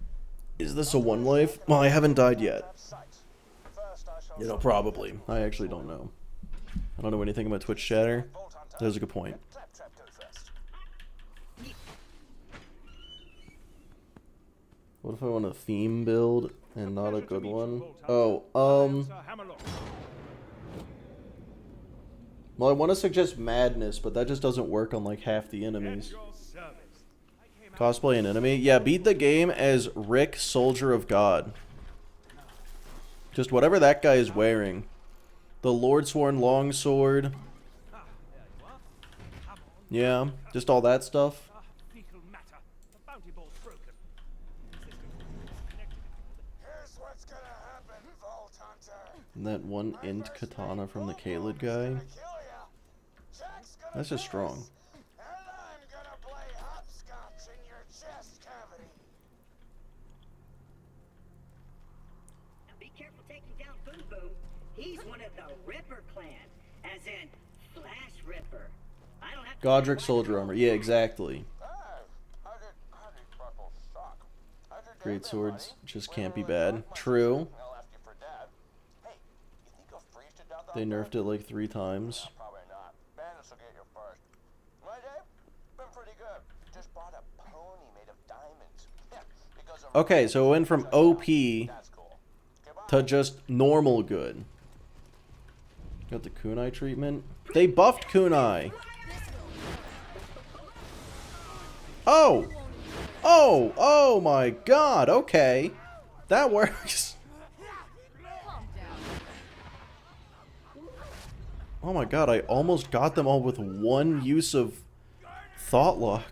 Is this a one life? Well, I haven't died yet. That sight. First I shall You know, probably. I actually don't know. I don't know anything about Twitch chatter. Bolt Hunter. That's a good point. Claptrap go first. What if I want a theme build and not a good one? Oh, well, I want to suggest Madness, but that just doesn't work on like half the enemies. Cosplay an enemy? Yeah, beat the game as Rick, Soldier of God. Just whatever that guy is wearing. The Lordsworn Longsword. Yeah, just all that stuff. Here's what's gonna happen, Vault Hunter. And that one int katana from the Kaled guy. Kill ya. Jack's gonna That's just strong. miss, and I'm gonna play hopscotch in your chest cavity. Now be careful taking down Boom Boom. He's one of the Ripper clan, as in Flash Ripper. I don't have to Godric Soldier Armor. Yeah, exactly. Hey, how did Purple suck? How did Great Dad swords get money? just When can't be we bad. were True. I'll ask you for Dad. Hey, you think you'll freeze to death They out there? nerfed it like 3 times. Probably not. Bandits will get you first. My day? Been pretty good. Just bought a pony made of diamonds. Yeah, because of Okay, so it went from OP that's cool. Goodbye. to just normal good. Got the kunai treatment. They buffed kunai. Oh! Oh! Oh my god, okay. That works. Calm down. Oh my god, I almost got them all with one use of Thoughtlock.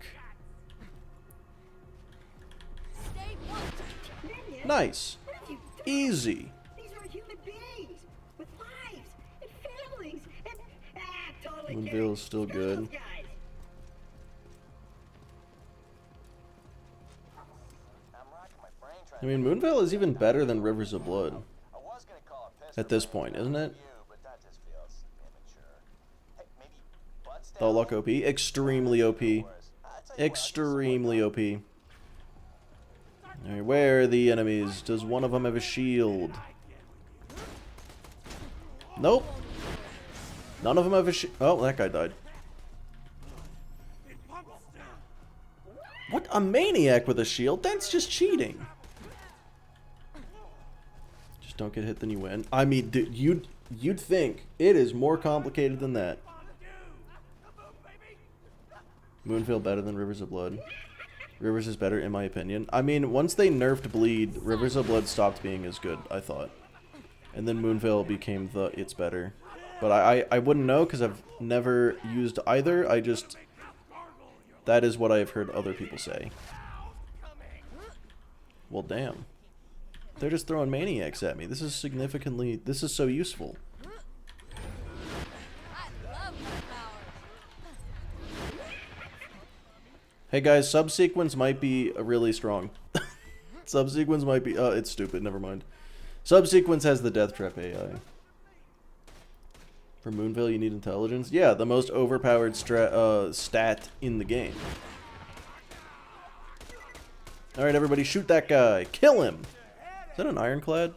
Stay put. Minion, Nice. what have you done? Easy. These are human beings with lives and families and totally Moonville kidding. is still Screw good. those guys. I'm racking my brain I trying mean, Moonville is even better than Rivers of Blood. I was gonna call a pistol At this point, isn't it? you, but that just feels immature. Hey, maybe butts down. Thoughtlock OP? Extremely OP. I'll tell you what, Extremely OP. Alright, where are the enemies? Does one of them have a shield? Nope. None of them have a shield. Oh, that guy died. What? A maniac with a shield? That's just cheating. Just don't get hit, then you win. I mean, dude, you'd think it is more complicated than that. Moonveil better than Rivers of Blood. Rivers is better in my opinion. I mean, once they nerfed Bleed, Rivers of Blood stopped being as good, I thought. And then Moonveil became the it's better. But I wouldn't know because I've never used either. I just... That is what I have heard other people say. Well, damn. They're just throwing maniacs at me. This is significantly... This is so useful. I love my powers. Hey guys, subsequence might be really strong. Subsequence might be... it's stupid, never mind. Subsequence has the Death Trap AI. For Moonveil, you need intelligence? Yeah, the most overpowered stat in the game. Alright, everybody, shoot that guy. Kill him! Is that an ironclad?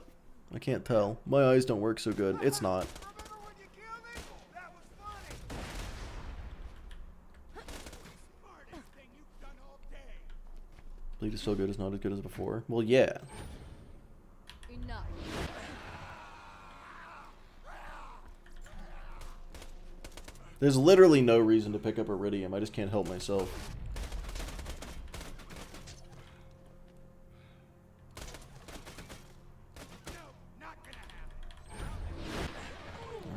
I can't tell. My eyes don't work so good. It's not. Remember when you killed me? That was funny. Smartest thing you've done all day. Bleed is so good, it's not as good as before. Well, yeah. Enough. There's literally no reason to pick up Iridium. I just can't help myself.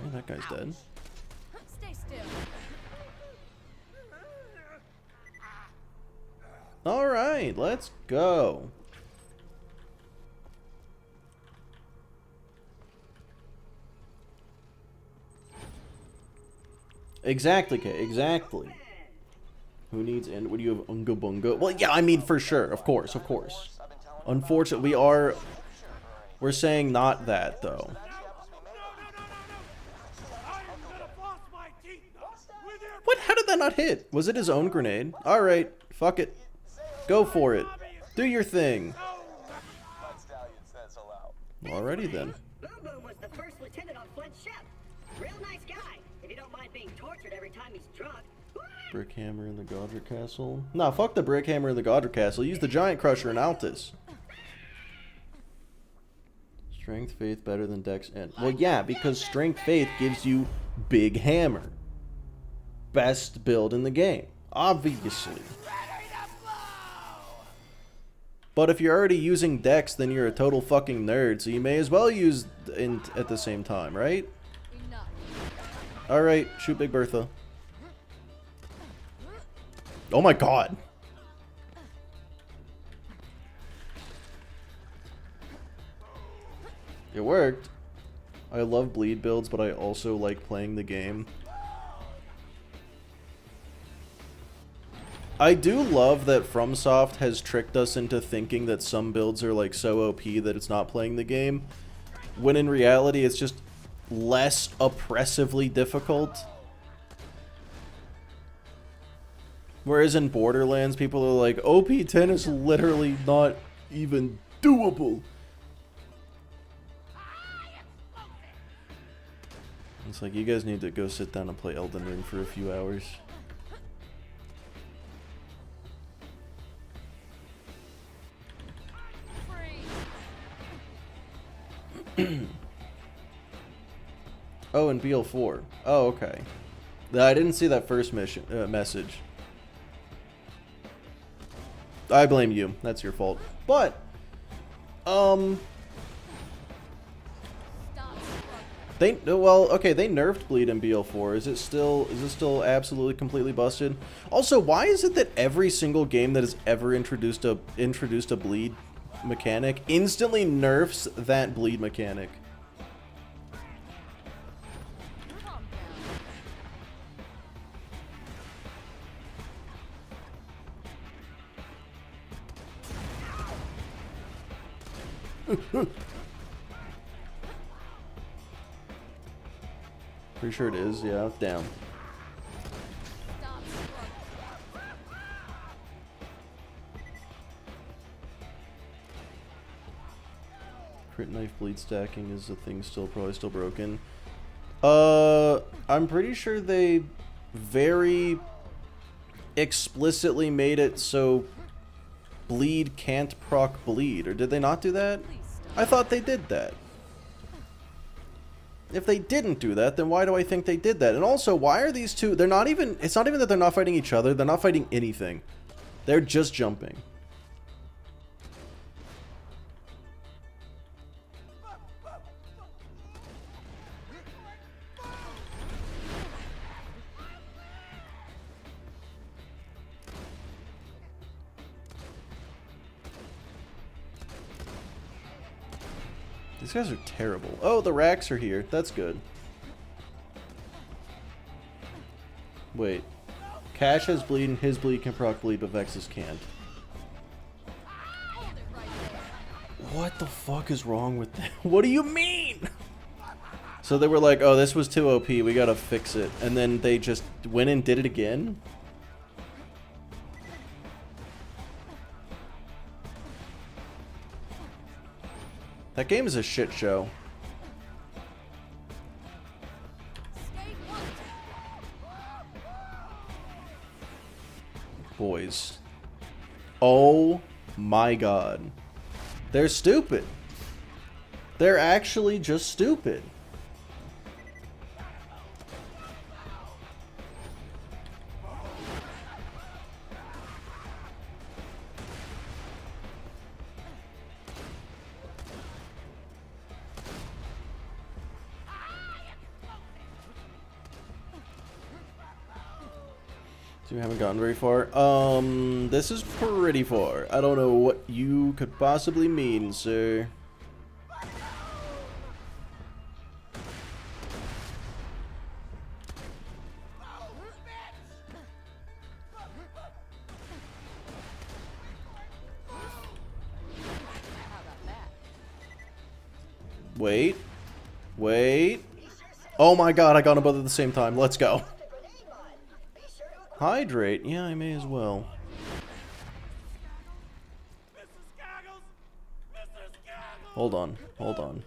Alright, that guy's dead. Stay still. Alright, let's go. Exactly, Kay, exactly. Who needs and what do you have Unga Bunga? Well, yeah, I mean for sure, of course, of course. Unfortunately, we're saying not that though. What? How did that not hit? Was it his own grenade? Alright, fuck it. Go for it. Do your thing. Alrighty then. Boom Boom was the first lieutenant on Flint's ship. Real nice guy, if you don't mind being tortured every time he's drunk. Brick Hammer in the Godric Castle. Nah, fuck the Brick Hammer in the Godric Castle. Use the Giant Crusher in Altus. Strength, Faith better than Dex and... Well, yeah, because Strength, Faith gives you Big Hammer. Best build in the game. Obviously. But if you're already using Dex, then you're a total fucking nerd, so you may as well use at the same time, right? Enough. Alright, shoot Big Bertha. Oh my god! It worked. I love bleed builds, but I also like playing the game. I do love that FromSoft has tricked us into thinking that some builds are like so OP that it's not playing the game, when in reality it's just less oppressively difficult. Whereas in Borderlands, people are like, OP10 is literally not even doable. It's like, you guys need to go sit down and play Elden Ring for a few hours. Oh, and BL4. Oh, okay. I didn't see that first mission message. I blame you. That's your fault. But, well, okay, they nerfed bleed in BL4. Is it still absolutely completely busted? Also, why is it that every single game that has ever introduced a bleed mechanic instantly nerfs that bleed mechanic? Calm down. Pretty sure it is, yeah. Damn. Stop struggling. Crit knife bleed stacking is a thing probably still broken. I'm pretty sure they very explicitly made it so bleed can't proc bleed, or did they not do that? Please stop. I thought they did that. If they didn't do that, then why do I think they did that? And also, why are these two... They're not even... It's not even that they're not fighting each other. They're not fighting anything. They're just jumping. These guys are terrible. Oh, the racks are here. That's good. Wait. Cash has bleed and his bleed can proc bleed, but Vex's can't. Hold it right there. What the fuck is wrong with that? What do you mean? So they were like, oh, this was too OP. We gotta fix it. And then they just went and did it again? That game is a shit show. Stay one. Boys. Oh my god. They're stupid. They're actually just stupid. So we haven't gotten very far. This is pretty far. I don't know what you could possibly mean, sir. How about that? Wait. Wait. Oh my god, I got them both at the same time. Let's go. Hydrate? Yeah, I may as well. Hold on. Hold on.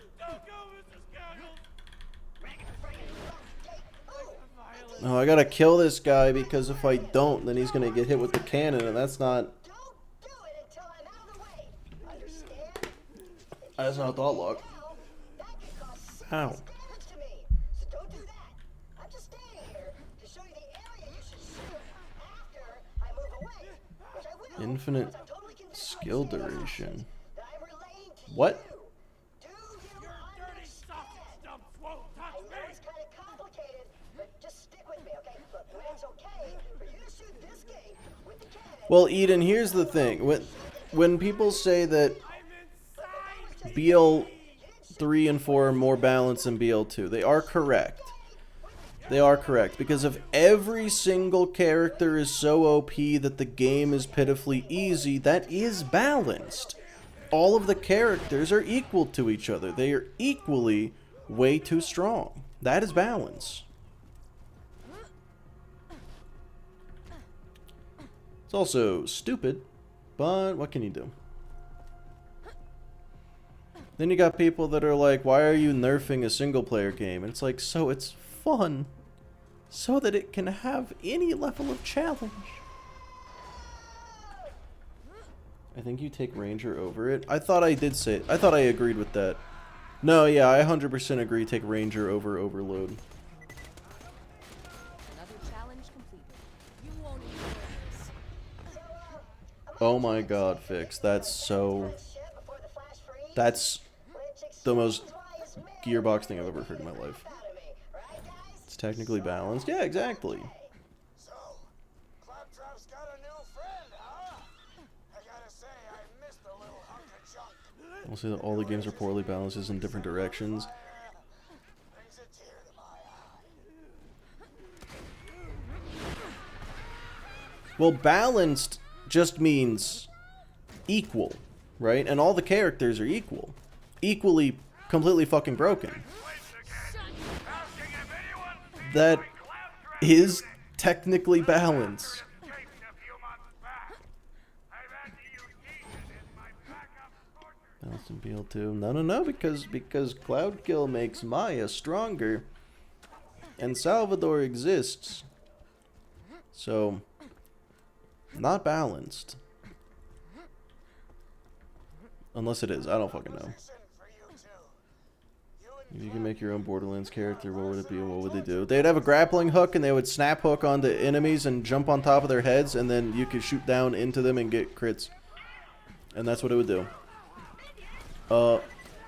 No, I gotta kill this guy because if I don't, then he's gonna get hit with the cannon, and that's not... Don't do it until I'm out of the way. Understand? That's not Thoughtlock. That could cause serious Ow. damage to me. So don't do that. I'm just standing here to show you the area you should shoot after I move away. Which I will. Infinite once I'm totally convinced skill by the duration. that I'm relaying to What? you. Do you understand? I know it's kind of complicated, but just stick with me, okay? Look, when it's okay for you to shoot this gate with the cannon. Well, Eden, here's the thing. When people say that BL 3 and 4 are more balanced than BL 2, they are correct. They are correct, because if every single character is so OP that the game is pitifully easy, that is balanced. All of the characters are equal to each other. They are equally way too strong. That is balance. It's also stupid, but what can you do? Then you got people that are like, why are you nerfing a single player game? And it's like, so it's fun. So that it can have any level of challenge. I think you take Ranger over it. I thought I did say it. I thought I agreed with that. No, yeah, I 100% agree take Ranger over Overload. Another challenge completed. You won't enjoy this. Oh my god, Fix. That's so... That's the most Gearbox thing I've ever heard in my life. It's technically balanced. Yeah, exactly. So, Claptrap's got a new friend, huh? I gotta say, I missed the little hunk of junk. I'll say that all the games are poorly balanced in different directions. Brings a tear to my eye. Well, balanced just means equal, right? And all the characters are equal. Equally, completely fucking broken. That is technically balanced. Balanced in BL2. No, because Cloudkill makes Maya stronger. And Salvador exists. So, not balanced. Unless it is. I don't fucking know. Position for you two. You doing If you can make your own Borderlands character, what would it be and what would they do? They'd have a grappling hook and they would snap hook onto enemies and jump on top of their heads, and then you could shoot down into them and get crits. And that's what it would do.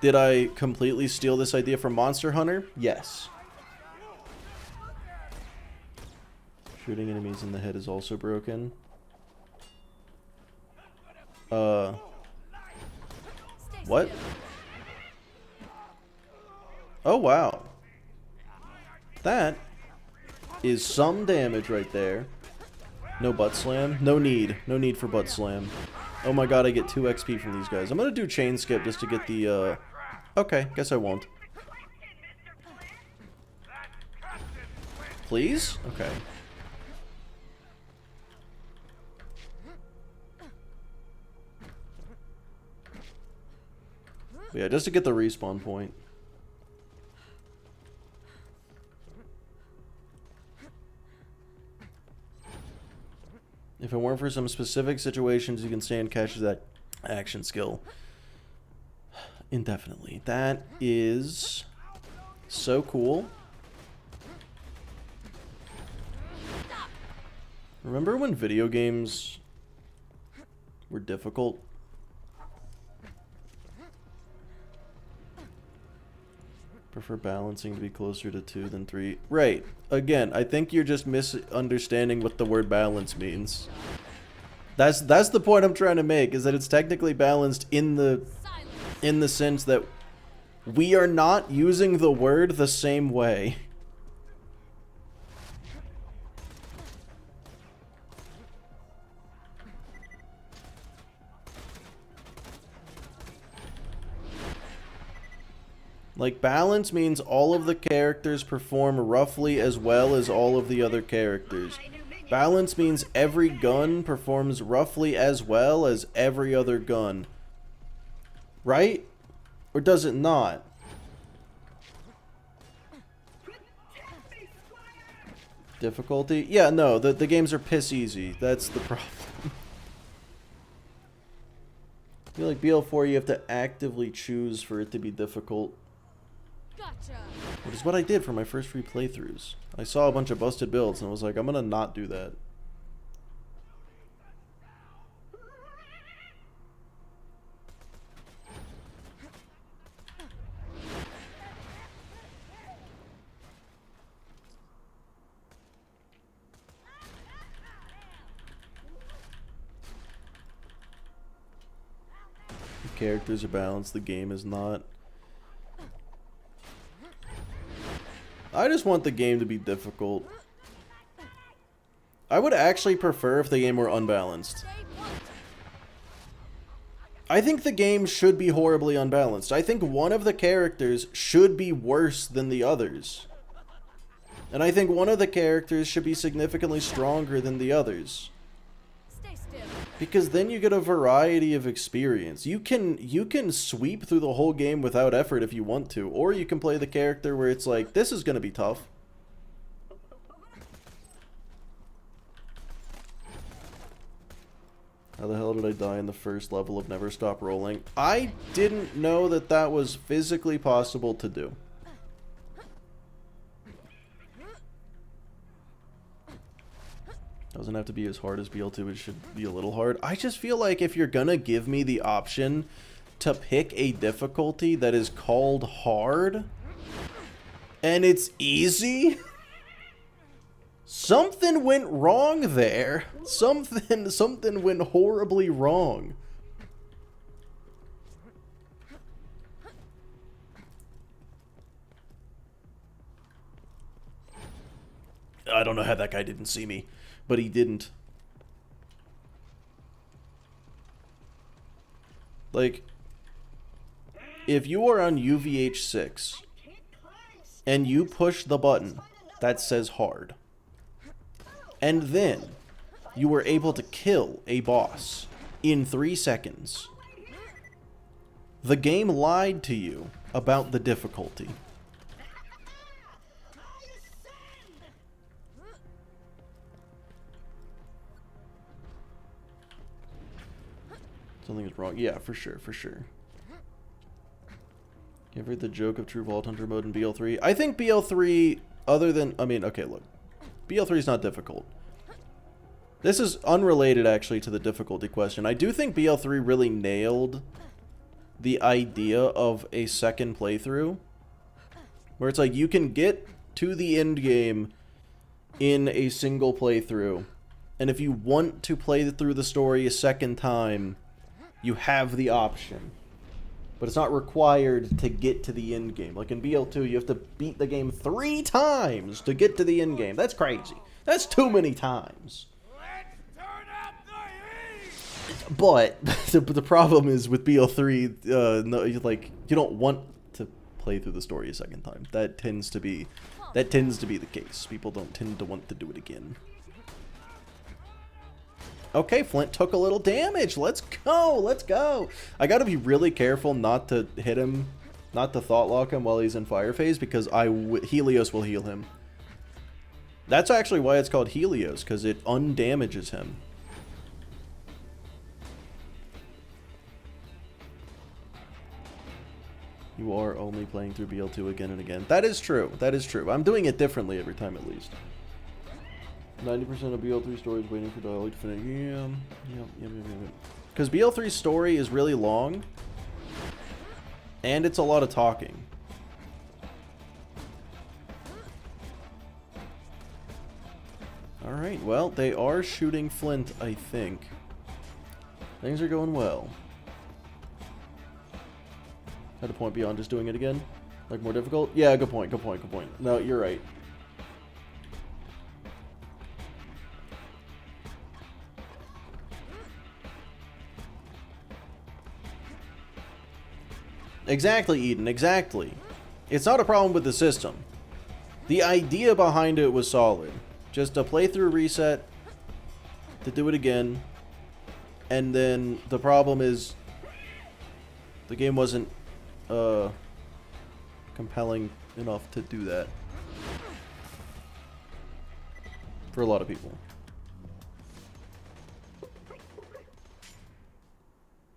Did I completely steal this idea from Monster Hunter? Yes. Shooting enemies in the head is also broken. What? Oh, wow. That is some damage right there. No butt slam. No need. No need for butt slam. Oh my god, I get 2 XP from these guys. I'm gonna do chain skip just to get the, Okay, guess I won't. Please? Okay. But yeah, just to get the respawn point. If it weren't for some specific situations, you can stand catches that action skill indefinitely. That is so cool. Remember when video games were difficult? Prefer balancing to be closer to 2 than 3. Right. Again, I think you're just misunderstanding what the word balance means. That's the point I'm trying to make, is that it's technically balanced in the sense that we are not using the word the same way. Like, balance means all of the characters perform roughly as well as all of the other characters. Balance means every gun performs roughly as well as every other gun. Right? Or does it not? Difficulty? Yeah, no, the games are piss easy. That's the problem. I feel like BL4 you have to actively choose for it to be difficult. Gotcha. Which is what I did for my first free playthroughs. I saw a bunch of busted builds and I was like, I'm gonna not do that. The characters are balanced, the game is not. I just want the game to be difficult. I would actually prefer if the game were unbalanced. I think the game should be horribly unbalanced. I think one of the characters should be worse than the others. And I think one of the characters should be significantly stronger than the others. Stay still. Because then you get a variety of experience. You can sweep through the whole game without effort if you want to, or you can play the character where it's like, this is gonna be tough. How the hell did I die in the first level of Never Stop Rolling? I didn't know that that was physically possible to do. Doesn't have to be as hard as BL2, it should be a little hard. I just feel like if you're gonna give me the option to pick a difficulty that is called hard, and it's easy, something went wrong there. Something went horribly wrong. I don't know how that guy didn't see me. But he didn't. Like, if you are on UVH6 and you push the button that says hard, and then you were able to kill a boss in 3 seconds, the game lied to you about the difficulty. Something is wrong. Yeah, for sure, for sure. Give her the joke of True Vault Hunter mode in BL3. I think BL3, other than... I mean, okay, look. BL3 is not difficult. This is unrelated, actually, to the difficulty question. I do think BL3 really nailed the idea of a second playthrough. Where it's like, you can get to the end game in a single playthrough. And if you want to play through the story a second time, you have the option. But it's not required to get to the end game. Like in BL2, you have to beat the game 3 times to get to the end game. That's crazy. That's too many times. Let's turn up the heat! But the problem is with BL3, no, like you don't want to play through the story a second time. That tends to be the case. People don't tend to want to do it again. Okay, Flynt took a little damage. Let's go. Let's go. I got to be really careful not to hit him, not to Thoughtlock him while he's in fire phase, because Helios will heal him. That's actually why it's called Helios, because it undamages him. You are only playing through BL2 again and again. That is true. That is true. I'm doing it differently every time at least. 90% of BL3 stories waiting for dialogue to finish. Yep. Because BL3's story is really long. And it's a lot of talking. Alright, well, they are shooting Flynt, I think. Things are going well. Had a point beyond just doing it again? Like more difficult? Yeah, good point, good point, good point. No, you're right. Exactly, Eden, exactly. It's not a problem with the system. The idea behind it was solid. Just a playthrough reset to do it again. And then the problem is the game wasn't compelling enough to do that. For a lot of people.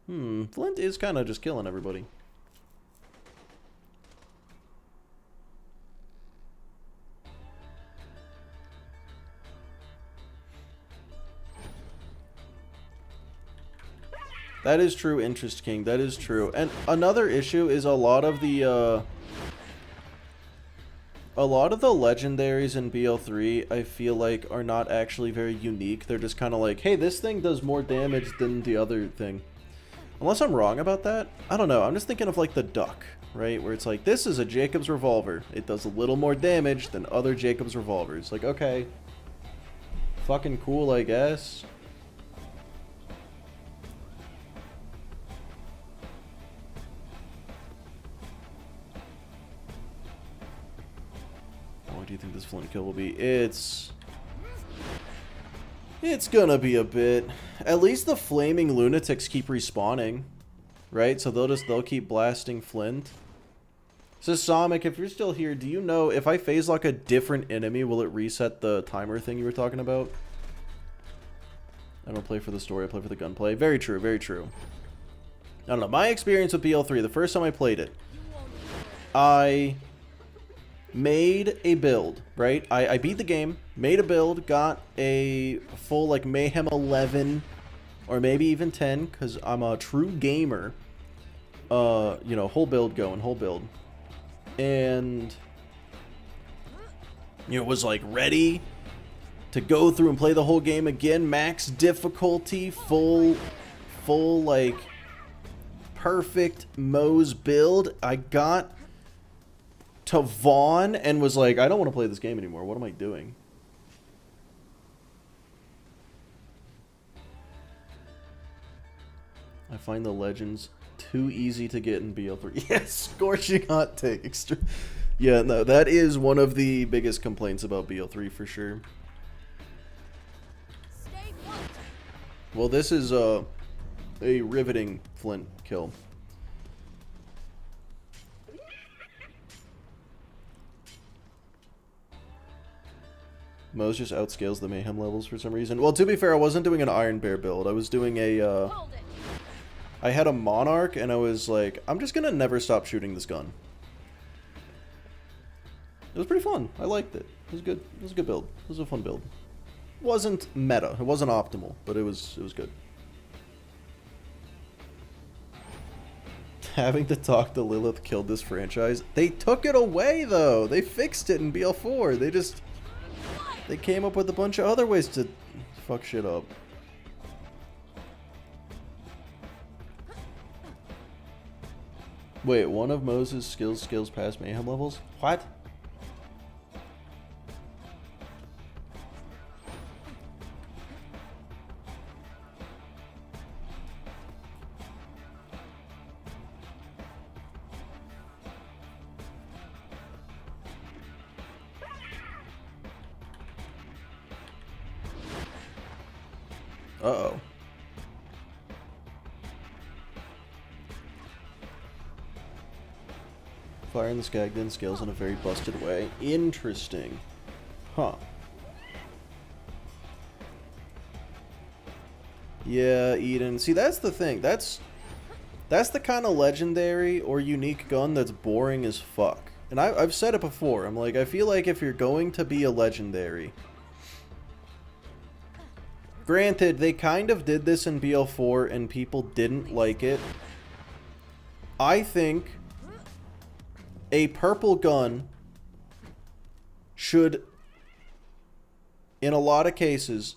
Flynt is kind of just killing everybody. That is true, Interest King. That is true. And another issue is a lot of the legendaries in BL3, I feel like, are not actually very unique. They're just kind of like, hey, this thing does more damage than the other thing. Unless I'm wrong about that. I don't know. I'm just thinking of like the duck, right? Where it's like, this is a Jacob's revolver. It does a little more damage than other Jacob's revolvers. Like, okay. Fucking cool, I guess. What do you think this Flynt kill will be? It's gonna be a bit. At least the flaming lunatics keep respawning, right? So they'll keep blasting Flynt. So Sonic, if you're still here, do you know if I phase lock a different enemy, will it reset the timer thing you were talking about? I don't play for the story, I play for the gunplay. Very true, very true. I don't know. My experience with BL3, the first time I played it, I made a build, right? I beat the game, made a build, got a full like Mayhem 11 or maybe even 10 because I'm a true gamer. You know, whole build going, whole build. And you know, was like ready to go through and play the whole game again, max difficulty, full like perfect Moe's build. I got to Vaughn and was like, I don't want to play this game anymore. What am I doing? I find the legends too easy to get in BL3. Yes, scorching hot take. Yeah, no, that is one of the biggest complaints about BL3 for sure. Well, this is a riveting Flynt kill. Moe's just outscales the Mayhem levels for some reason. Well, to be fair, I wasn't doing an Iron Bear build. I was doing a I had a Monarch, and I was like, I'm just gonna never stop shooting this gun. It was pretty fun. I liked it. It was good. It was a good build. It was a fun build. It wasn't meta. It wasn't optimal, but it was good. Having to talk to Lilith killed this franchise. They took it away, though. They fixed it in BL4. They came up with a bunch of other ways to fuck shit up. Wait, one of Moses' skills past mayhem levels? What? Uh-oh. Firing the Skagden skills in a very busted way. Interesting. Huh. Yeah, Eden. See, that's the thing. That's the kind of legendary or unique gun that's boring as fuck. And I've said it before. I'm like, I feel like if you're going to be a legendary... Granted, they kind of did this in BL4 and people didn't like it. I think a purple gun should, in a lot of cases,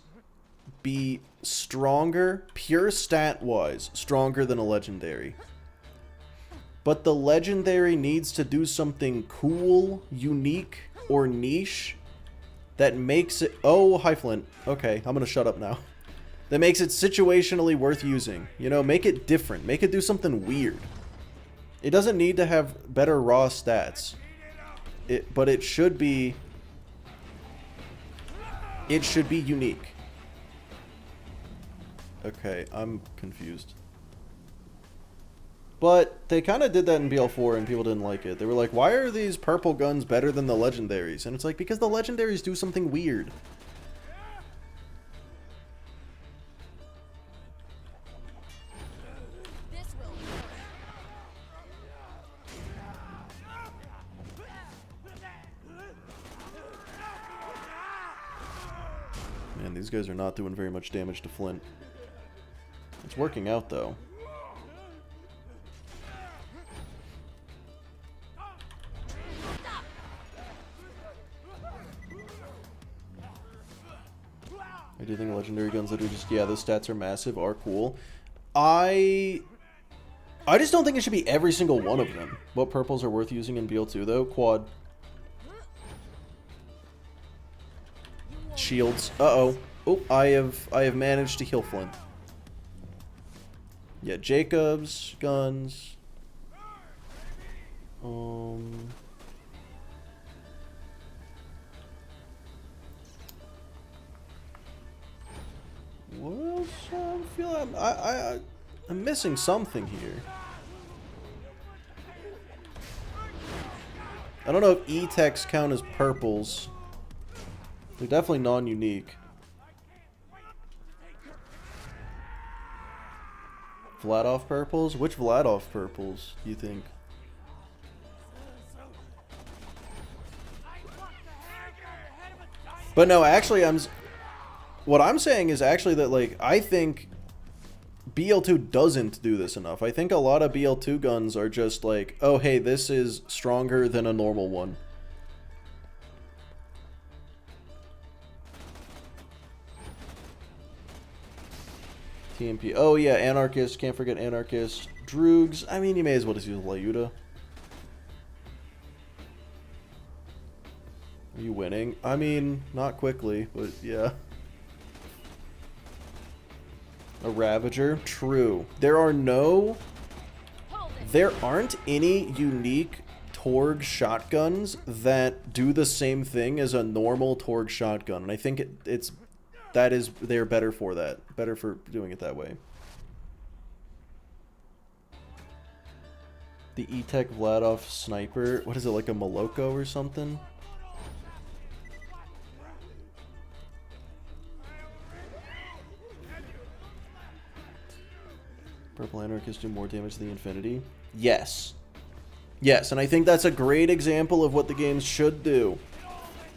be stronger, pure stat-wise, stronger than a legendary. But the legendary needs to do something cool, unique, or niche that makes it... Oh, hi, Flynt. Okay, I'm gonna shut up now. That makes it situationally worth using. You know, make it different. Make it do something weird. It doesn't need to have better raw stats. But it should be... It should be unique. Okay, I'm confused. But they kind of did that in BL4 and people didn't like it. They were like, why are these purple guns better than the legendaries? And it's like, because the legendaries do something weird. This will Man, these guys are not doing very much damage to Flynt. It's working out, though. I do think legendary guns that are just, yeah, the stats are massive, are cool. I just don't think it should be every single one of them. What purples are worth using in BL2, though? Quad. Shields. Uh-oh. Oh, I have managed to heal Flynt. Yeah, Jacobs, guns. What else? I feel I'm missing something here. I don't know if E-techs count as purples. They're definitely non-unique. Vladoff purples? Which Vladoff purples do you think? But no, actually, what I'm saying is actually that, like, I think BL2 doesn't do this enough. I think a lot of BL2 guns are just like, oh, hey, this is stronger than a normal one. TMP. Oh, yeah, Anarchist. Can't forget Anarchist. Droogs. I mean, you may as well just use Lyuda. Are you winning? I mean, not quickly, but yeah. A Ravager? True. There aren't any unique Torg shotguns that do the same thing as a normal Torg shotgun. And I think they're better for that. Better for doing it that way. The E-Tech Vladoff sniper. What is it, like a Moloko or something? Purple Anarchists do more damage than the Infinity. Yes. Yes, and I think that's a great example of what the games should do.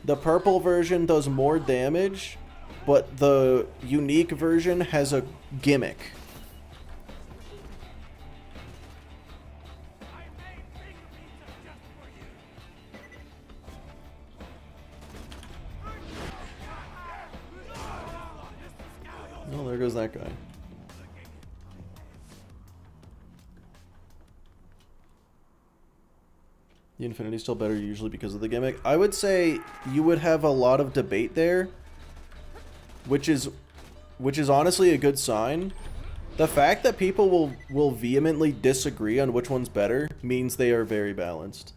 The purple version does more damage, but the unique version has a gimmick. Oh, there goes that guy. The Infinity's still better usually because of the gimmick. I would say you would have a lot of debate there, which is honestly a good sign. The fact that people will vehemently disagree on which one's better means they are very balanced.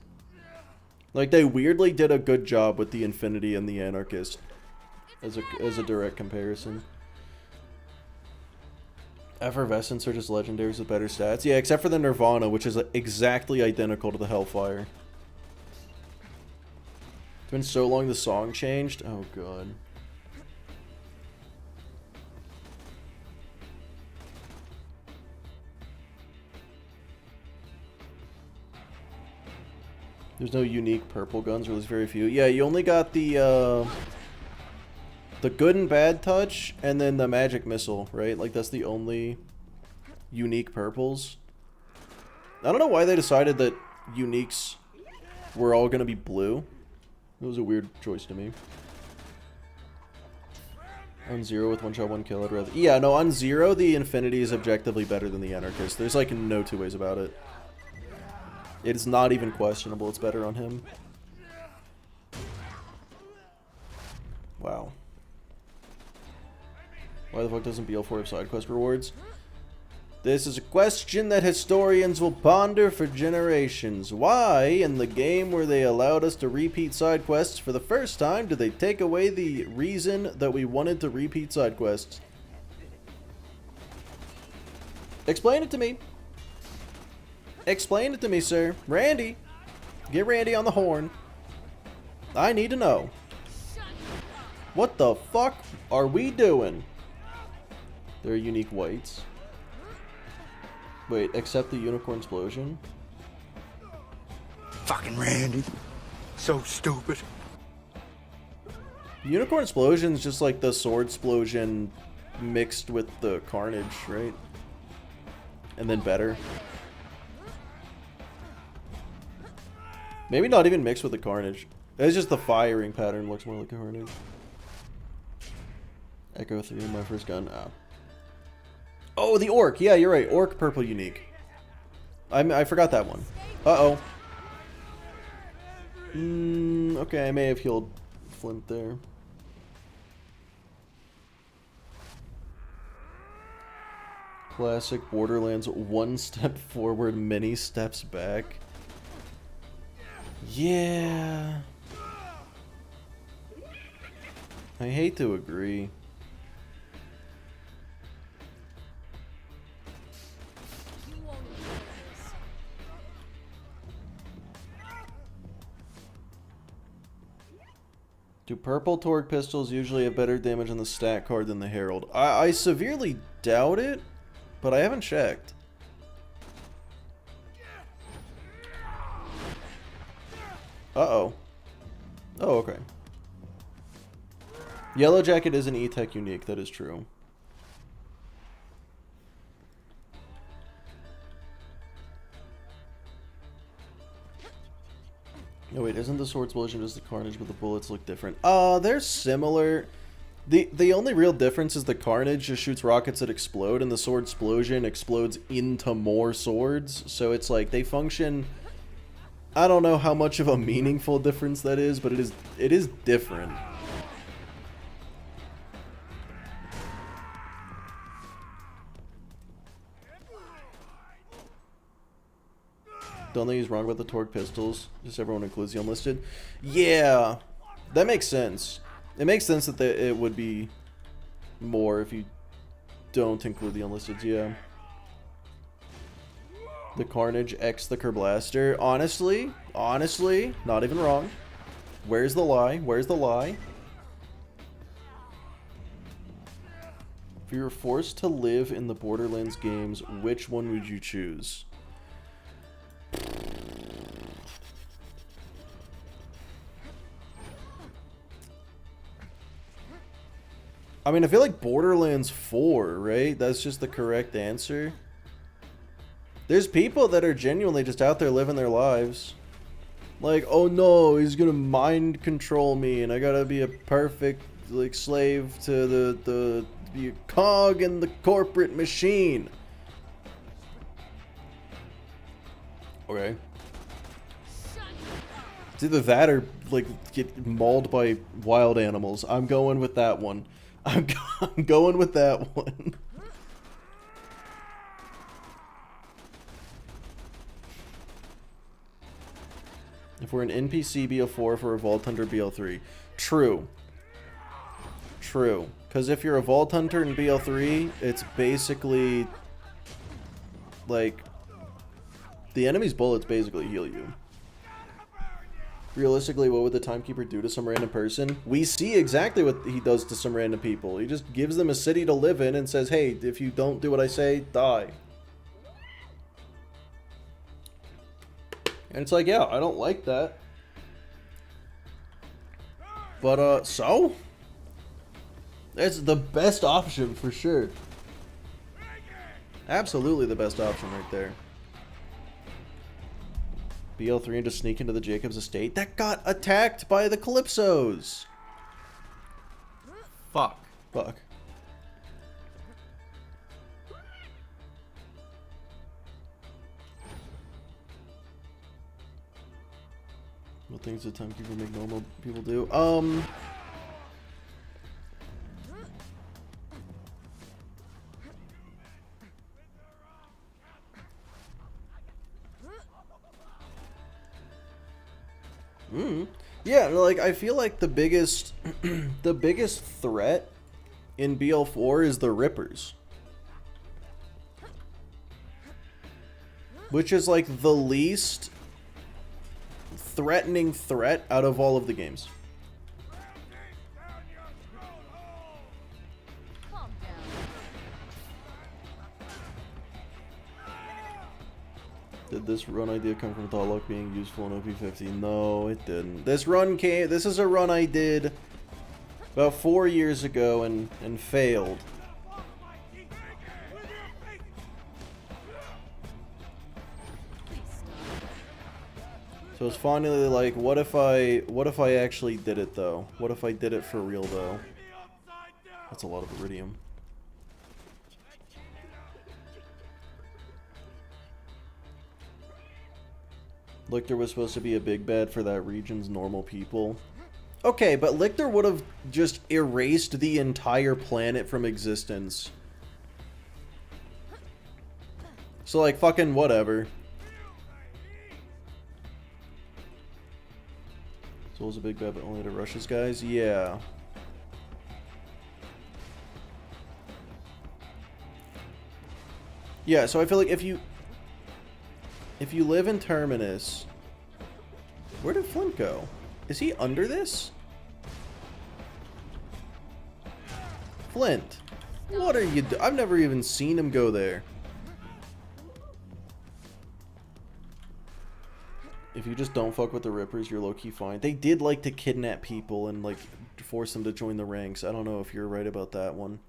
Like, they weirdly did a good job with the Infinity and the Anarchist as a direct comparison. Effervescence are just legendaries with better stats. Yeah, except for the Nirvana, which is exactly identical to the Hellfire. It's been so long the song changed. Oh, God. There's no unique purple guns, or there's very few. Yeah, you only got the good and bad touch, and then the magic missile, right? Like, that's the only unique purples. I don't know why they decided that uniques were all gonna be blue. It was a weird choice to me. On Zero with one shot, one kill, I'd rather... Yeah, no, on Zero, the Infinity is objectively better than the Anarchist. There's, like, no two ways about it. It is not even questionable. It's better on him. Wow. Why the fuck doesn't BL4 have side quest rewards? This is a question that historians will ponder for generations. Why, in the game where they allowed us to repeat side quests for the first time, did they take away the reason that we wanted to repeat side quests? Explain it to me. Explain it to me, sir. Randy. Get Randy on the horn. I need to know. What the fuck are we doing? They're unique whites. Wait, except the Unicorn Explosion? Fucking Randy. So stupid. Unicorn Explosion's just like the Sword Explosion mixed with the Carnage, right? And then better. Maybe not even mixed with the Carnage. It's just the firing pattern looks more like a Carnage. Echo 3, my first gun. Ah. Oh, the Orc. Yeah, you're right. Orc purple unique. I forgot that one. Uh-oh. Okay, I may have healed Flynt there. Classic Borderlands, one step forward, many steps back. Yeah. I hate to agree. You won't enjoy this. Do purple Torque pistols usually have better damage on the stat card than the Herald? I severely doubt it, but I haven't checked. Uh-oh. Oh, okay. Yellow Jacket is an E-Tech unique, that is true. No, wait, isn't the Sword Explosion just the Carnage, but the bullets look different? They're similar. The only real difference is the Carnage just shoots rockets that explode, and the Sword Explosion explodes into more swords. So it's like, they function... I don't know how much of a meaningful difference that is, but it is different. Don't they use wrong about the Torque pistols? Just everyone includes the unlisted? Yeah, that makes sense. It makes sense that it would be more if you don't include the unlisteds, yeah. The Carnage X the Kerblaster. Honestly, not even wrong. Where's the lie? Where's the lie? If you were forced to live in the Borderlands games, which one would you choose? I mean, I feel like Borderlands 4, right? That's just the correct answer. There's people that are genuinely just out there living their lives. Like, oh no, he's gonna mind control me and I gotta be a perfect, like, slave to the be a cog in the corporate machine. Okay. It's either that or, like, get mauled by wild animals. I'm going with that one. I'm going with that one. If we're an NPC BO4 for a Vault Hunter BO3. True. True. Because if you're a Vault Hunter in BO3, it's basically like the enemy's bullets basically heal you. Realistically, what would the Timekeeper do to some random person? We see exactly what he does to some random people. He just gives them a city to live in and says, hey, if you don't do what I say, die. And it's like, yeah, I don't like that. But, so? That's the best option for sure. Absolutely the best option right there. BL3 and just sneak into the Jacobs estate. That got attacked by the Calypsos. Fuck. Fuck. What things did Timekeeper make normal people do? Yeah, like, I feel like the biggest the biggest threat in BL4 is the Rippers. Which is like the least threatening threat out of all of the games. Calm down. Did this run idea come from Thoughtlock being useful in OP50? No, it didn't. This is a run I did about 4 years ago and failed. So it's finally like, what if I actually did it though? What if I did it for real though? That's a lot of iridium. Lictor was supposed to be a big bad for that region's normal people. Okay, but Lictor would have just erased the entire planet from existence. So, like, fucking whatever. Soul's a big bad, but only to Russia's guys? Yeah. Yeah, so I feel like if you live in Terminus, where did Flynt go? Is he under this? Flynt, what are you I've never even seen him go there. If you just don't fuck with the Rippers, you're low-key fine. They did like to kidnap people and like force them to join the ranks. I don't know if you're right about that one.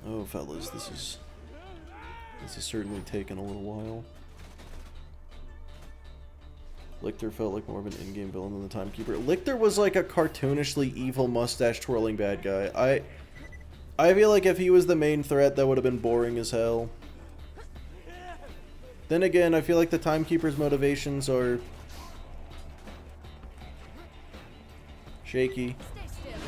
Oh, fellas, this has certainly taken a little while. Lictor felt like more of an in-game villain than the Timekeeper. Lictor was like a cartoonishly evil mustache-twirling bad guy. I feel like if he was the main threat, that would have been boring as hell. Then again, I feel like the Timekeeper's motivations are shaky. Stay still.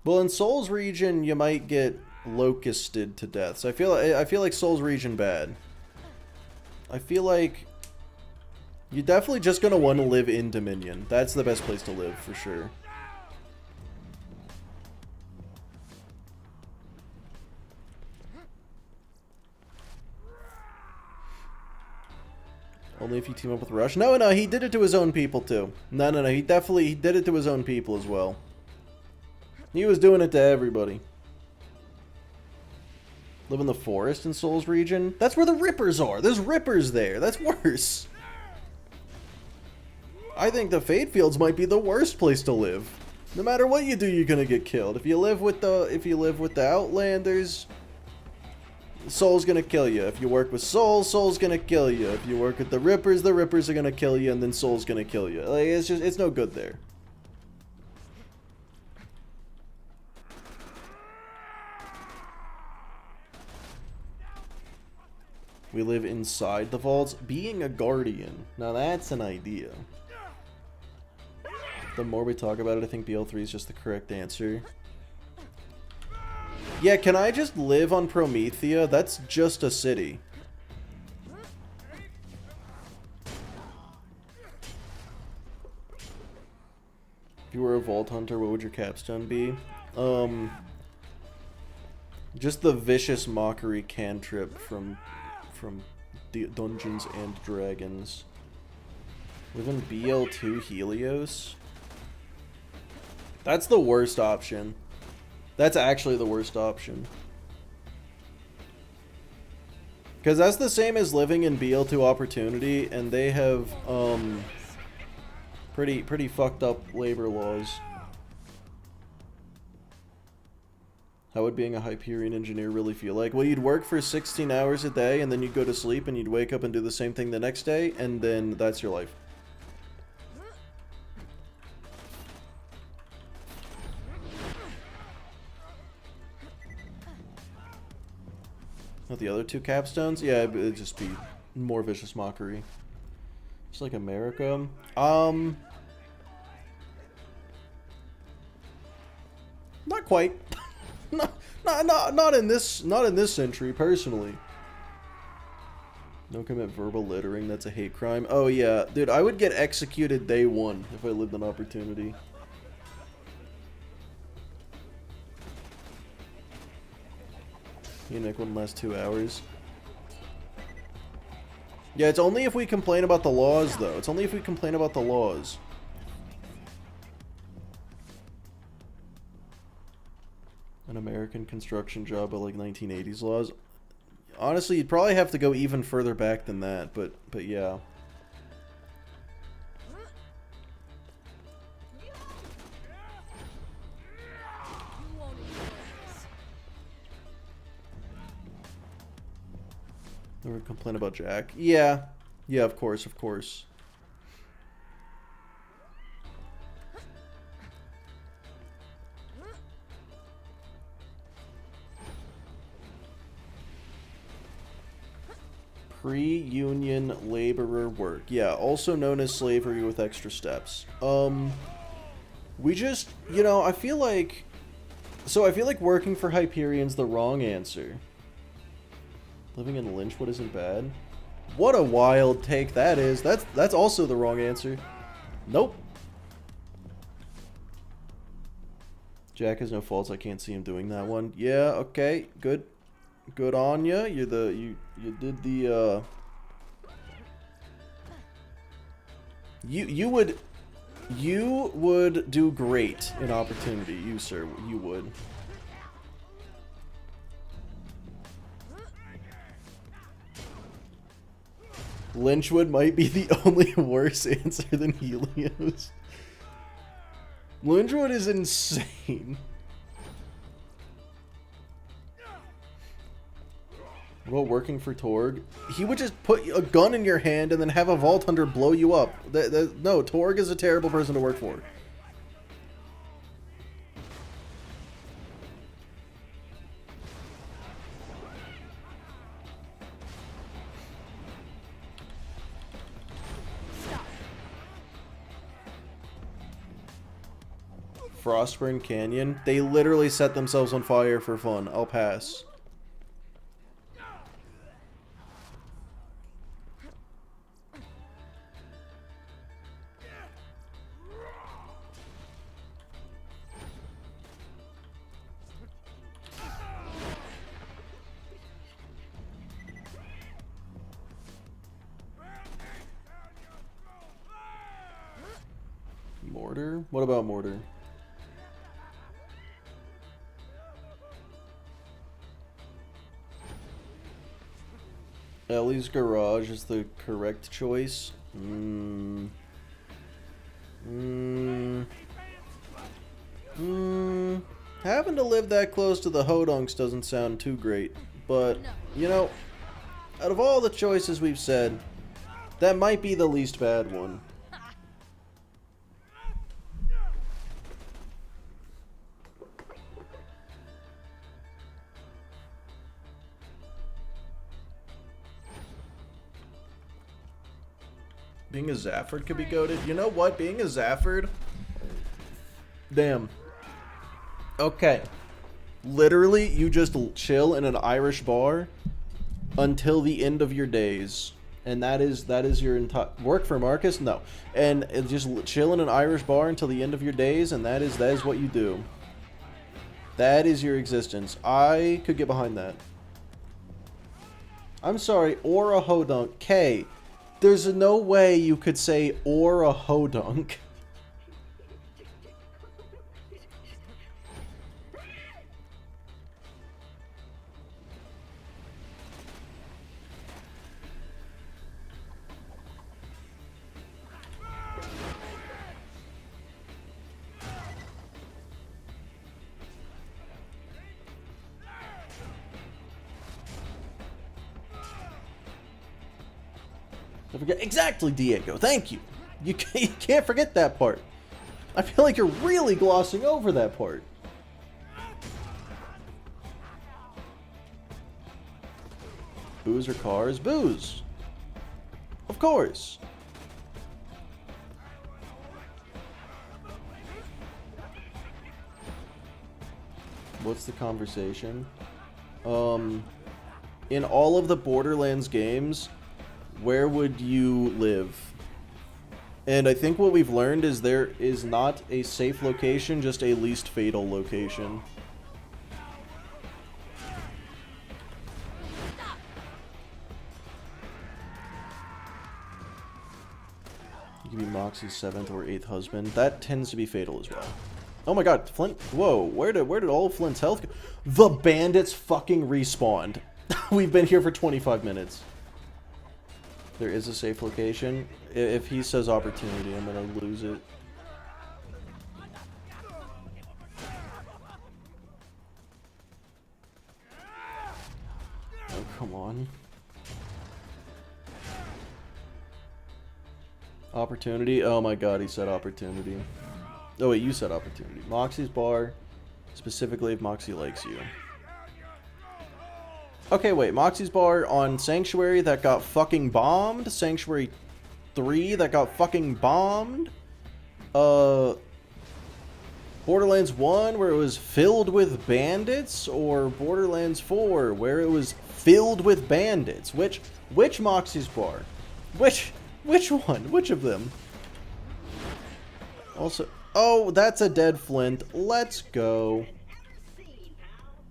Well, in Soul's region, you might get locusted to death. So I feel like Soul's region bad. I feel like you're definitely just gonna want to live in Dominion. That's the best place to live for sure. Only if you team up with Rush. No, no, he did it to his own people too. No, no, no, he did it to his own people as well. He was doing it to everybody. Live in the forest in Souls region? That's where the Rippers are. There's Rippers there. That's worse. I think the Fate Fields might be the worst place to live. No matter what you do, you're gonna get killed. If you live with the Outlanders, Soul's gonna kill you. If you work with Soul, Soul's gonna kill you. If you work with the Rippers are gonna kill you, and then Soul's gonna kill you. Like, it's no good there. We live inside the vaults. Being a guardian. Now that's an idea. The more we talk about it, I think BL3 is just the correct answer. Yeah, can I just live on Promethea? That's just a city. If you were a Vault Hunter, what would your capstone be? Just the Vicious Mockery cantrip from Dungeons and Dragons. Live in BL2 Helios? That's the worst option. That's actually the worst option. Because that's the same as living in BL2 Opportunity, and they have pretty fucked up labor laws. How would being a Hyperion engineer really feel like? Well, you'd work for 16 hours a day, and then you'd go to sleep, and you'd wake up and do the same thing the next day, and then that's your life. Not the other two capstones? Yeah, it'd just be more Vicious Mockery. Just like America. Not quite. Not in this century, personally. Don't commit verbal littering, that's a hate crime. Oh yeah, dude, I would get executed day one if I lived in Opportunity. You Nick wouldn't last 2 hours. Yeah, it's only if we complain about the laws, though. It's only if we complain about the laws. An American construction job by like 1980s laws. Honestly, you'd probably have to go even further back than that, but yeah. Never complain about Jack. Yeah. Yeah, of course, of course. Pre-union laborer work. Yeah, also known as slavery with extra steps. We just, you know, I feel like working for Hyperion's the wrong answer. Living in Lynchwood isn't bad. What a wild take that is. That's also the wrong answer. Nope. Jack has no faults. I can't see him doing that one. Yeah, okay. Good. Good on ya. You did the you would do great in Opportunity. You sir, you would. Lynchwood might be the only worse answer than Helios. Lynchwood is insane. What about working for Torg? He would just put a gun in your hand and then have a Vault Hunter blow you up. No, Torg is a terrible person to work for. Frostburn Canyon? They literally set themselves on fire for fun. I'll pass. Mortar? What about Mortar? Ellie's Garage is the correct choice. Having to live that close to the Hodunks doesn't sound too great. But, you know, out of all the choices we've said, that might be the least bad one. Being a Zafford could be goated. You know what? Being a Zafford... Damn. Okay. Literally, you just chill in an Irish bar until the end of your days. And that is your entire... Work for Marcus? No. And just chill in an Irish bar until the end of your days, and that is what you do. That is your existence. I could get behind that. I'm sorry, or a Hodunk. K. There's no way you could say or a Hodunk. Exactly, Diego. Thank you. You can't forget that part. I feel like you're really glossing over that part. Booze or cars? Booze. Of course. What's the conversation? In all of the Borderlands games, where would you live? And I think what we've learned is there is not a safe location, just a least fatal location. You can be Moxie's 7th or 8th husband. That tends to be fatal as well. Oh my god, Flynt. Whoa, where did all of Flynt's health go? The bandits fucking respawned. We've been here for 25 minutes. There is a safe location. If he says opportunity, I'm gonna lose it. Oh, come on. Opportunity? Oh my god, he said opportunity. Oh wait, you said opportunity. Moxie's bar, specifically if Moxie likes you. Okay, wait, Moxie's bar on Sanctuary that got fucking bombed? Sanctuary 3 that got fucking bombed? Borderlands 1 where it was filled with bandits? Or Borderlands 4 where it was filled with bandits? Which Moxie's bar? Which one? Which of them? Also, oh, that's a dead Flynt. Let's go.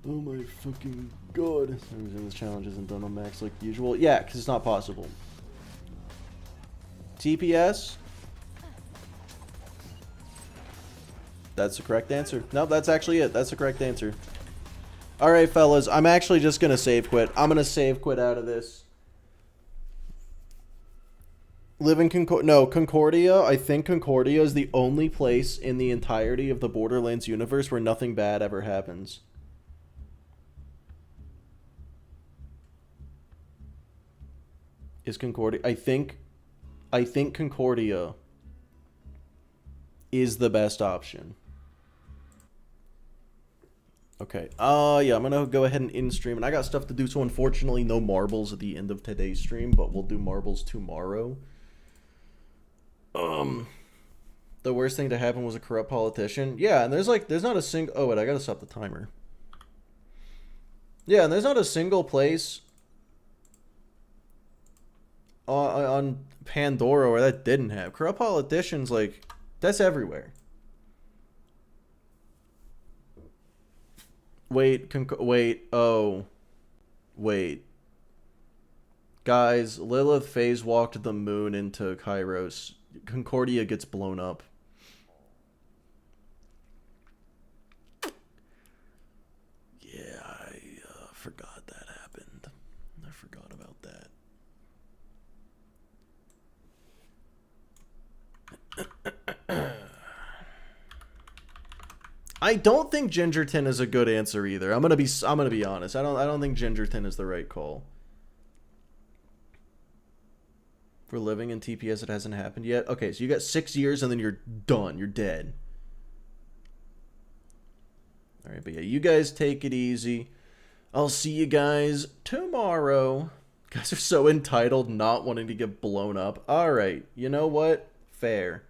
Oh my fucking god. This challenge isn't done on max like usual. Yeah, because it's not possible. TPS? That's the correct answer. No, that's actually it. That's the correct answer. Alright, fellas. I'm actually just going to save quit. I'm going to save quit out of this. Live in Concordia. I think Concordia is the only place in the entirety of the Borderlands universe where nothing bad ever happens. Is Concordia... I think Concordia is the best option. Okay. Yeah, I'm gonna go ahead and end stream. And I got stuff to do, so unfortunately no marbles at the end of today's stream, but we'll do marbles tomorrow. The worst thing to happen was a corrupt politician. Yeah, and there's not a single... Oh, wait, I gotta stop the timer. Yeah, and there's not a single place on Pandora where that didn't have. Corrupt politicians, like, that's everywhere. Wait, wait. Guys, Lilith phase walked the moon into Kairos. Concordia gets blown up. forgot that happened. I forgot about that. I don't think Gingerton is a good answer either. I'm gonna be honest. I don't think Gingerton is the right call. We're living in TPS, it hasn't happened yet. Okay, so you got 6 years and then you're done. You're dead. Alright, but yeah, you guys take it easy. I'll see you guys tomorrow. You guys are so entitled, not wanting to get blown up. Alright, you know what? Fair.